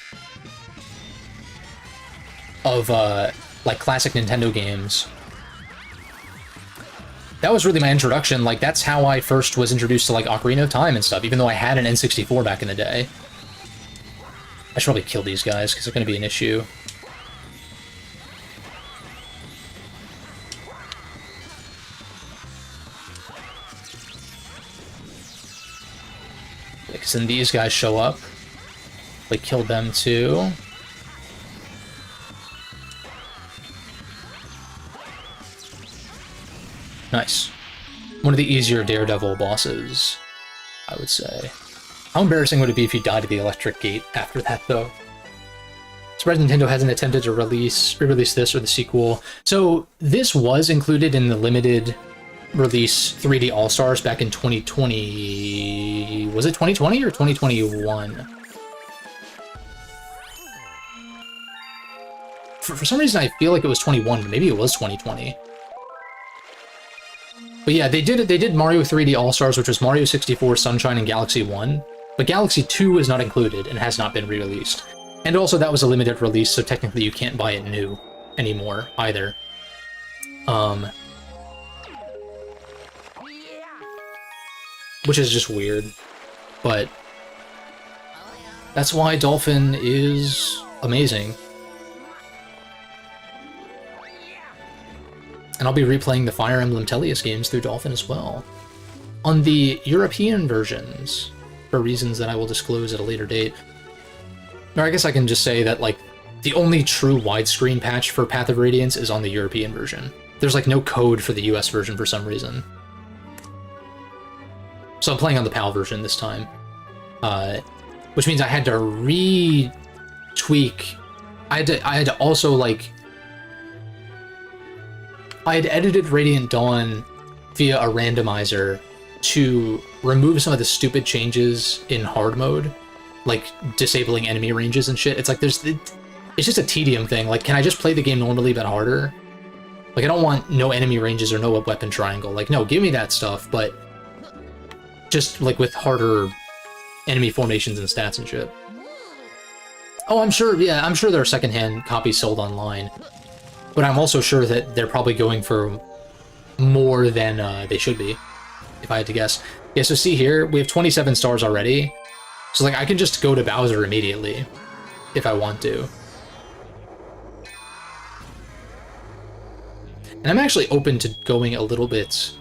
of like classic Nintendo games. That was really my introduction. Like that's how I first was introduced to like Ocarina of Time and stuff, even though I had an N64 back in the day. I should probably kill these guys because they're going to be an issue. Because then these guys show up. We killed them too. Nice. One of the easier Daredevil bosses, I would say. How embarrassing would it be if you died at the electric gate after that, though? Surprised Nintendo hasn't attempted to re-release this or the sequel. So this was included in the limited release 3D All-Stars back in 2020... Was it 2020 or 2021? For some reason I feel like it was 21, but maybe it was 2020. But yeah, they did Mario 3D All-Stars, which was Mario 64, Sunshine, and Galaxy 1. But Galaxy 2 is not included and has not been re-released. And also that was a limited release, so technically you can't buy it new anymore either. Which is just weird. But that's why Dolphin is amazing. And I'll be replaying the Fire Emblem Tellius games through Dolphin as well. On the European versions, for reasons that I will disclose at a later date. Or I guess I can just say that, like, the only true widescreen patch for Path of Radiance is on the European version. There's, like, no code for the US version for some reason. So I'm playing on the PAL version this time. Which means I had to re-tweak. I had to also, like... I had edited Radiant Dawn via a randomizer to remove some of the stupid changes in hard mode, like disabling enemy ranges and shit. It's like it's just a tedium thing. Like, can I just play the game normally but harder? Like, I don't want no enemy ranges or no weapon triangle. Like, no, give me that stuff, but just like with harder enemy formations and stats and shit. Oh, I'm sure, yeah, I'm sure there are secondhand copies sold online. But I'm also sure that they're probably going for more than they should be, if I had to guess. Yeah, so see here, we have 27 stars already. So, like, I can just go to Bowser immediately, if I want to. And I'm actually open to going a little bit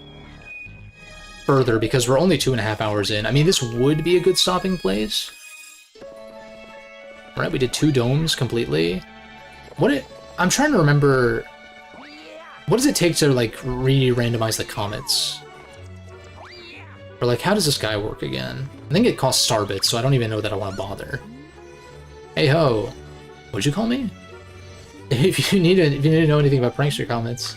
further, because we're only 2.5 hours in. I mean, this would be a good stopping place. Alright, we did 2 domes completely. I'm trying to remember, what does it take to, like, re-randomize the comets? Or, like, how does this guy work again? I think it costs star bits, so I don't even know that I want to bother. Hey ho! What'd you call me? If you need to know anything about prankster comments,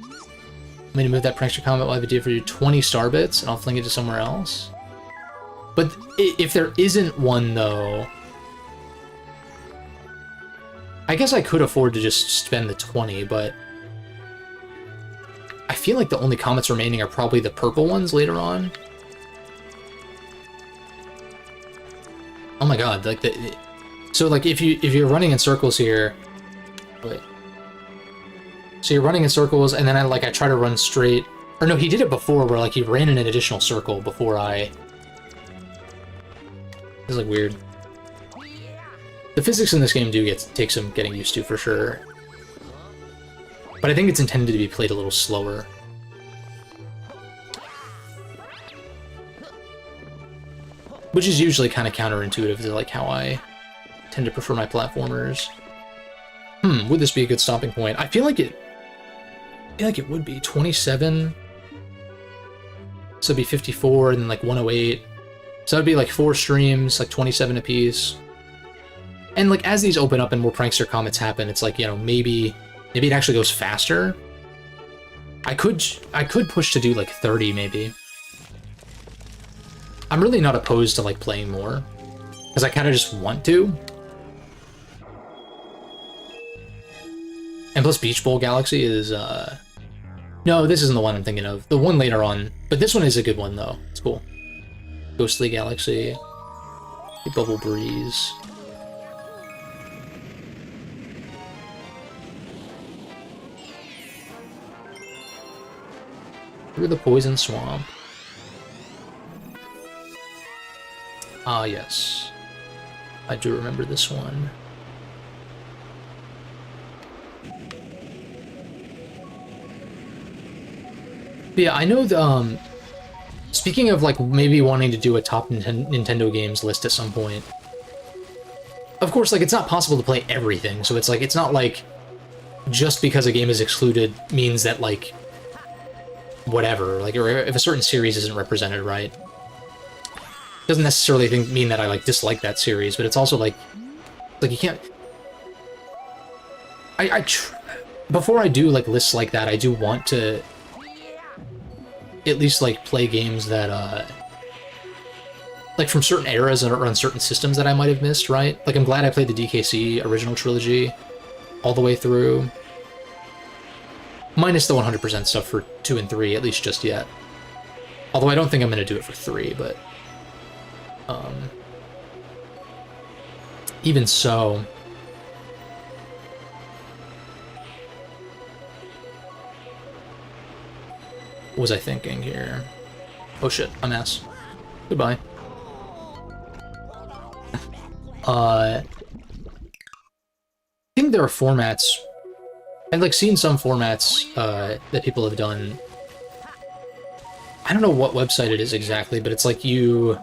I'm going to move that prankster comment. We'll have a deal for you 20 star bits, and I'll fling it to somewhere else. But if there isn't one, though, I guess I could afford to just spend the 20, but I feel like the only comets remaining are probably the purple ones later on. Oh my god, like so like if you're running in circles here, wait. So you're running in circles, and then I try to run straight. Or no, he did it before where like he ran in an additional circle before I. This is like weird. The physics in this game do take some getting used to, for sure. But I think it's intended to be played a little slower. Which is usually kind of counterintuitive to like how I tend to prefer my platformers. Would this be a good stopping point? I feel like it would be. 27. So it'd be 54 and then like 108. So that'd be like 4 streams, like 27 apiece. And like as these open up and more prankster comments happen, it's like, you know, maybe it actually goes faster. I could push to do like 30 maybe. I'm really not opposed to like playing more, because I kind of just want to. And plus Beach Bowl Galaxy is no, this isn't the one I'm thinking of. The one later on, but this one is a good one though. It's cool. Ghostly Galaxy, Bubble Breeze. Through the Poison Swamp. Ah, yes. I do remember this one. But yeah, I know the, speaking of like maybe wanting to do a top Nintendo games list at some point. Of course, like it's not possible to play everything, so it's like it's not like just because a game is excluded means that like whatever, like, or if a certain series isn't represented, right? Doesn't necessarily mean that I like dislike that series, but it's also like you can't. Before I do like lists like that, I do want to at least like play games that like from certain eras or on certain systems that I might have missed, right? Like I'm glad I played the DKC original trilogy all the way through. Minus the 100% stuff for 2 and 3, at least just yet. Although I don't think I'm going to do it for 3, but... even so... What was I thinking here? Oh shit, I'm ass. Goodbye. I think there are formats... I've like seen some formats that people have done. I don't know what website it is exactly, but it's like you...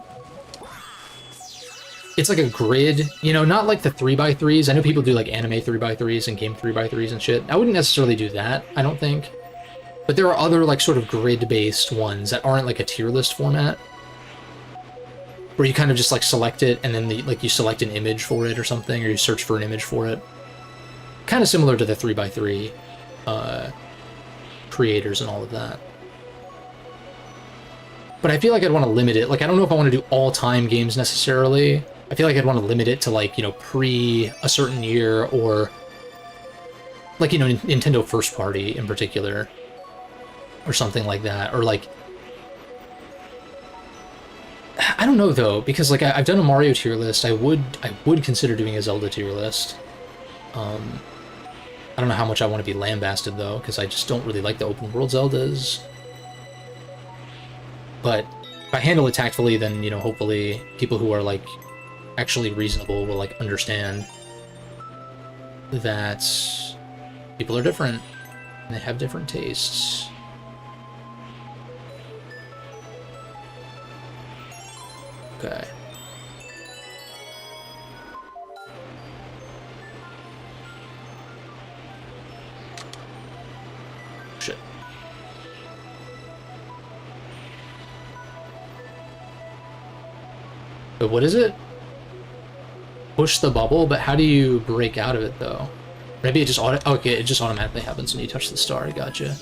It's like a grid, you know, not like the 3x3s. I know people do like anime 3x3s and game 3x3s and shit. I wouldn't necessarily do that, I don't think. But there are other like sort of grid-based ones that aren't like a tier list format. Where you kind of just like select it and then like you select an image for it or something, or you search for an image for it. Kind of similar to the 3x3 creators and all of that. But I feel like I'd want to limit it. Like, I don't know if I want to do all-time games necessarily. I feel like I'd want to limit it to, like, you know, pre a certain year, or, like, you know, Nintendo first party in particular, or something like that. Or, like, I don't know, though, because, like, I've done a Mario tier list. I would consider doing a Zelda tier list. I don't know how much I want to be lambasted, though, because I just don't really like the open world Zeldas. But if I handle it tactfully, then, you know, hopefully people who are, like, actually reasonable will, like, understand that people are different, and they have different tastes. Okay. Shit. But what is it? Push the bubble, but how do you break out of it, though? Maybe it just okay, it just automatically happens when you touch the star. I gotcha.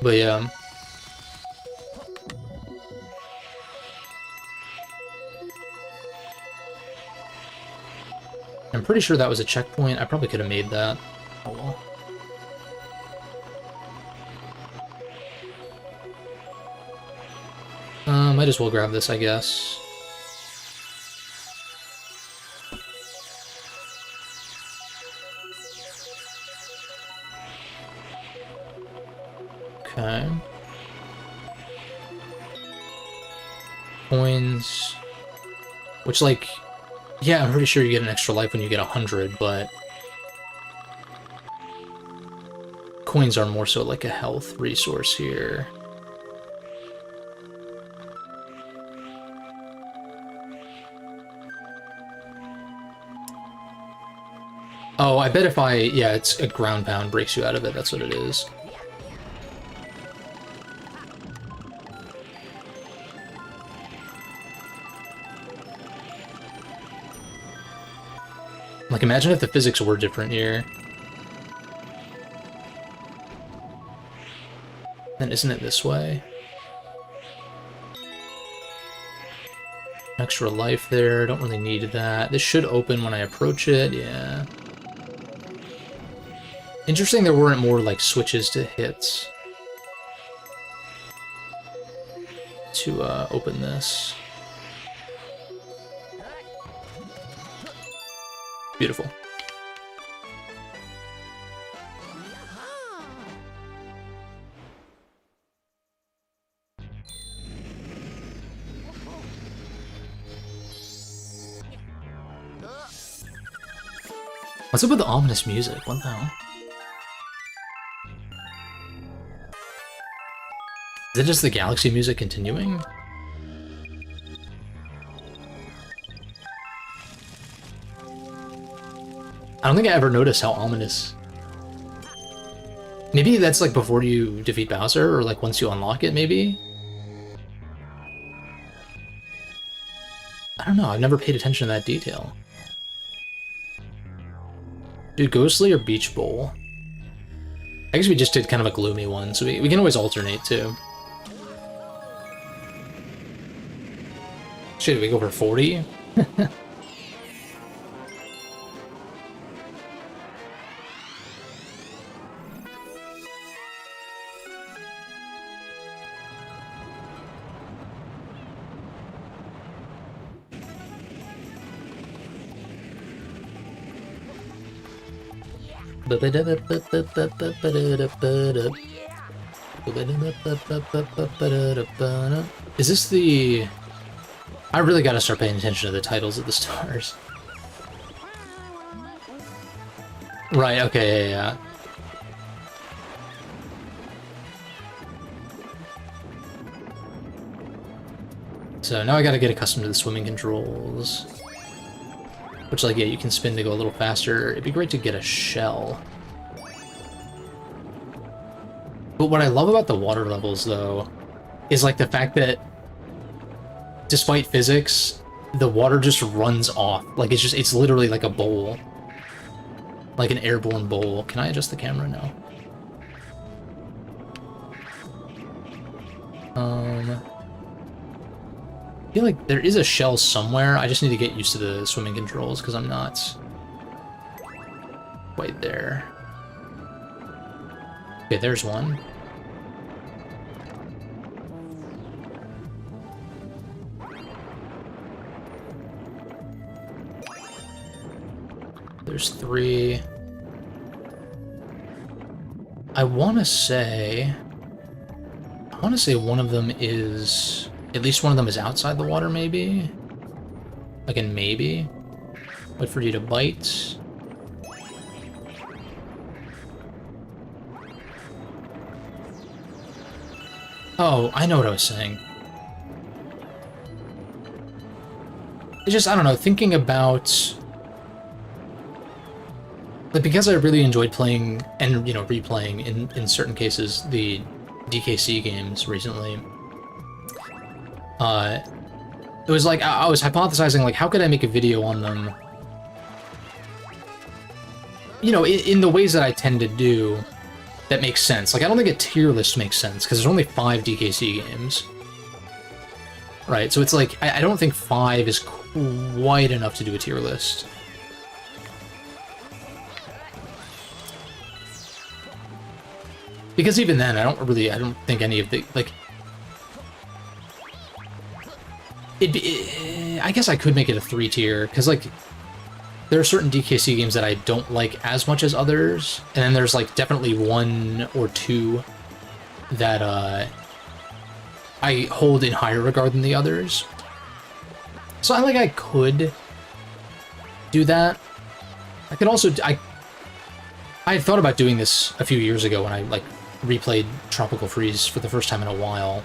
But yeah. I'm pretty sure that was a checkpoint. I probably could have made that. Oh well. Might as well grab this, I guess. Okay. Coins. Which, like... Yeah, I'm pretty sure you get an extra life when you get 100, but... Coins are more so like a health resource here. Oh, I bet if yeah, it's a ground pound breaks you out of it, that's what it is. Like, imagine if the physics were different here. Then isn't it this way? Extra life there, don't really need that. This should open when I approach it, yeah. Interesting there weren't more, like, switches to hits to open this. Beautiful. What's up with the ominous music? What the hell? Is it just the Galaxy music continuing? I don't think I ever noticed how ominous. Maybe that's like before you defeat Bowser, or like once you unlock it, maybe? I don't know, I've never paid attention to that detail. Dude, Ghostly or Beach Bowl? I guess we just did kind of a gloomy one, so we can always alternate too. Shit, did we go for 40? Is this the... I really gotta start paying attention to the titles of the stars. Right, okay, yeah. So now I gotta get accustomed to the swimming controls. Which, like, yeah, you can spin to go a little faster. It'd be great to get a shell. But what I love about the water levels, though, is, like, the fact that despite physics, the water just runs off. Like, it's literally like a bowl. Like an airborne bowl. Can I adjust the camera? No. I feel like there is a shell somewhere. I just need to get used to the swimming controls because I'm not quite there. Okay, there's one. There's 3. I want to say one of them is... At least one of them is outside the water, maybe? Like in maybe? Wait for you to bite. Oh, I know what I was saying. It's just, I don't know, thinking about... Like, because I really enjoyed playing, and, you know, replaying, in certain cases, the DKC games recently, it was like, I was hypothesizing, like, how could I make a video on them? You know, in the ways that I tend to do, that makes sense. Like, I don't think a tier list makes sense, because there's only 5 DKC games. Right, so it's like, I don't think 5 is quite enough to do a tier list. Because even then, I don't think any of the, like... I guess I could make it a 3 tier, because, like, there are certain DKC games that I don't like as much as others, and then there's, like, definitely 1 or 2 that, I hold in higher regard than the others. So I could do that. I could also, I had thought about doing this a few years ago when I, like, replayed Tropical Freeze for the first time in a while,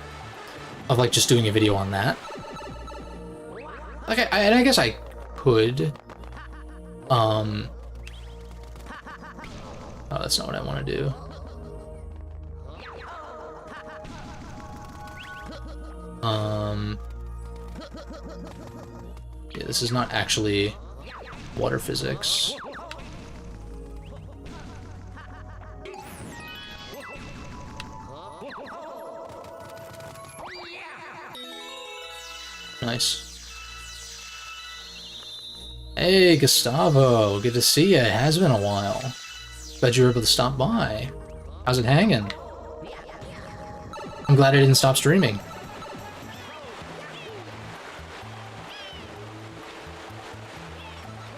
of, like, just doing a video on that. Like, and I guess I could. Oh, that's not what I want to do. Yeah, this is not actually water physics. Nice. Hey, Gustavo, good to see you. It has been a while. Glad you were able to stop by. How's it hanging? I'm glad I didn't stop streaming.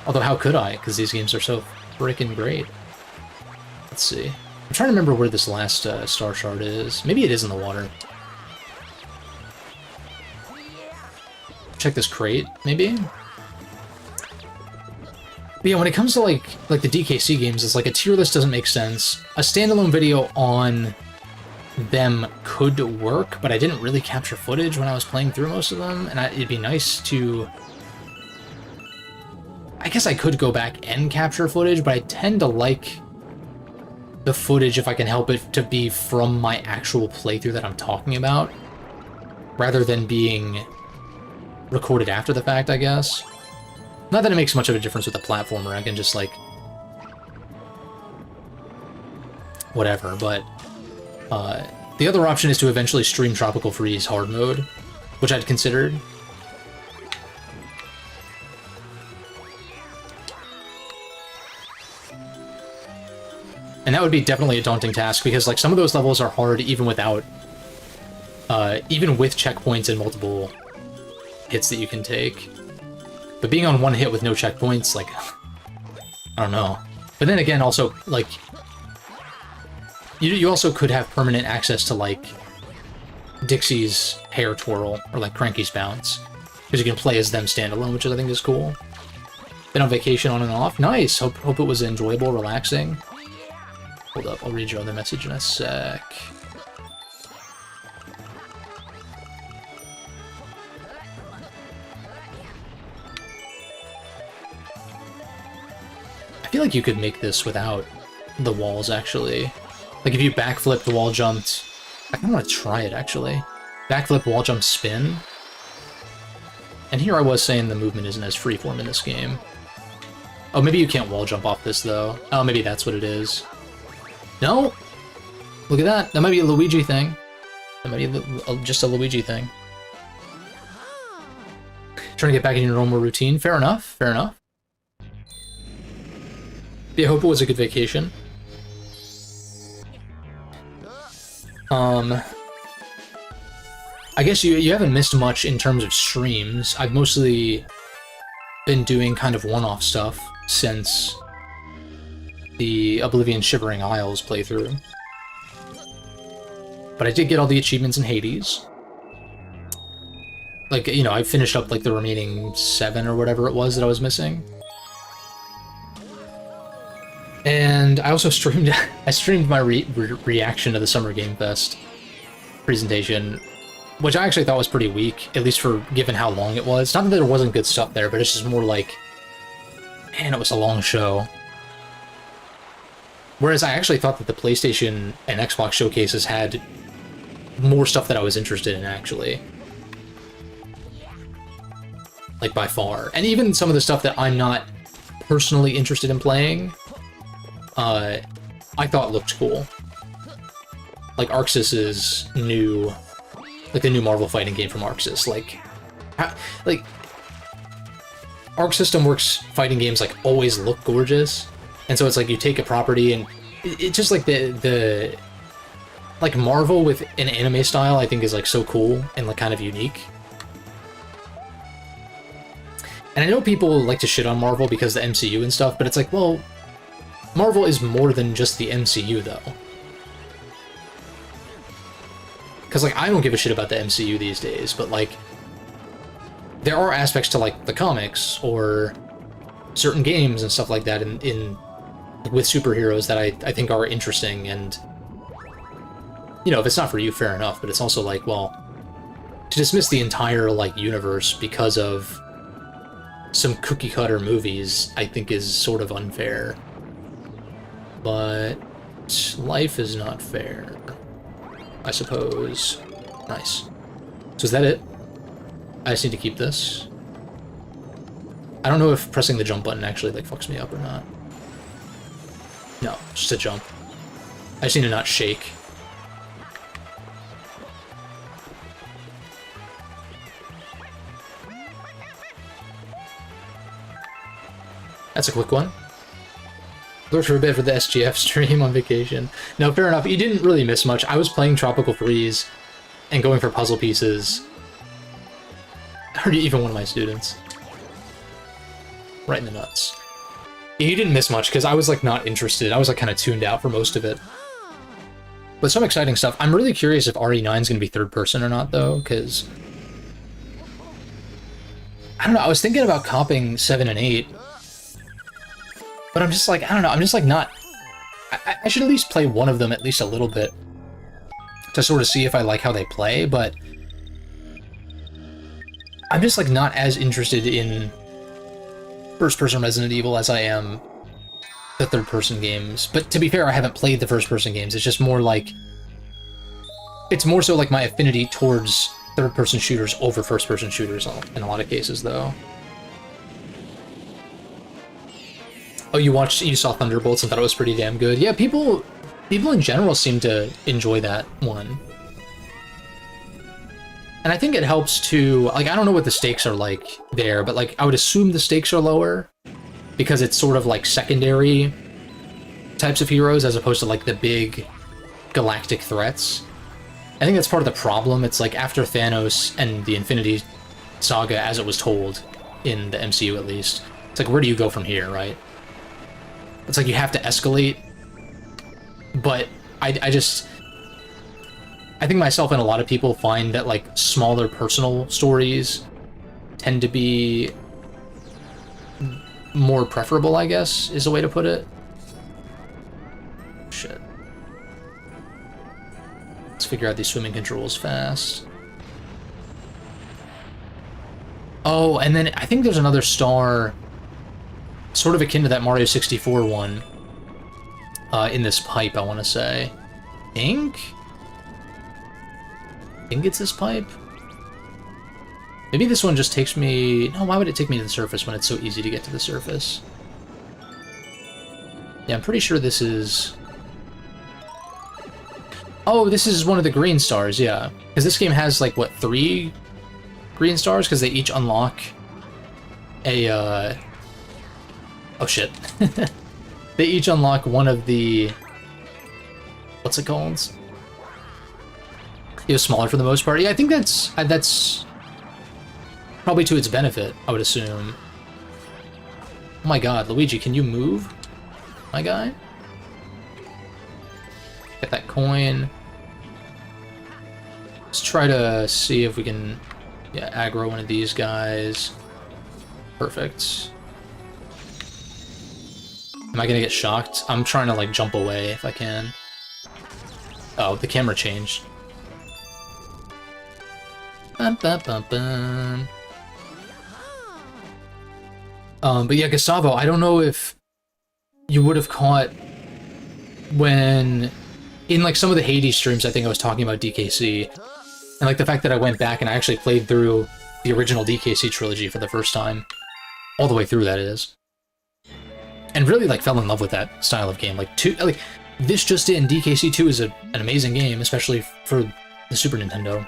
Although, how could I? Because these games are so freaking great. Let's see. I'm trying to remember where this last star shard is. Maybe it is in the water. Check this crate, maybe? But yeah, when it comes to, like the DKC games, it's like a tier list doesn't make sense. A standalone video on them could work, but I didn't really capture footage when I was playing through most of them, and it'd be nice to... I guess I could go back and capture footage, but I tend to like the footage, if I can help it, to be from my actual playthrough that I'm talking about, rather than being recorded after the fact, I guess. Not that it makes much of a difference with the platformer, I can just, like... whatever, but... the other option is to eventually stream Tropical Freeze hard mode, which I'd considered. And that would be definitely a daunting task, because, like, some of those levels are hard even without... even with checkpoints and multiple hits that you can take. But being on one hit with no checkpoints, like... I don't know. But then again, also, like, you also could have permanent access to, like, Dixie's hair twirl, or, like, Cranky's bounce. Because you can play as them standalone, which I think is cool. Been on vacation on and off. Nice! Hope it was enjoyable, relaxing. Hold up, I'll read your other message in a sec. I feel like you could make this without the walls, actually. Like, if you backflipped, wall jumped... I kind of want to try it, actually. Backflip, wall jump, spin. And here I was saying the movement isn't as freeform in this game. Oh, maybe you can't wall jump off this, though. Oh, maybe that's what it is. No! Look at that! That might be a Luigi thing. That might be just a Luigi thing. Trying to get back in your normal routine. Fair enough, fair enough. Yeah, I hope it was a good vacation. I guess you haven't missed much in terms of streams. I've mostly been doing kind of one-off stuff since the Oblivion Shivering Isles playthrough. But I did get all the achievements in Hades. Like, you know, I finished up, like, the remaining 7 or whatever it was that I was missing. And I also streamed my reaction to the Summer Game Fest presentation, which I actually thought was pretty weak, at least for given how long it was. Not that there wasn't good stuff there, but it's just more like, man, it was a long show. Whereas I actually thought that the PlayStation and Xbox showcases had more stuff that I was interested in, actually. Like, by far. And even some of the stuff that I'm not personally interested in playing, I thought looked cool. Like Arxis's new, like the new Marvel fighting game from Arxis. Like Arc System Works fighting games like always look gorgeous, and so it's like you take a property and it's just like the like Marvel with an anime style I think is like so cool and like kind of unique. And I know people like to shit on Marvel because of the MCU and stuff, but it's like, well, Marvel is more than just the MCU, though. Because, like, I don't give a shit about the MCU these days, but, like, there are aspects to, like, the comics or certain games and stuff like that with superheroes that I think are interesting, and, you know, if it's not for you, fair enough, but it's also like, well, to dismiss the entire, like, universe because of some cookie-cutter movies, I think is sort of unfair. But life is not fair, I suppose. Nice. So is that it? I just need to keep this. I don't know if pressing the jump button actually, like, fucks me up or not. No, just a jump. I just need to not shake. That's a quick one. Looked for a bit for the SGF stream on vacation. No, fair enough. You didn't really miss much. I was playing Tropical Freeze and going for puzzle pieces. Or even one of my students. Right in the nuts. You didn't miss much, because I was, like, not interested. I was, like, kind of tuned out for most of it. But some exciting stuff. I'm really curious if RE9 is going to be third person or not, though, because I don't know. I was thinking about comping 7 and 8. But I'm just like, I don't know, I'm just like not... I should at least play one of them at least a little bit to sort of see if I like how they play, but I'm just like not as interested in first-person Resident Evil as I am the third-person games. But to be fair, I haven't played the first-person games, it's just more like... It's more so like my affinity towards third-person shooters over first-person shooters in a lot of cases, though. Oh, you saw Thunderbolts and thought it was pretty damn good. Yeah, people in general seem to enjoy that one. And I think it helps to, like, I don't know what the stakes are like there, but, like, I would assume the stakes are lower because it's sort of like secondary types of heroes as opposed to, like, the big galactic threats. I think that's part of the problem. It's like after Thanos and the Infinity Saga, as it was told in the MCU at least, it's like, where do you go from here, right? It's like you have to escalate, but I think myself and a lot of people find that like smaller personal stories tend to be more preferable, I guess, is a way to put it. Shit. Let's figure out these swimming controls fast. Oh, and then I think there's another star, sort of akin to that Mario 64 one, in this pipe, I want to say. I think it's this pipe? Maybe this one just takes me... No, why would it take me to the surface when it's so easy to get to the surface? Yeah, I'm pretty sure this is... Oh, this is one of the green stars, yeah. Because this game has, like, what, 3 green stars? Because they each unlock a, Oh, shit. They each unlock one of the... What's it called? It was smaller for the most part. Yeah, I think that's probably to its benefit, I would assume. Oh my god, Luigi, can you move, my guy? Get that coin. Let's try to see if we can, yeah, aggro one of these guys. Perfect. Am I gonna get shocked? I'm trying to, like, jump away if I can. Oh, the camera changed. Bum, bum, bum, bum. But yeah, Gustavo, I don't know if you would have caught when, in like some of the Hades streams, I think I was talking about DKC, and like the fact that I went back and I actually played through the original DKC trilogy for the first time, all the way through, that is, and really like fell in love with that style of game. Like this just in, DKC 2 is an amazing game, especially for the Super Nintendo.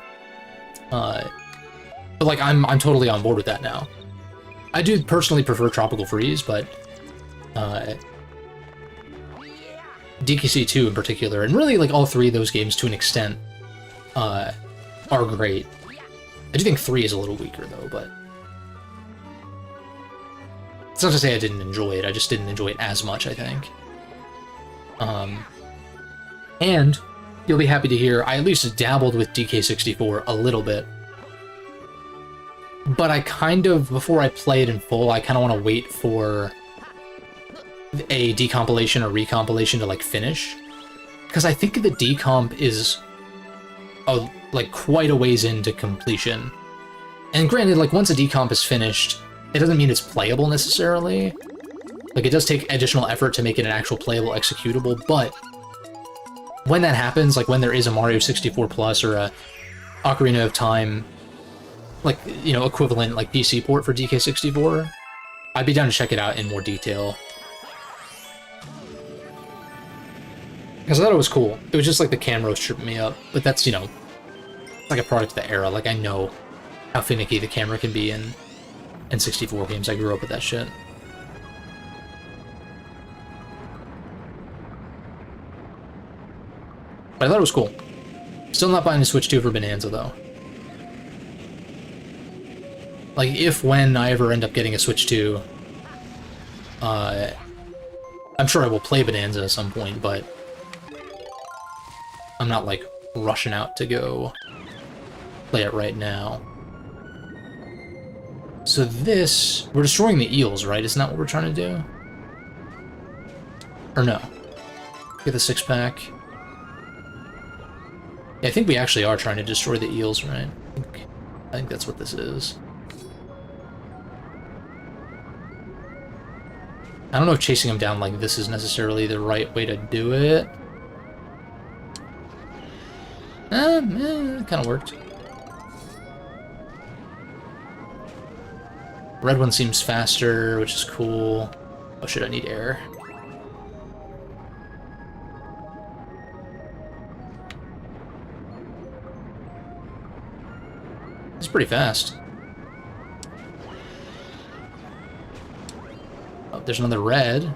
But like I'm totally on board with that now. I do personally prefer Tropical Freeze, but DKC 2 in particular, and really like all 3 of those games to an extent, are great. I do think 3 is a little weaker though, but it's not to say I didn't enjoy it, I just didn't enjoy it as much, I think. And you'll be happy to hear I at least dabbled with DK64 a little bit. But I kind of, before I play it in full, I kind of want to wait for a decompilation or recompilation to, like, finish. Because I think the decomp is, like, quite a ways into completion. And granted, like, once a decomp is finished, it doesn't mean it's playable necessarily. Like, it does take additional effort to make it an actual playable executable, but when that happens, like when there is a Mario 64 Plus or a Ocarina of Time, like, you know, equivalent, like, PC port for DK64, I'd be down to check it out in more detail. Because I thought it was cool. It was just like the camera was tripping me up, but that's, you know, like a product of the era. Like, I know how finicky the camera can be in 64 games. I grew up with that shit. But I thought it was cool. Still not buying a Switch 2 for Bonanza, though. Like, when I ever end up getting a Switch 2, I'm sure I will play Bonanza at some point, but I'm not, like, rushing out to go play it right now. So this... We're destroying the eels, right? Isn't that what we're trying to do? Or no? Get the 6-pack. Yeah, I think we actually are trying to destroy the eels, right? I think that's what this is. I don't know if chasing them down like this is necessarily the right way to do it. It kind of worked. Red one seems faster, which is cool. Oh shit, I need air. It's pretty fast. Oh, there's another red.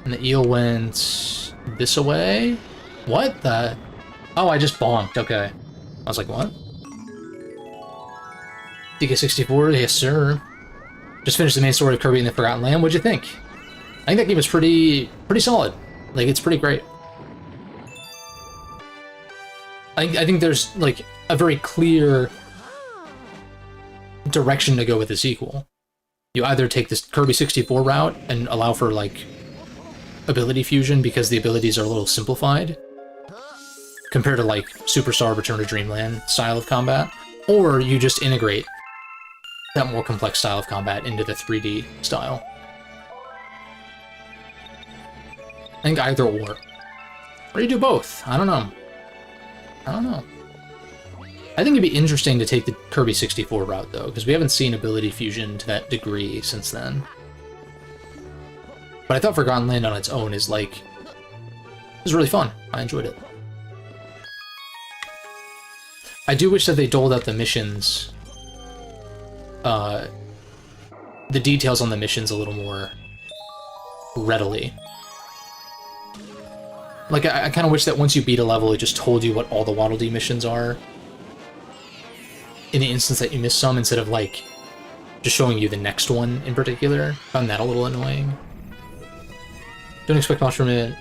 And the eel went this way? What the? Oh, I just bonked. Okay. I was like, what? DK64, yes sir. just finished the main story of Kirby and the Forgotten Land. What'd you think? I think that game is pretty solid. Like, it's pretty great. I think there's, like, a very clear direction to go with the sequel. You either take this Kirby 64 route and allow for, like, ability fusion because the abilities are a little simplified compared to, like, Superstar Return to Dreamland style of combat, or you just integrate that more complex style of combat into the 3D style. I think either or. Or you do both. I don't know. I think it'd be interesting to take the Kirby 64 route, though, because we haven't seen ability fusion to that degree since then. But I thought Forgotten Land on its own is, like... it was really fun. I enjoyed it. I do wish that they doled out the missions... the details on the missions a little more readily. Like, I kind of wish that once you beat a level, it just told you what all the Waddle Dee missions are. In the instance that you missed some, instead of, like, just showing you the next one in particular. Found that a little annoying. Don't expect much from it.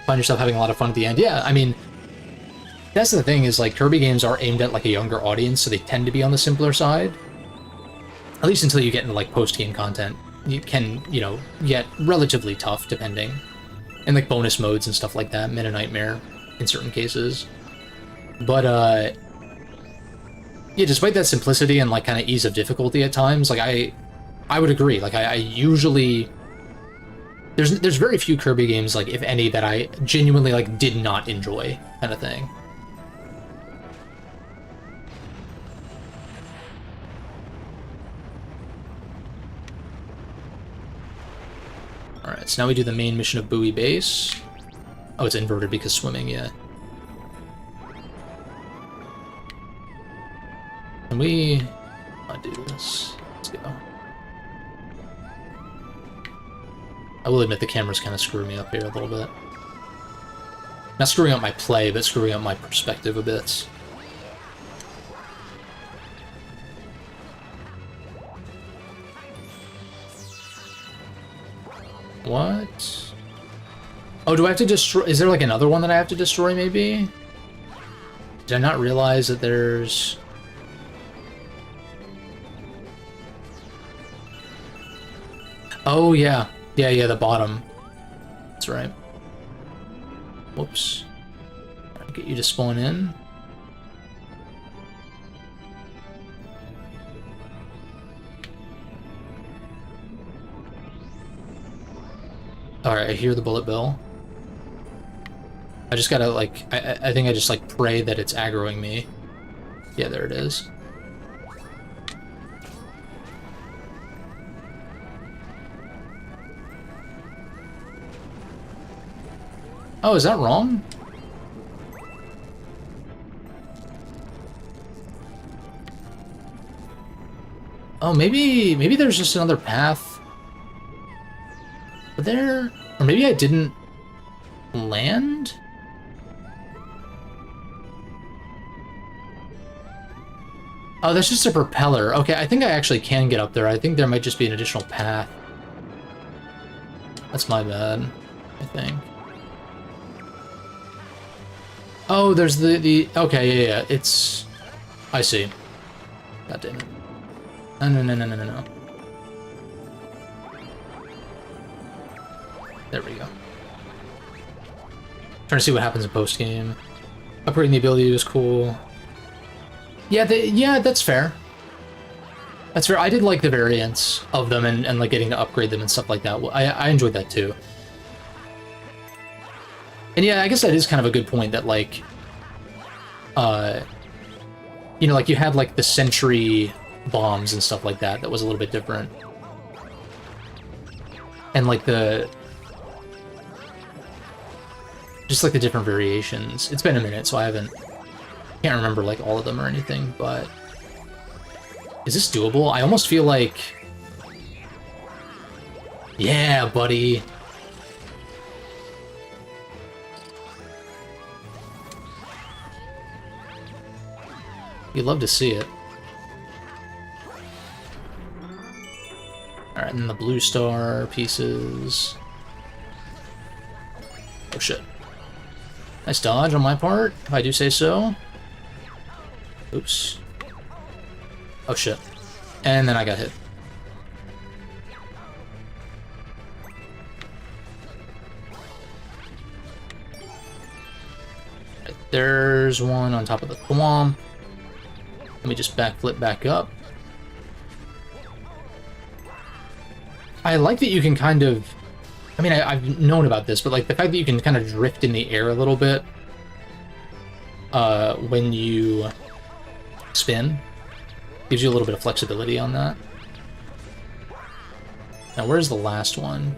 Find yourself having a lot of fun at the end. Yeah, I mean, that's the thing, is, like, Kirby games are aimed at, like, a younger audience, so they tend to be on the simpler side. At least until you get into, like, post-game content. You can, you know, get relatively tough, depending. And, like, bonus modes and stuff like that. Meta Nightmare, in certain cases. But, yeah, despite that simplicity and, like, kind of ease of difficulty at times, like, I would agree. Like, I usually... There's very few Kirby games, like, if any, that I genuinely, like, did not enjoy, kind of thing. Alright, so now we do the main mission of Buoy Base. Oh, it's inverted because swimming, yeah. Can we undo this? Let's go. I will admit the camera's kind of screwing me up here a little bit. Not screwing up my play, but screwing up my perspective a bit. What? Oh, do I have to destroy... is there, like, another one that I have to destroy, maybe? Did I not realize that there's... oh, yeah. Yeah, the bottom. That's right. Whoops. I'll get you to spawn in. Alright, I hear the bullet bill. I just gotta, like, I think I just, like, pray that it's aggroing me. Yeah, there it is. Oh, is that wrong? Oh, maybe there's just another path. But there... or maybe I didn't land? Oh, that's just a propeller. Okay, I think I actually can get up there. I think there might just be an additional path. That's my bad, I think. Oh, there's the... okay, yeah, it's... I see. God damn it. No. There we go. Trying to see what happens in post-game. Upgrading the ability was cool. Yeah, yeah, that's fair. That's fair. I did like the variants of them and like getting to upgrade them and stuff like that. I enjoyed that too. And yeah, I guess that is kind of a good point that, like, you know, like, you had, like, the sentry bombs and stuff like that was a little bit different. And, like, just, like, the different variations. It's been a minute, so can't remember, like, all of them or anything, but... is this doable? I almost feel like... yeah, buddy! You'd love to see it. and then the blue star pieces. Oh shit. Nice dodge on my part, if I do say so. Oops. Oh shit. And then I got hit. Right, there's one on top of the thwomp. Let me just backflip back up. I like that you can kind of... I mean, I've known about this, but like the fact that you can kind of drift in the air a little bit when you spin gives you a little bit of flexibility on that. Now, where's the last one?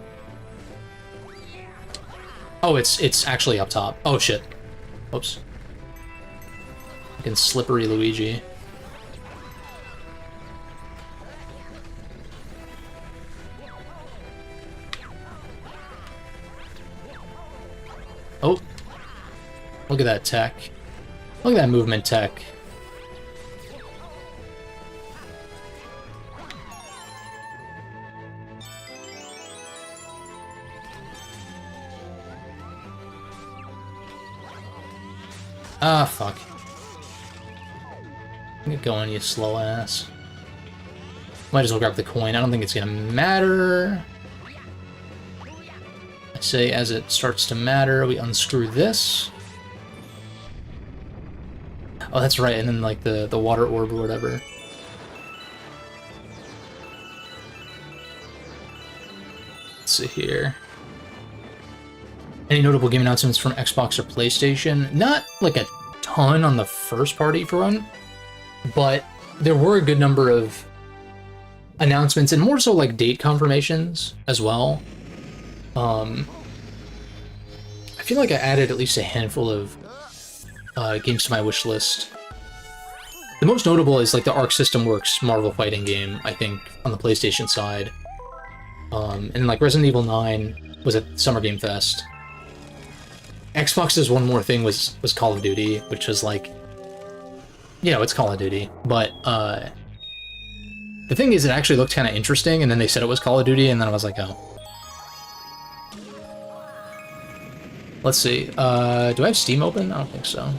Oh, it's actually up top. Oh shit. Oops. Fucking slippery Luigi. Oh, look at that tech. Look at that movement tech. Ah, fuck. Get going, you slow ass. Might as well grab the coin. I don't think it's gonna matter. I say as it starts to matter, we unscrew this. Oh, that's right, and then like the water orb or whatever. Let's see here. Any notable game announcements from Xbox or PlayStation? Not like a ton on the first party front, but there were a good number of announcements and more so like date confirmations as well. I feel like I added at least a handful of games to my wish list. The most notable is like the Arc System Works Marvel fighting game, I think, on the PlayStation side. And like Resident Evil 9 was at Summer Game Fest. Xbox's one more thing was Call of Duty, which was like, you know, it's Call of Duty, but the thing is, it actually looked kind of interesting, and then they said it was Call of Duty, and then I was like, oh. Let's see, do I have Steam open? I don't think so.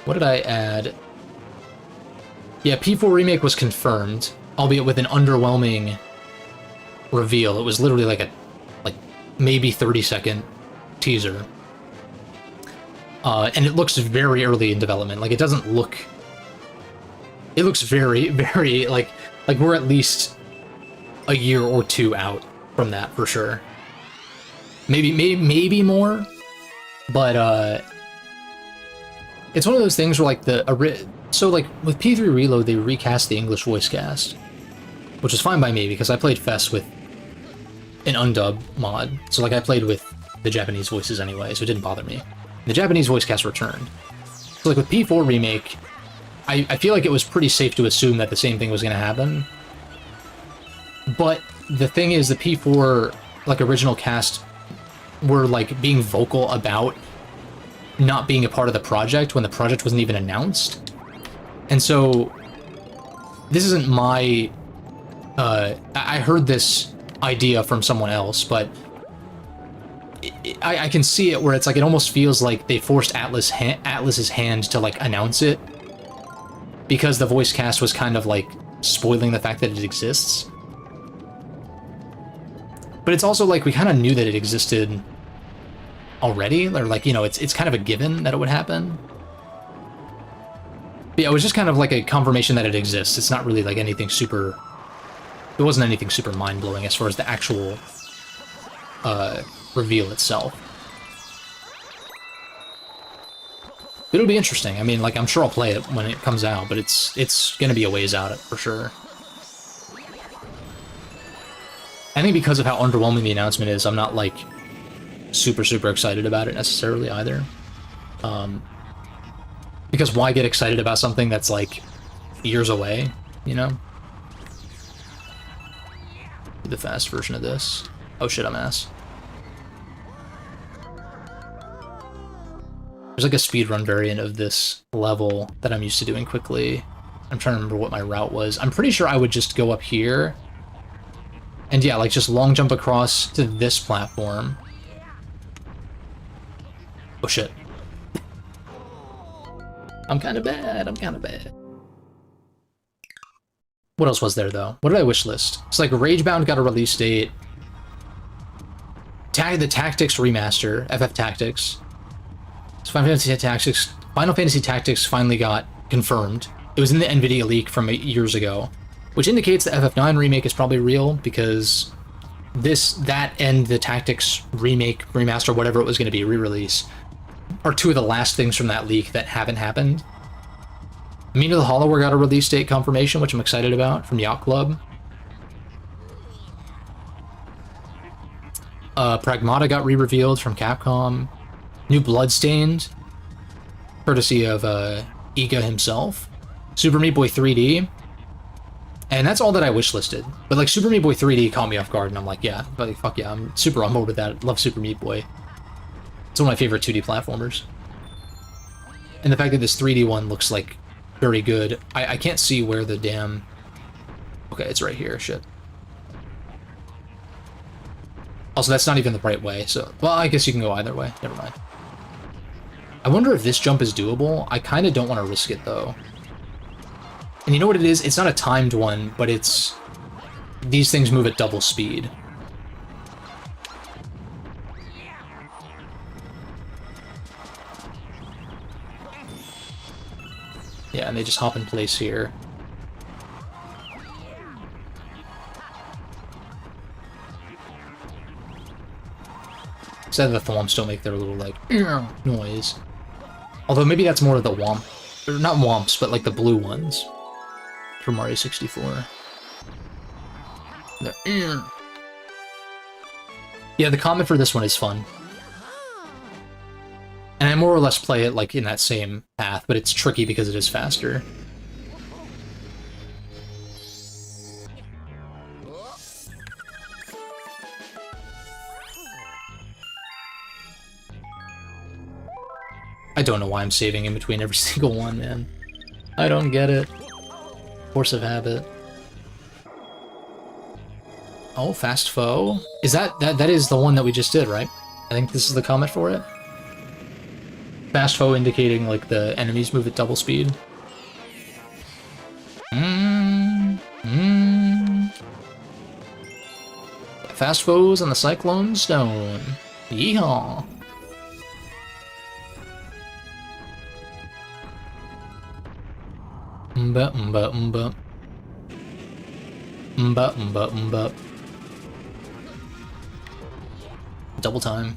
What did I add? Yeah, P4 Remake was confirmed, albeit with an underwhelming reveal. It was literally like a maybe 30-second teaser. And it looks very early in development. Like, it doesn't look... It looks very, very, like we're at least a year or two out from that, for sure. Maybe more, but, it's one of those things where, like, so, like, with P3 Reload, they recast the English voice cast, which is fine by me, because I played Fest with an undub mod, so, like, I played with the Japanese voices anyway, so it didn't bother me. The Japanese voice cast returned. So, like, with P4 Remake, I feel like it was pretty safe to assume that the same thing was going to happen. But the thing is, the P4, like, original cast were, like, being vocal about not being a part of the project when the project wasn't even announced. And so, this isn't my... I heard this idea from someone else, but I can see it where it's like, it almost feels like they forced Atlas's hand to, like, announce it, because the voice cast was kind of, like, spoiling the fact that it exists. But it's also like, we kind of knew that it existed already, or, like, you know, it's kind of a given that it would happen. But yeah, it was just kind of like a confirmation that it exists. It's not really like anything super... It wasn't anything super mind-blowing as far as the actual reveal itself. It'll be interesting. I mean, like, I'm sure I'll play it when it comes out, but it's gonna be a ways out for sure. I think because of how underwhelming the announcement is, I'm not, like, super excited about it necessarily either. Because why get excited about something that's, like, years away, you know? The fast version of this. Oh shit, I'm ass. There's like a speedrun variant of this level that I'm used to doing quickly. I'm trying to remember what my route was. I'm pretty sure I would just go up here. And yeah, like just long jump across to this platform. Oh shit. I'm kind of bad, I'm kind of bad. What else was there, though? What did I wish list? It's like Ragebound got a release date. The Tactics remaster, FF Tactics. So Final Fantasy Tactics finally got confirmed. It was in the NVIDIA leak from 8 years ago, which indicates the FF9 remake is probably real, because that and the Tactics remake, remaster, whatever it was going to be, re-release, are two of the last things from that leak that haven't happened. Mina the Hollower got a release date confirmation, which I'm excited about, from Yacht Club. Pragmata got re-revealed from Capcom. New Bloodstained, courtesy of Iga himself. Super Meat Boy 3D. And that's all that I wishlisted. But like Super Meat Boy 3D caught me off guard, and I'm like, yeah, like, fuck yeah, I'm super on board with that. Love Super Meat Boy. It's one of my favorite 2D platformers. And the fact that this 3D one looks like very good. I can't see where the damn... Okay, it's right here, shit. Also, that's not even the right way, so... Well, I guess you can go either way. Never mind. I wonder if this jump is doable. I kind of don't want to risk it, though. And you know what it is? It's not a timed one, but it's... These things move at double speed. Yeah, and they just hop in place here. Except the thwomps don't make their little, like, noise. Although maybe that's more of the womp... Or not womps, but like the blue ones. From Mario 64. Yeah, the comment for this one is fun. And I more or less play it like in that same path, but it's tricky because it is faster. I don't know why I'm saving in between every single one, man. I don't get it. Force of habit. Oh, fast foe? Is that is the one that we just did, right? I think this is the comment for it. Fast foe indicating like the enemies move at double speed. Fast foes on the Cyclone Stone. Yeehaw. Umba umba umba. Umba umba umba. Double time.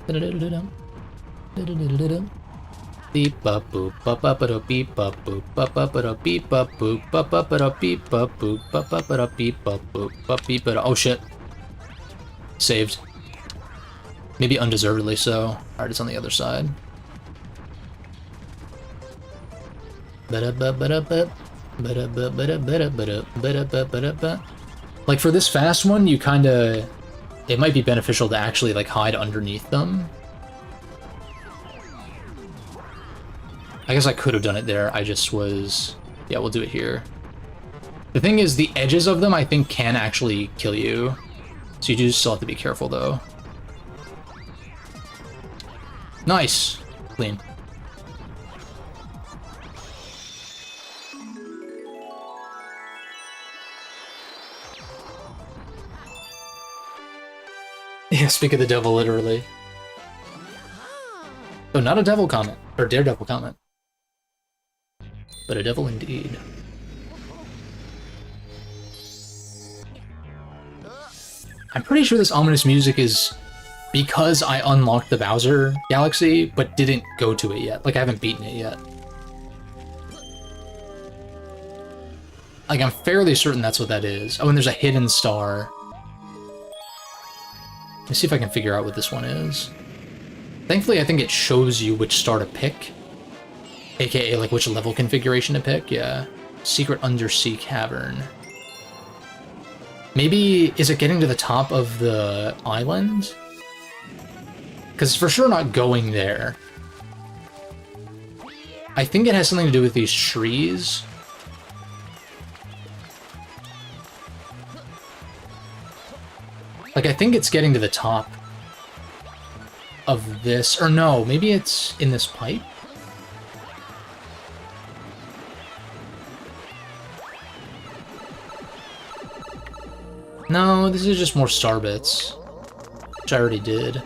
Beep up boop up up a beep up boop up up a beep up boop up up a beep up boop up up a beep up boop up beep up. Oh shit. Saved. Maybe undeservedly so. Alright, it's on the other side. Like for this fast one, you kinda... It might be beneficial to actually like hide underneath them. I guess I could have done it there, I just was... Yeah, we'll do it here. The thing is, the edges of them I think can actually kill you. So you do still have to be careful though. Nice! Clean. Yeah, speak of the devil, literally. Oh, not a devil comment, or daredevil comment. But a devil indeed. I'm pretty sure this ominous music is because I unlocked the Bowser Galaxy, but didn't go to it yet. Like, I haven't beaten it yet. Like, I'm fairly certain that's what that is. Oh, and there's a hidden star. Let's see if I can figure out what this one is. Thankfully, I think it shows you which star to pick. AKA, like, which level configuration to pick, yeah. Secret Undersea Cavern. Maybe, is it getting to the top of the island? Because it's for sure not going there. I think it has something to do with these trees. Like, I think it's getting to the top of this, or no, maybe it's in this pipe? No, this is just more star bits, which I already did.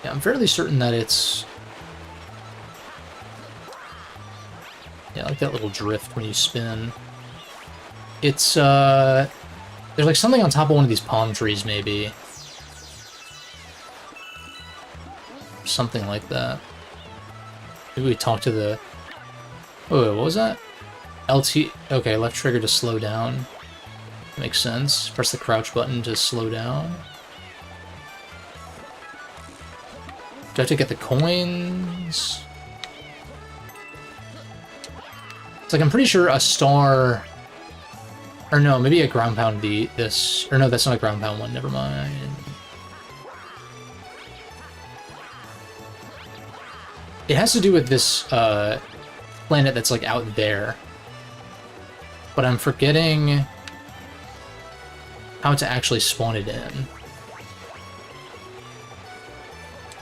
Yeah, I'm fairly certain that it's... Yeah, I like that little drift when you spin. It's, there's like something on top of one of these palm trees, maybe. Something like that. Maybe we talk to the... Oh, wait, what was that? LT... Okay, left trigger to slow down. Makes sense. Press the crouch button to slow down. Do I have to get the coins? It's like, I'm pretty sure a star... Or no, maybe a ground pound beat this... Or no, that's not a ground pound one, never mind. It has to do with this, planet that's, like, out there. But I'm forgetting how to actually spawn it in.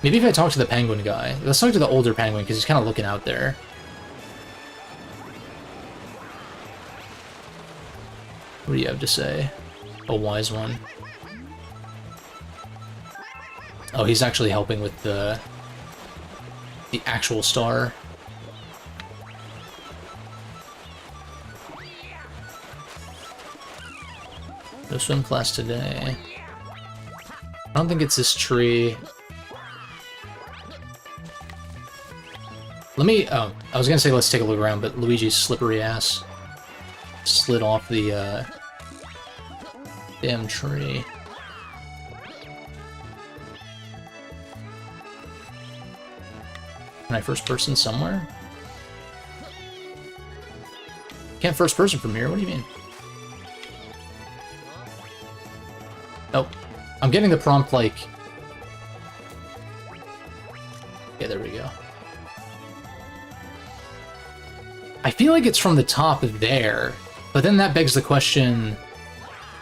Maybe if I talk to the penguin guy. Let's talk to the older penguin, because he's kind of looking out there. What do you have to say? A wise one. Oh, he's actually helping with the actual star. No swim class today. I don't think it's this tree. Let me... Oh, I was gonna say let's take a look around, but Luigi's slippery ass slid off the, damn tree. Can I first person somewhere? Can't first person from here, what do you mean? Oh, I'm getting the prompt like... Yeah, there we go. I feel like it's from the top there, but then that begs the question,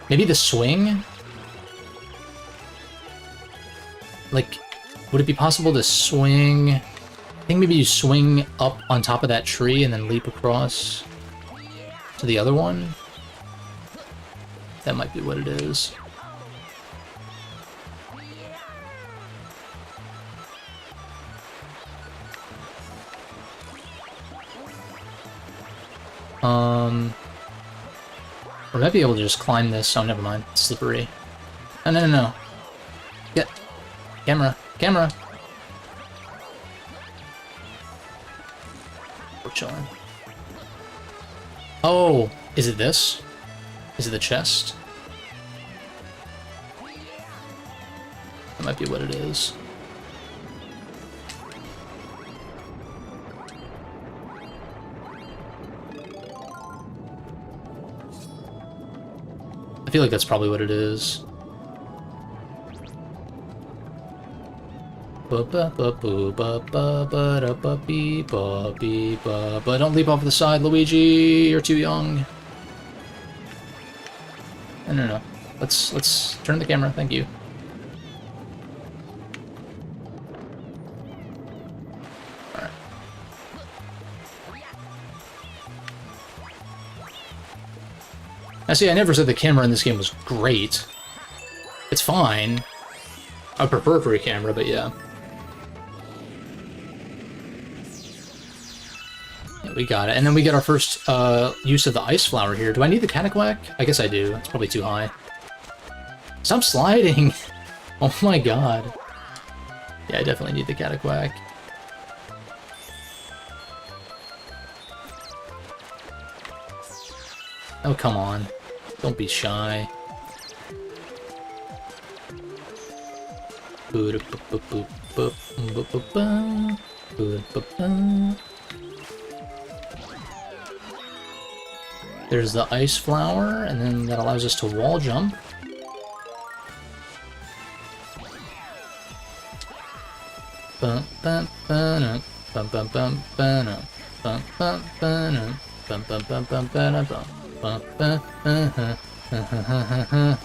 maybe the swing? Like, would it be possible to swing... I think maybe you swing up on top of that tree and then leap across to the other one? That might be what it is. Or I might be able to just climb this. Oh, never mind. It's slippery. Oh, no, no, no. Get. Camera. Camera. We're chilling. Oh, is it this? Is it the chest? That might be what it is. I feel like that's probably what it is. But don't leap off the side, Luigi. You're too young. No, no, no. Let's turn the camera. Thank you. All right. Now, see, I never said the camera in this game was great. It's fine. I prefer for a camera, but yeah. We got it. And then we get our first use of the ice flower here. Do I need the catacwack? I guess I do. It's probably too high. Stop sliding! Oh my god. Yeah, I definitely need the catacwack. Oh, come on. Don't be shy. There's the ice flower, and then that allows us to wall jump. I'm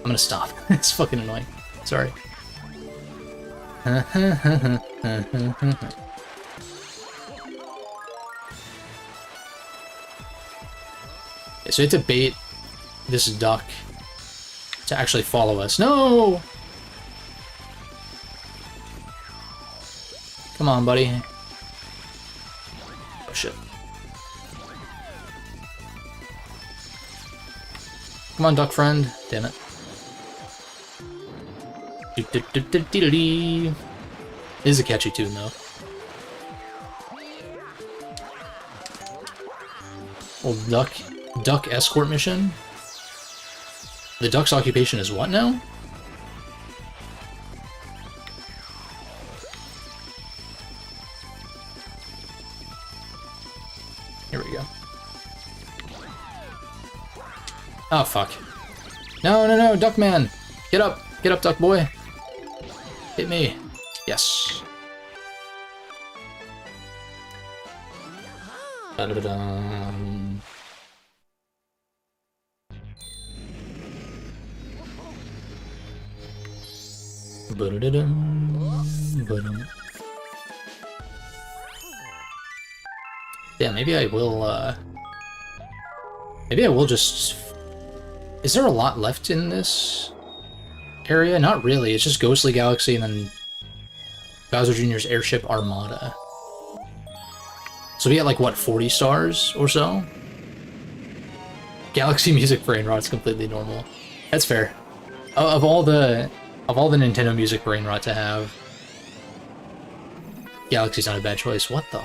gonna stop. It's fucking annoying. Sorry. So we have to bait this duck to actually follow us. No! Come on, buddy. Oh, shit. Come on, duck friend. Damn it. It is a catchy tune, though. Old duck escort mission? The duck's occupation is what now? Here we go. Oh, fuck. No, no, no, Duckman! Get up! Get up, duck boy! Hit me. Yes. Da-da-da-dum. Yeah, maybe I will just... Is there a lot left in this area? Not really, it's just Ghostly Galaxy and then Bowser Jr.'s Airship Armada. So we got like, what, 40 stars or so? Galaxy Music Brain Rot's completely normal. That's fair. Of all the Nintendo Music Brain Rot to have, Galaxy's not a bad choice. What the?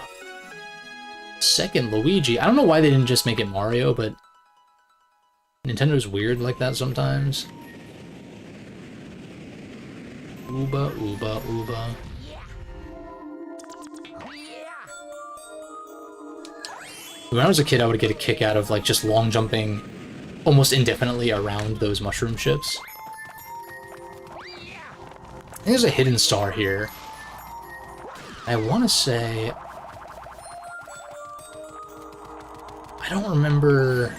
Second Luigi. I don't know why they didn't just make it Mario, but Nintendo's weird like that sometimes. Ooba, ooba, ooba. When I was a kid, I would get a kick out of like just long jumping almost indefinitely around those mushroom ships. I think there's a hidden star here. I want to say... I don't remember...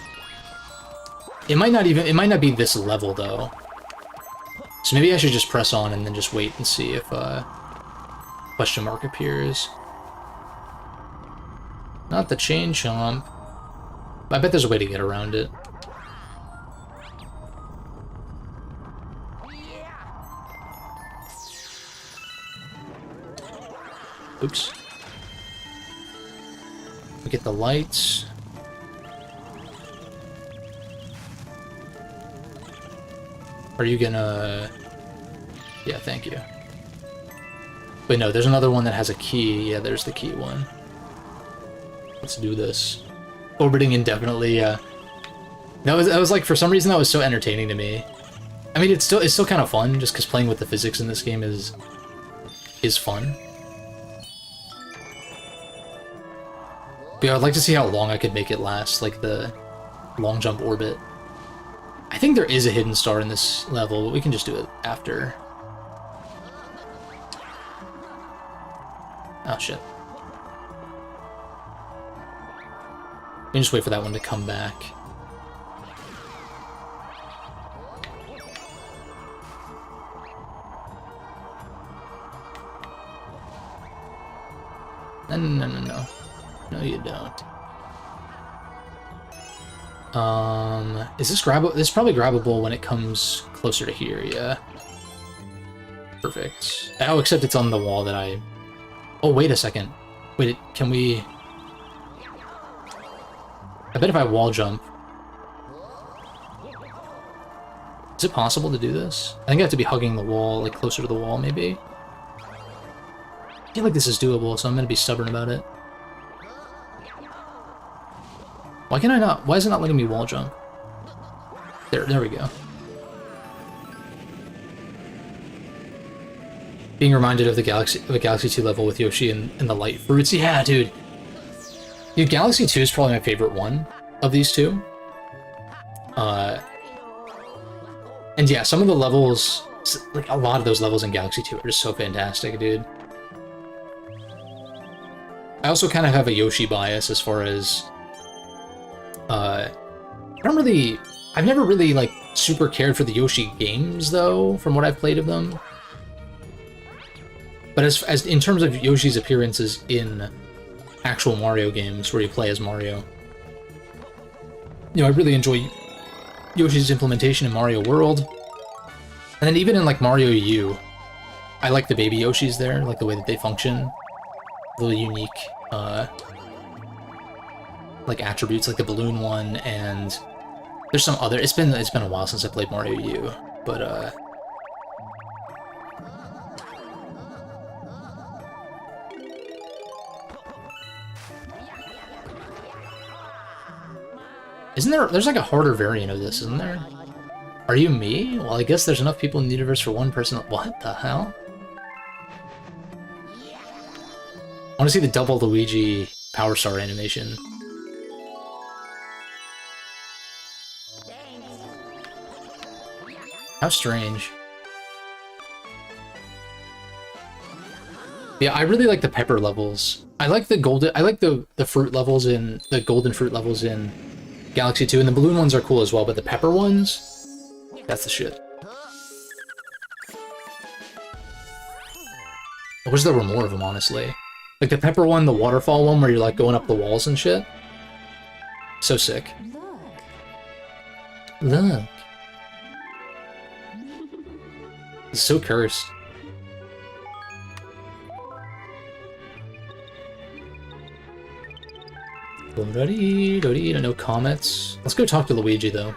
It might not be this level, though. So maybe I should just press on and then just wait and see if a question mark appears. Not the chain chomp. I bet there's a way to get around it. Oops. We get the lights. Are you gonna... Yeah, thank you. Wait, no, there's another one that has a key. Yeah, there's the key one. Let's do this. Orbiting indefinitely, yeah. That was like, for some reason, that was so entertaining to me. I mean, it's still kind of fun, just because playing with the physics in this game is fun. But yeah, I'd like to see how long I could make it last, like the long jump orbit. I think there is a hidden star in this level, but we can just do it after. Oh, shit. We can just wait for that one to come back. No, no, no, no. No, you don't. Is this grabbable? This is probably grabbable when it comes closer to here, yeah. Perfect. Oh, except it's on the wall that I... Oh, wait a second. Wait, can we... I bet if I wall jump... Is it possible to do this? I think I have to be hugging the wall, like closer to the wall, maybe? I feel like this is doable, so I'm gonna be stubborn about it. Why can I not? Why is it not letting me wall jump? There we go. Being reminded of the Galaxy 2 level with Yoshi and the light fruits. Yeah, dude. Dude, Galaxy 2 is probably my favorite one of these two. And yeah, some of the levels, like a lot of those levels in Galaxy 2 are just so fantastic, dude. I also kind of have a Yoshi bias as far as I've never really, like, super cared for the Yoshi games, though, from what I've played of them. But as in terms of Yoshi's appearances in actual Mario games where you play as Mario, I really enjoy Yoshi's implementation in Mario World. And then even in, like, Mario U, I like the baby Yoshis there, like the way that they function. Really unique, like, attributes, like the balloon one, and there's some other... It's been a while since I played Mario U, but, there's like a harder variant of this, isn't there? Are you me? Well, I guess there's enough people in the universe for one person. What the hell? I want to see the double Luigi Power Star animation. How strange. Yeah, I really like the pepper levels. I like the golden... I like the fruit levels in... The golden fruit levels in Galaxy 2, and the balloon ones are cool as well, but the pepper ones... That's the shit. I wish there were more of them, honestly. Like the pepper one, the waterfall one, where you're like going up the walls and shit. So sick. Look. It's so cursed. No comments. Let's go talk to Luigi, though.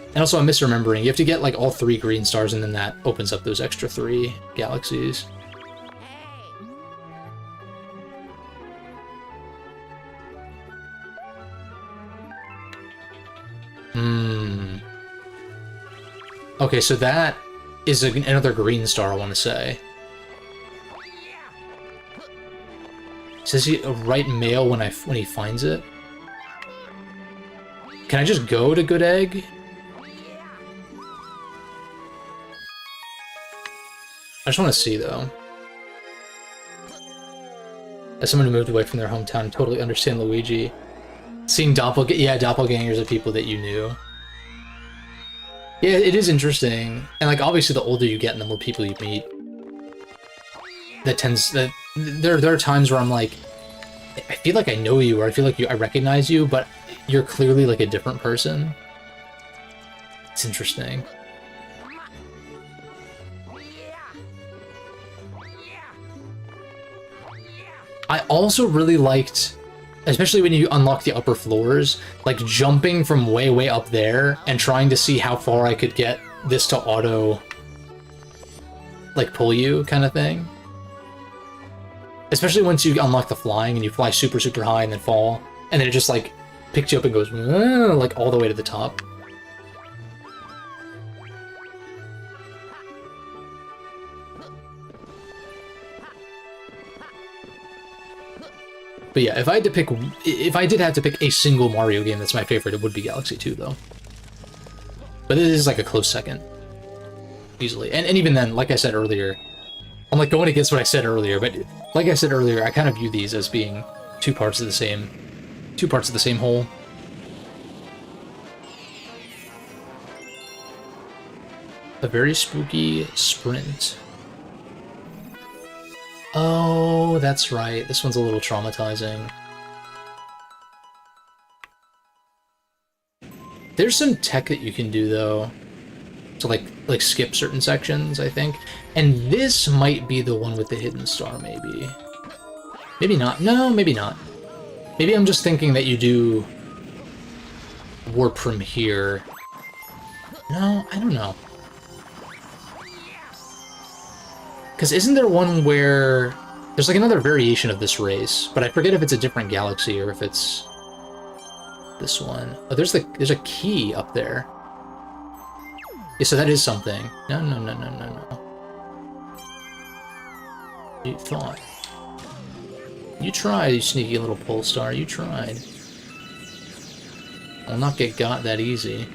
And also, I'm misremembering. You have to get, like, all 3 green stars, and then that opens up those extra 3 galaxies. Okay, so that is another green star, I want to say. Says he write mail when he finds it. Can I just go to Good Egg? I just want to see, though. As someone who moved away from their hometown, totally understand Luigi. Seeing doppelgangers of people that you knew. Yeah, it is interesting. And, like, obviously the older you get and the more people you meet, there are times where I'm like, I feel like I know you, or I feel like I recognize you, but you're clearly, like, a different person. It's interesting. I also really liked, especially when you unlock the upper floors, like jumping from way, way up there and trying to see how far I could get this to auto, like, pull you kind of thing. Especially once you unlock the flying and you fly super, super high and then fall, and then it just, like, picks you up and goes, like, all the way to the top. But yeah, if I did have to pick a single Mario game that's my favorite, it would be Galaxy 2, though. But it is like a close second. Easily. And even then, like I said earlier, I'm like going against what I said earlier, but like I said earlier, I kind of view these as being two parts of the same whole. A very spooky sprint. Oh, that's right. This one's a little traumatizing. There's some tech that you can do, though, to like skip certain sections, I think. And this might be the one with the hidden star, maybe. Maybe not. No, maybe not. Maybe I'm just thinking that you do warp from here. No, I don't know. Because isn't there one where... There's like another variation of this race, but I forget if it's a different galaxy or if it's this one. Oh, there's a key up there. Yeah, so that is something. No. You thought. You tried, you sneaky little pole star. You tried. I'll not get got that easy.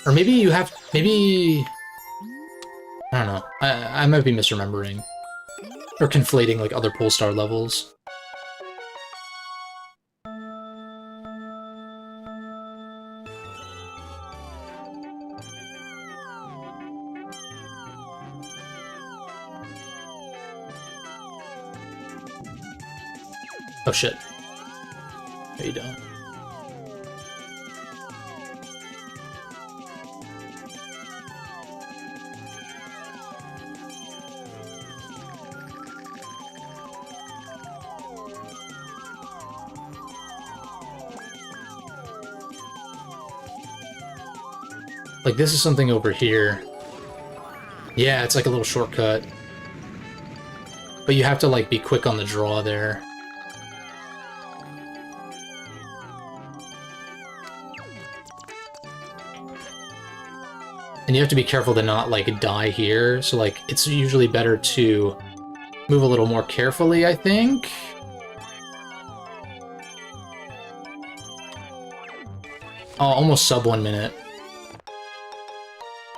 Or maybe you have... Maybe... I don't know. I might be misremembering. Or conflating, like, other Polestar levels. Oh shit. No, you don't. Like, this is something over here. Yeah, it's like a little shortcut. But you have to, like, be quick on the draw there. And you have to be careful to not, like, die here. So, like, it's usually better to move a little more carefully, I think. Oh, almost sub 1 minute.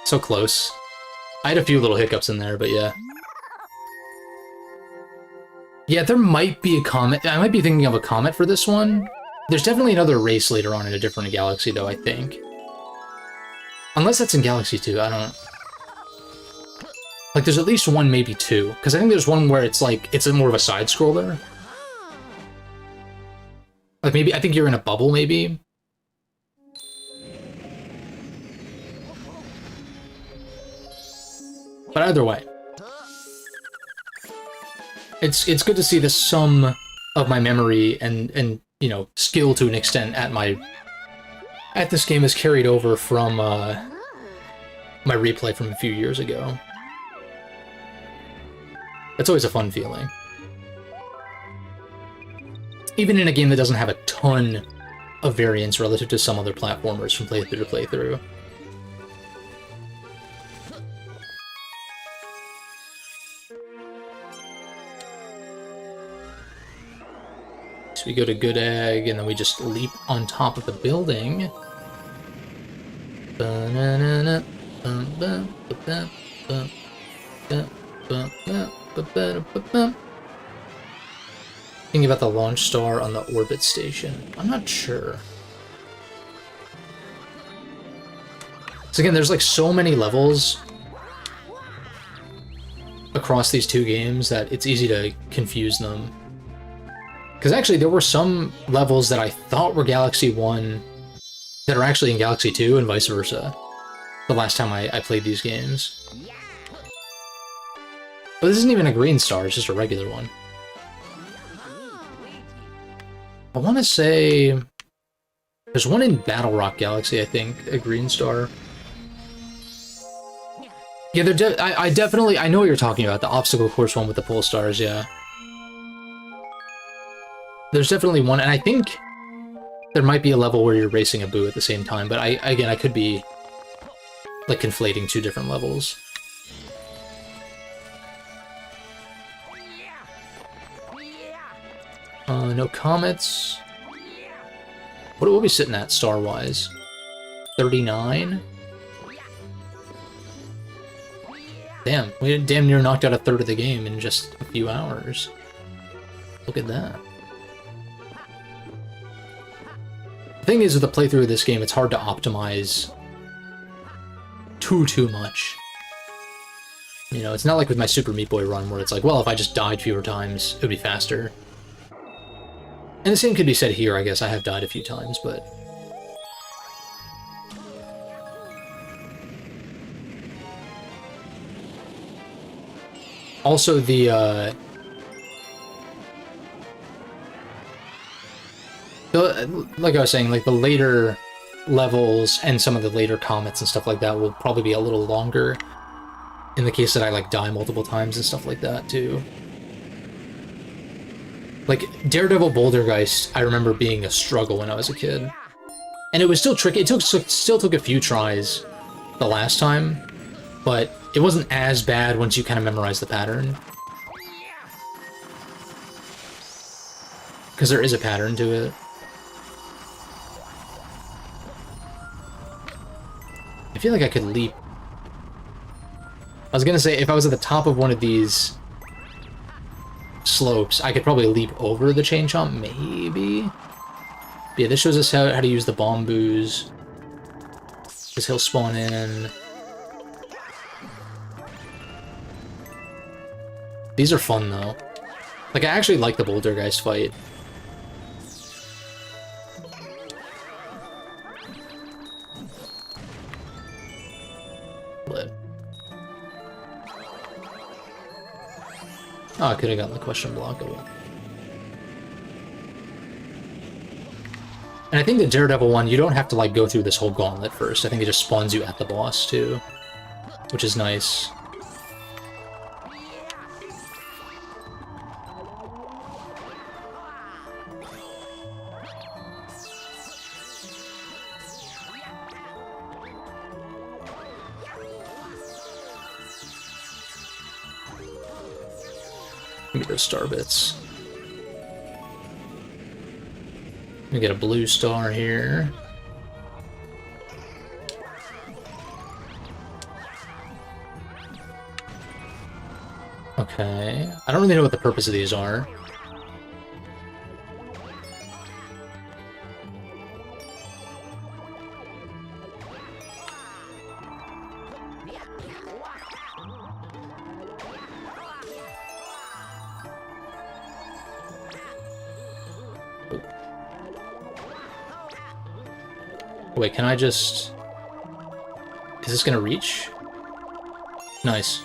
So close. I had a few little hiccups in there, but yeah. Yeah, there might be a comet. I might be thinking of a comet for this one. There's definitely another race later on in a different galaxy, though, I think. Unless that's in Galaxy 2, I don't... Like, there's at least one, maybe two. Because I think there's one where it's, like, it's more of a side-scroller. Like, maybe, I think you're in a bubble, maybe? But either way, it's good to see the sum of my memory and you know, skill to an extent at this game is carried over from my replay from a few years ago. It's always a fun feeling. Even in a game that doesn't have a ton of variance relative to some other platformers from playthrough to playthrough. So we go to Good Egg, and then we just leap on top of the building. Thinking about the launch star on the orbit station. I'm not sure. So again, there's like so many levels across these two games that it's easy to confuse them. Because actually, there were some levels that I thought were Galaxy 1 that are actually in Galaxy 2, and vice versa, the last time I played these games. But this isn't even a green star, it's just a regular one. I want to say... There's one in Battle Rock Galaxy, I think, a green star. Yeah, I definitely... I know what you're talking about, the obstacle course one with the pole stars, yeah. There's definitely one, and I think there might be a level where you're racing a Boo at the same time, but again, I could be, like, conflating two different levels. No comets. What are we sitting at, star-wise? 39? Damn, we damn near knocked out a third of the game in just a few hours. Look at that. The thing is, with the playthrough of this game, it's hard to optimize too much. You know, it's not like with my Super Meat Boy run, where it's like, well, if I just died fewer times, it would be faster. And the same could be said here, I guess. I have died a few times, but... Also, like I was saying, like, the later levels and some of the later comets and stuff like that will probably be a little longer. In the case that I, like, die multiple times and stuff like that, too. Like, Daredevil Bouldergeist, I remember being a struggle when I was a kid. And it was still tricky. It still took a few tries the last time, but it wasn't as bad once you kind of memorized the pattern. Because there is a pattern to it. I feel like I could leap. I was gonna say, if I was at the top of one of these slopes, I could probably leap over the chain chomp, maybe? But yeah, this shows us how to use the bamboos. Because he'll spawn in. These are fun, though. Like, I actually like the Boulder Guys fight. Lit. Oh, I could have gotten the question block. And I think the Daredevil one, you don't have to, like, go through this whole gauntlet first. I think it just spawns you at the boss, too. Which is nice. Give me those star bits. Let me get a blue star here. Okay. I don't really know what the purpose of these are. Wait, can I just... Is this gonna reach? Nice.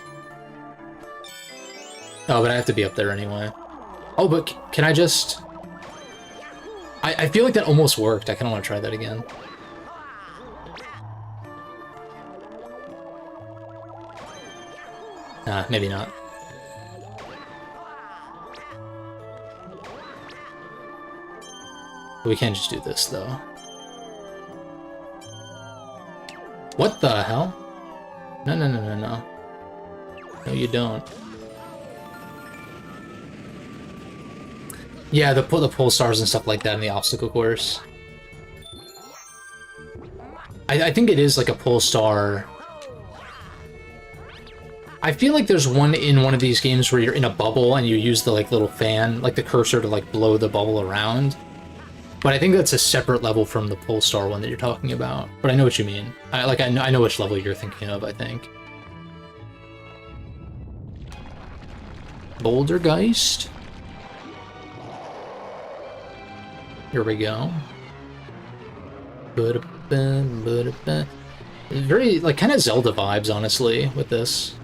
Oh, but I have to be up there anyway. Oh, but can I just... I feel like that almost worked. I kinda wanna try that again. Nah, maybe not. We can't just do this, though. What the hell? No, no, no, no, no. No, you don't. Yeah, the pole stars and stuff like that in the obstacle course. I think it is like a pole star. I feel like there's one in one of these games where you're in a bubble and you use the like little fan, like the cursor to like blow the bubble around. But I think that's a separate level from the pole star one that you're talking about. But I know what you mean. I know which level you're thinking of, I think. Bouldergeist. Here we go. Very, like, kind of Zelda vibes, honestly, with this.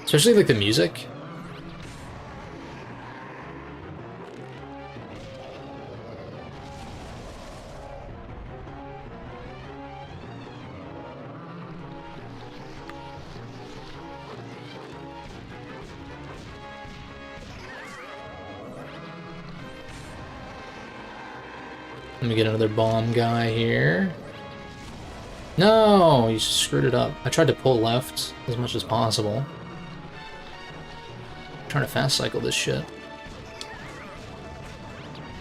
Especially, like, the music. Let me get another bomb guy here. No, you screwed it up. I tried to pull left as much as possible. I'm trying to fast cycle this shit.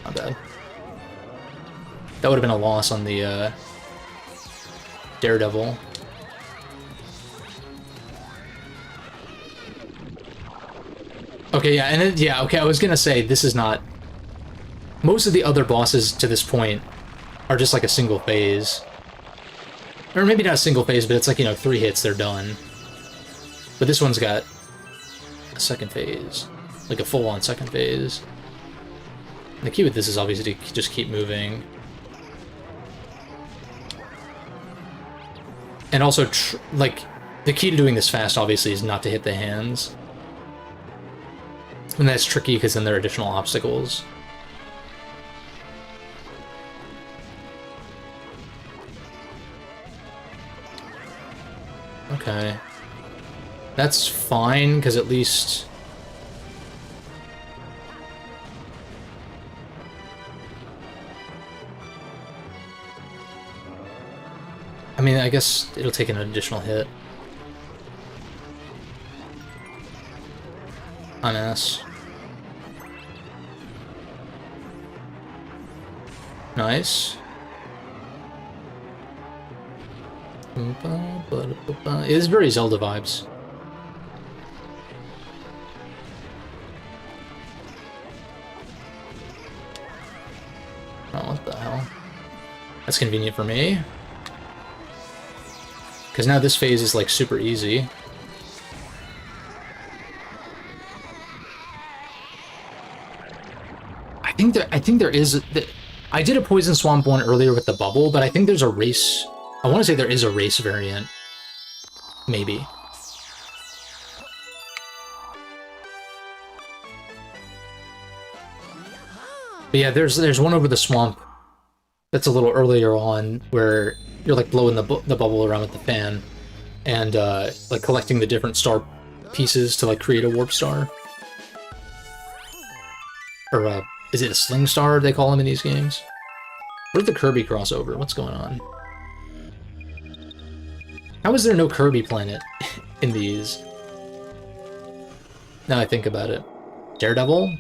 Not bad. That would have been a loss on the Daredevil. Okay, yeah, and then, yeah, okay, I was gonna say, this is not... Most of the other bosses to this point are just like a single phase. Or maybe not a single phase, but it's like, you know, 3 hits, they're done. But this one's got a second phase. Like a full-on second phase. And the key with this is obviously to just keep moving. And also, like, the key to doing this fast, obviously, is not to hit the hands. And that's tricky, because then there are additional obstacles. Okay. That's fine, because at least... I mean, I guess it'll take an additional hit. On S. Nice. It is very Zelda vibes. Oh, what the hell? That's convenient for me. Because now this phase is, like, super easy. I think there is... I did a Poison Swamp one earlier with the bubble, but I think there's a race... I want to say there is a race variant. Maybe. But yeah, there's one over the swamp that's a little earlier on where you're like blowing the bubble around with the fan and like collecting the different star pieces to like create a warp star. Or is it a sling star they call them in these games? Where's the Kirby crossover? What's going on? How is there no Kirby planet in these? Now I think about it. Daredevil?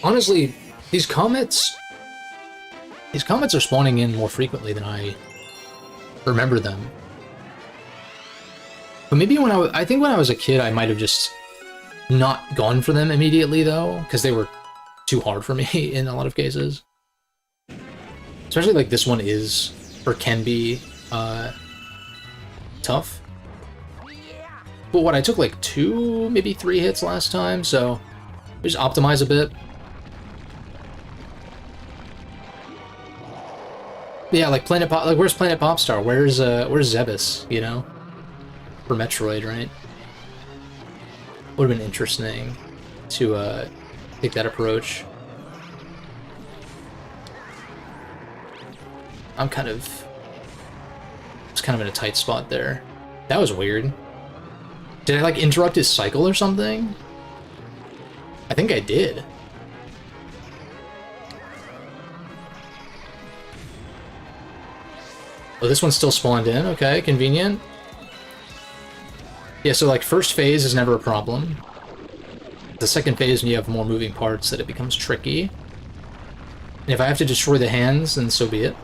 Honestly, these comets are spawning in more frequently than I remember them. But maybe I think when I was a kid, I might have just not gone for them immediately, though, because they were too hard for me in a lot of cases. Especially like this one is, or can be, tough. But what, I took like 2, maybe 3 hits last time, so we just optimize a bit. Yeah, like Planet Pop, like where's Planet Popstar? Where's Zebus, you know? For Metroid, right? Would have been interesting to take that approach. I'm kind of in a tight spot there. That was weird. Did I like interrupt his cycle or something? I think I did. Oh, this one's still spawned in. Okay, convenient. Yeah, so like first phase is never a problem. The second phase, when you have more moving parts, that it becomes tricky. And if I have to destroy the hands, then so be it.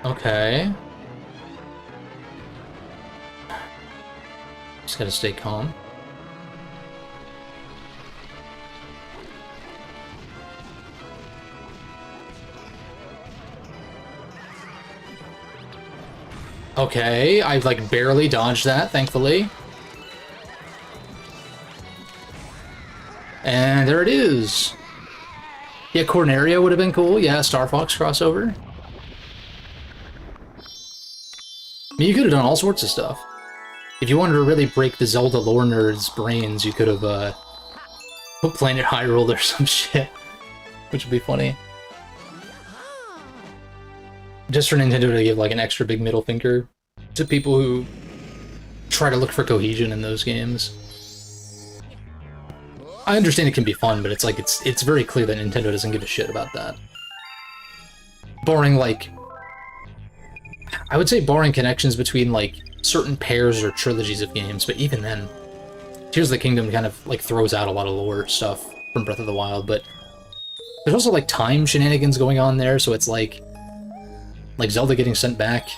Okay. Just gotta stay calm. Okay, I like barely dodged that, thankfully. And there it is. Yeah, Corneria would have been cool. Yeah, Star Fox crossover. I mean, you could have done all sorts of stuff. If you wanted to really break the Zelda lore nerds' brains, you could have put Planet Hyrule or some shit, which would be funny. Just for Nintendo to give like an extra big middle finger to people who try to look for cohesion in those games. I understand it can be fun, but it's like it's very clear that Nintendo doesn't give a shit about that. Barring like, I would say barring connections between like certain pairs or trilogies of games, but even then, Tears of the Kingdom kind of like throws out a lot of lore stuff from Breath of the Wild, but there's also like time shenanigans going on there, so it's like Zelda getting sent back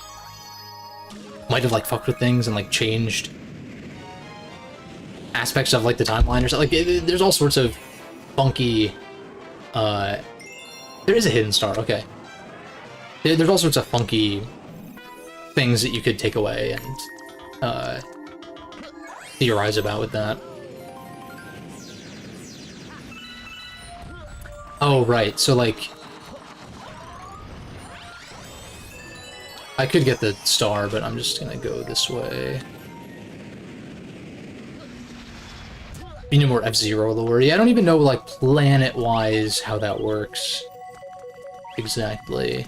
might have like fucked with things and like changed aspects of like the timeline or something. Like there's all sorts of funky there is a hidden star, okay. There's all sorts of funky things that you could take away and theorize about with that. Oh, right, so like I could get the star, but I'm just gonna go this way. You know, more F-Zero lore. Yeah, I don't even know, like, planet-wise how that works. Exactly.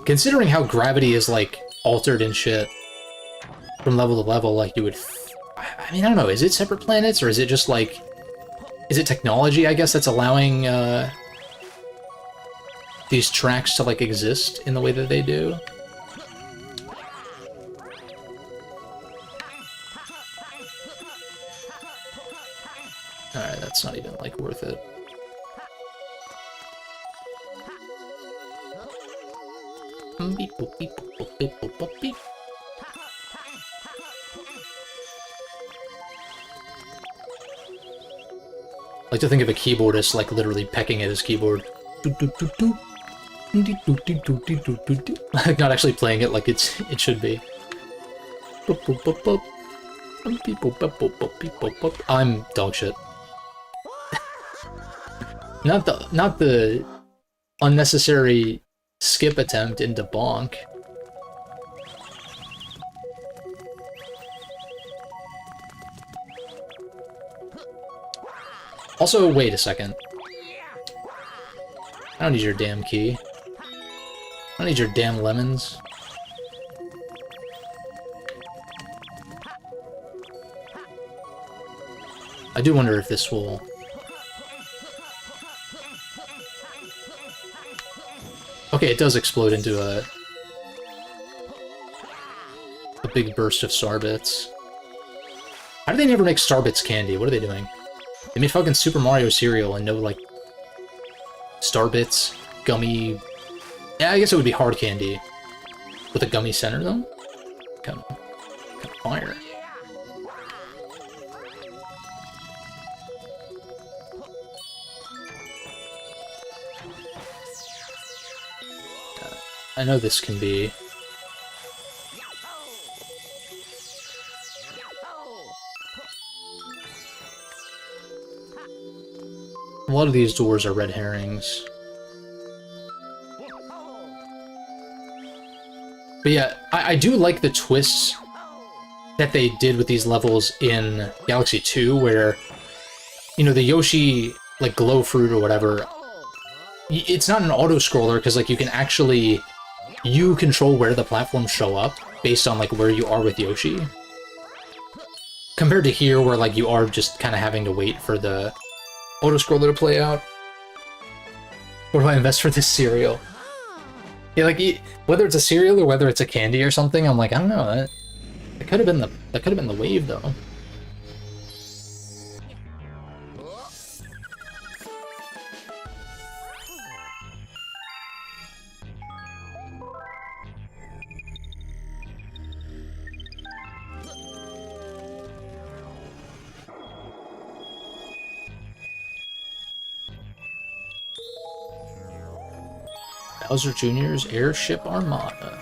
Considering how gravity is, like, altered and shit from level to level, like, you would... I mean, I don't know, is it separate planets, or is it just, like, Is it technology, I guess, that's allowing these tracks to, like, exist in the way that they do? Alright, that's not even, like, worth it. Beep, boop, beep, boop, boop, beep, boop, boop, beep. I like to think of a keyboardist, like, literally pecking at his keyboard. Like, not actually playing it like it should be. I'm dog shit. Not the unnecessary skip attempt into bonk. Also, wait a second. I don't need your damn key. I don't need your damn lemons. I do wonder if this will... Okay, it does explode into a big burst of Starbits. How do they never make Starbits candy? What are they doing? They made fucking Super Mario cereal and no, like, Starbits, gummy... Yeah, I guess it would be hard candy. With a gummy center, though? Kind of fire. I know this can be... A lot of these doors are red herrings. But yeah, I do like the twists that they did with these levels in Galaxy 2, where, you know, the Yoshi, like, glow fruit or whatever, it's not an auto-scroller, because, like, you can actually... You control where the platforms show up, based on, like, where you are with Yoshi. Compared to here, where, like, you are just kind of having to wait for the auto-scroller to play out. Where do I invest for this cereal? Yeah, like, whether it's a cereal or whether it's a candy or something, I'm like, I don't know, that could have been the wave, though. Bowser Jr.'s Airship Armada.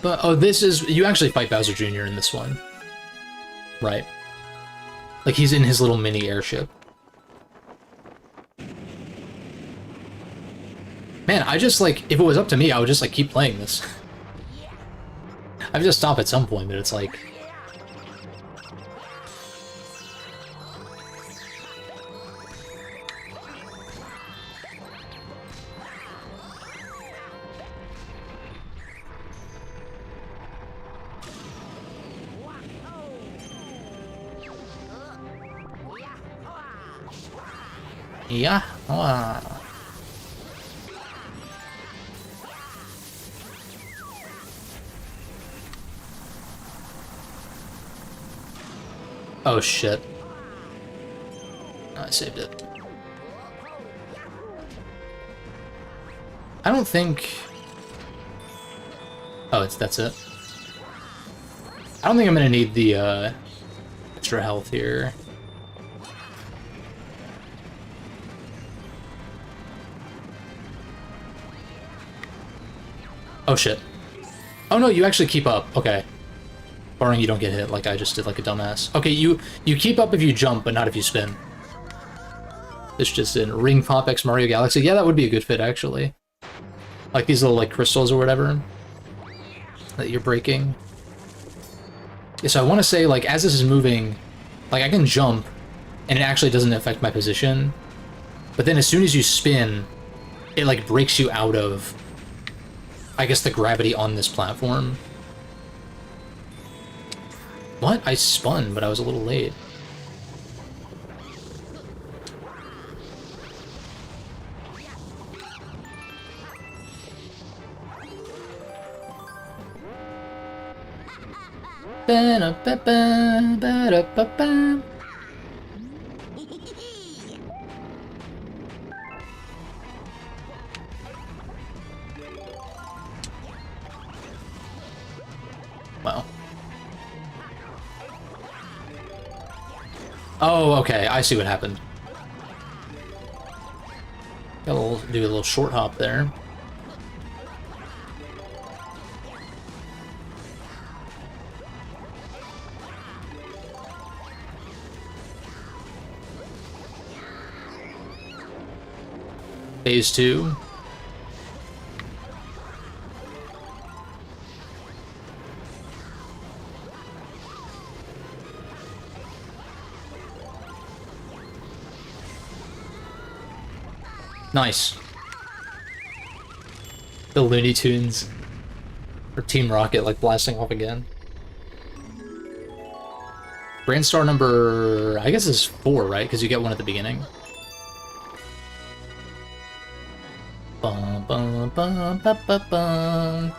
Oh, this is... You actually fight Bowser Jr. in this one. Right. Like, he's in his little mini airship. Man, I just, like... If it was up to me, I would just, like, keep playing this. I would just stop at some point, but it's like... Yeah. Oh shit. I saved it. I don't think... Oh, that's it. I don't think I'm gonna need the extra health here. Oh shit. Oh no, you actually keep up. Okay. Barring you don't get hit like I just did like a dumbass. Okay, you keep up if you jump, but not if you spin. This just in. Ring Pop X Mario Galaxy. Yeah, that would be a good fit, actually. Like these little, like, crystals or whatever that you're breaking. Yeah, so I want to say, like, as this is moving, like, I can jump, and it actually doesn't affect my position. But then as soon as you spin, it, like, breaks you out of... I guess, the gravity on this platform. What? I spun, but I was a little late. Wow. Oh, okay, I see what happened. Do a little short hop there. Phase 2. Nice. The Looney Tunes. Or Team Rocket, like, blasting off again. Grand Star number, I guess, is 4, right? Because you get one at the beginning. Bum, bum, bum, bum, bum, bum.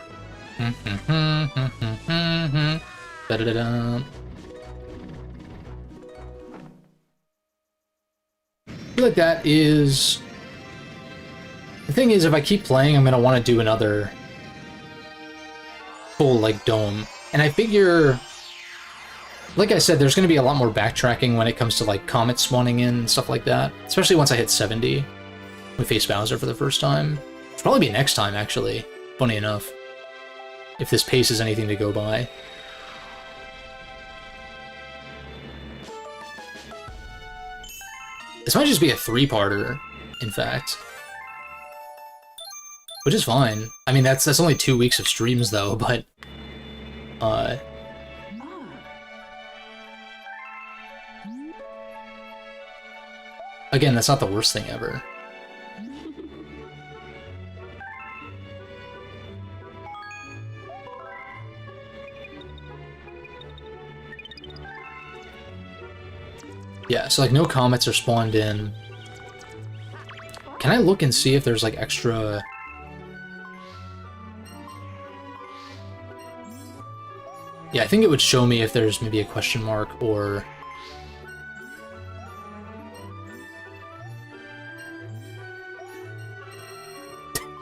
Da-da-da-da. I feel like that is... The thing is, if I keep playing, I'm going to want to do another full, like, dome. And I figure... Like I said, there's going to be a lot more backtracking when it comes to, like, comets spawning in and stuff like that. Especially once I hit 70. We face Bowser for the first time. It'll probably be next time, actually. Funny enough. If this pace is anything to go by. This might just be a 3-parter, in fact. Which is fine. I mean, that's only 2 weeks of streams, though, but... Again, that's not the worst thing ever. Yeah, so, like, no comets are spawned in. Can I look and see if there's, like, extra... Yeah, I think it would show me if there's maybe a question mark or...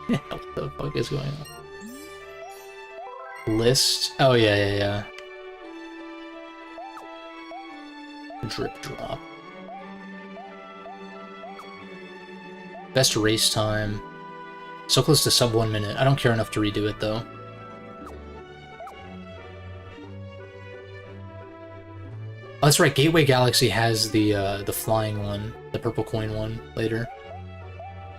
What the fuck is going on? List? Oh, yeah. Drip drop. Best race time. So close to sub 1 minute. I don't care enough to redo it, though. Oh, that's right, Gateway Galaxy has the flying one, the purple coin one, later.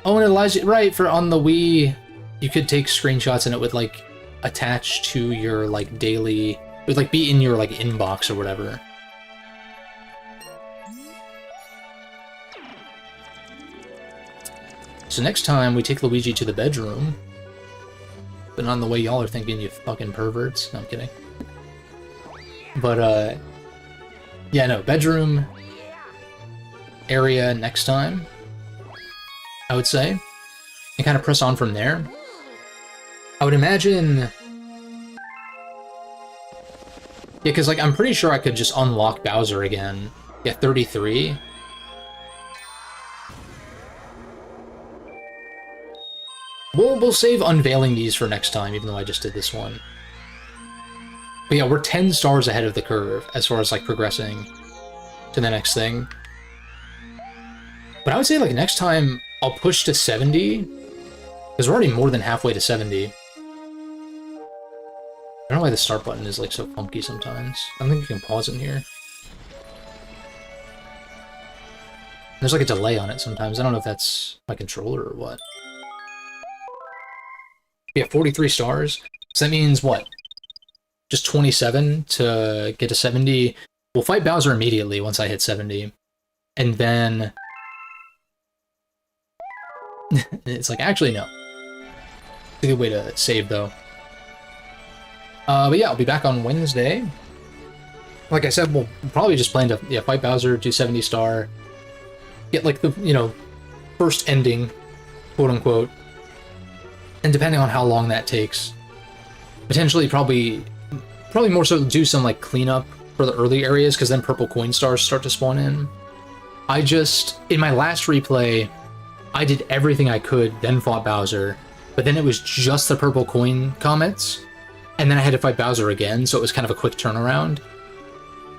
Oh, and it allows you, right, for on the Wii, you could take screenshots and it would, like, attach to your, like, daily... It would, like, be in your, like, inbox or whatever. So next time, we take Luigi to the bedroom. But not in the way y'all are thinking, you fucking perverts. No, I'm kidding. But, yeah, no, bedroom area next time, I would say. And kind of press on from there. I would imagine... Yeah, because, like, I'm pretty sure I could just unlock Bowser again. Yeah, 33. We'll save unveiling these for next time, even though I just did this one. But yeah, we're 10 stars ahead of the curve as far as, like, progressing to the next thing. But I would say, like, next time I'll push to 70, because we're already more than halfway to 70. I don't know why the start button is, like, so funky sometimes. I don't think you can pause in here. There's, like, a delay on it sometimes. I don't know if that's my controller or what. Yeah, 43 stars. So that means, what? Just 27 to get to 70. We'll fight Bowser immediately once I hit 70. And then... It's like, actually, no. It's a good way to save, though. But yeah, I'll be back on Wednesday. Like I said, we'll probably just plan to fight Bowser, do 70 star, get like the first ending, quote unquote, and depending on how long that takes, potentially probably more so do some like cleanup for the early areas, because then purple coin stars start to spawn in. In my last replay, I did everything I could, then fought Bowser, but then it was just the purple coin comets, and then I had to fight Bowser again, so it was kind of a quick turnaround.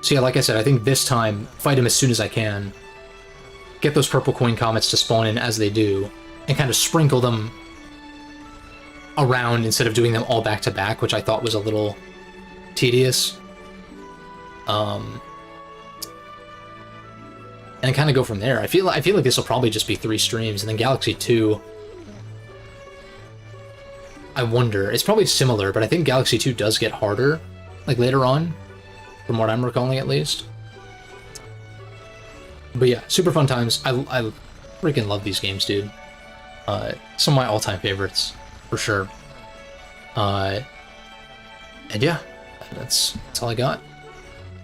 So yeah, like I said, I think this time, fight him as soon as I can, get those purple coin comets to spawn in as they do, and kind of sprinkle them around instead of doing them all back to back, which I thought was a little tedious. And kind of go from there. I feel like this will probably just be 3 streams, and then Galaxy 2, I wonder. It's probably similar, but I think Galaxy 2 does get harder, like later on, from what I'm recalling at least. But yeah, super fun times. I freaking love these games, dude. Some of my all-time favorites, for sure. And yeah, that's all I got.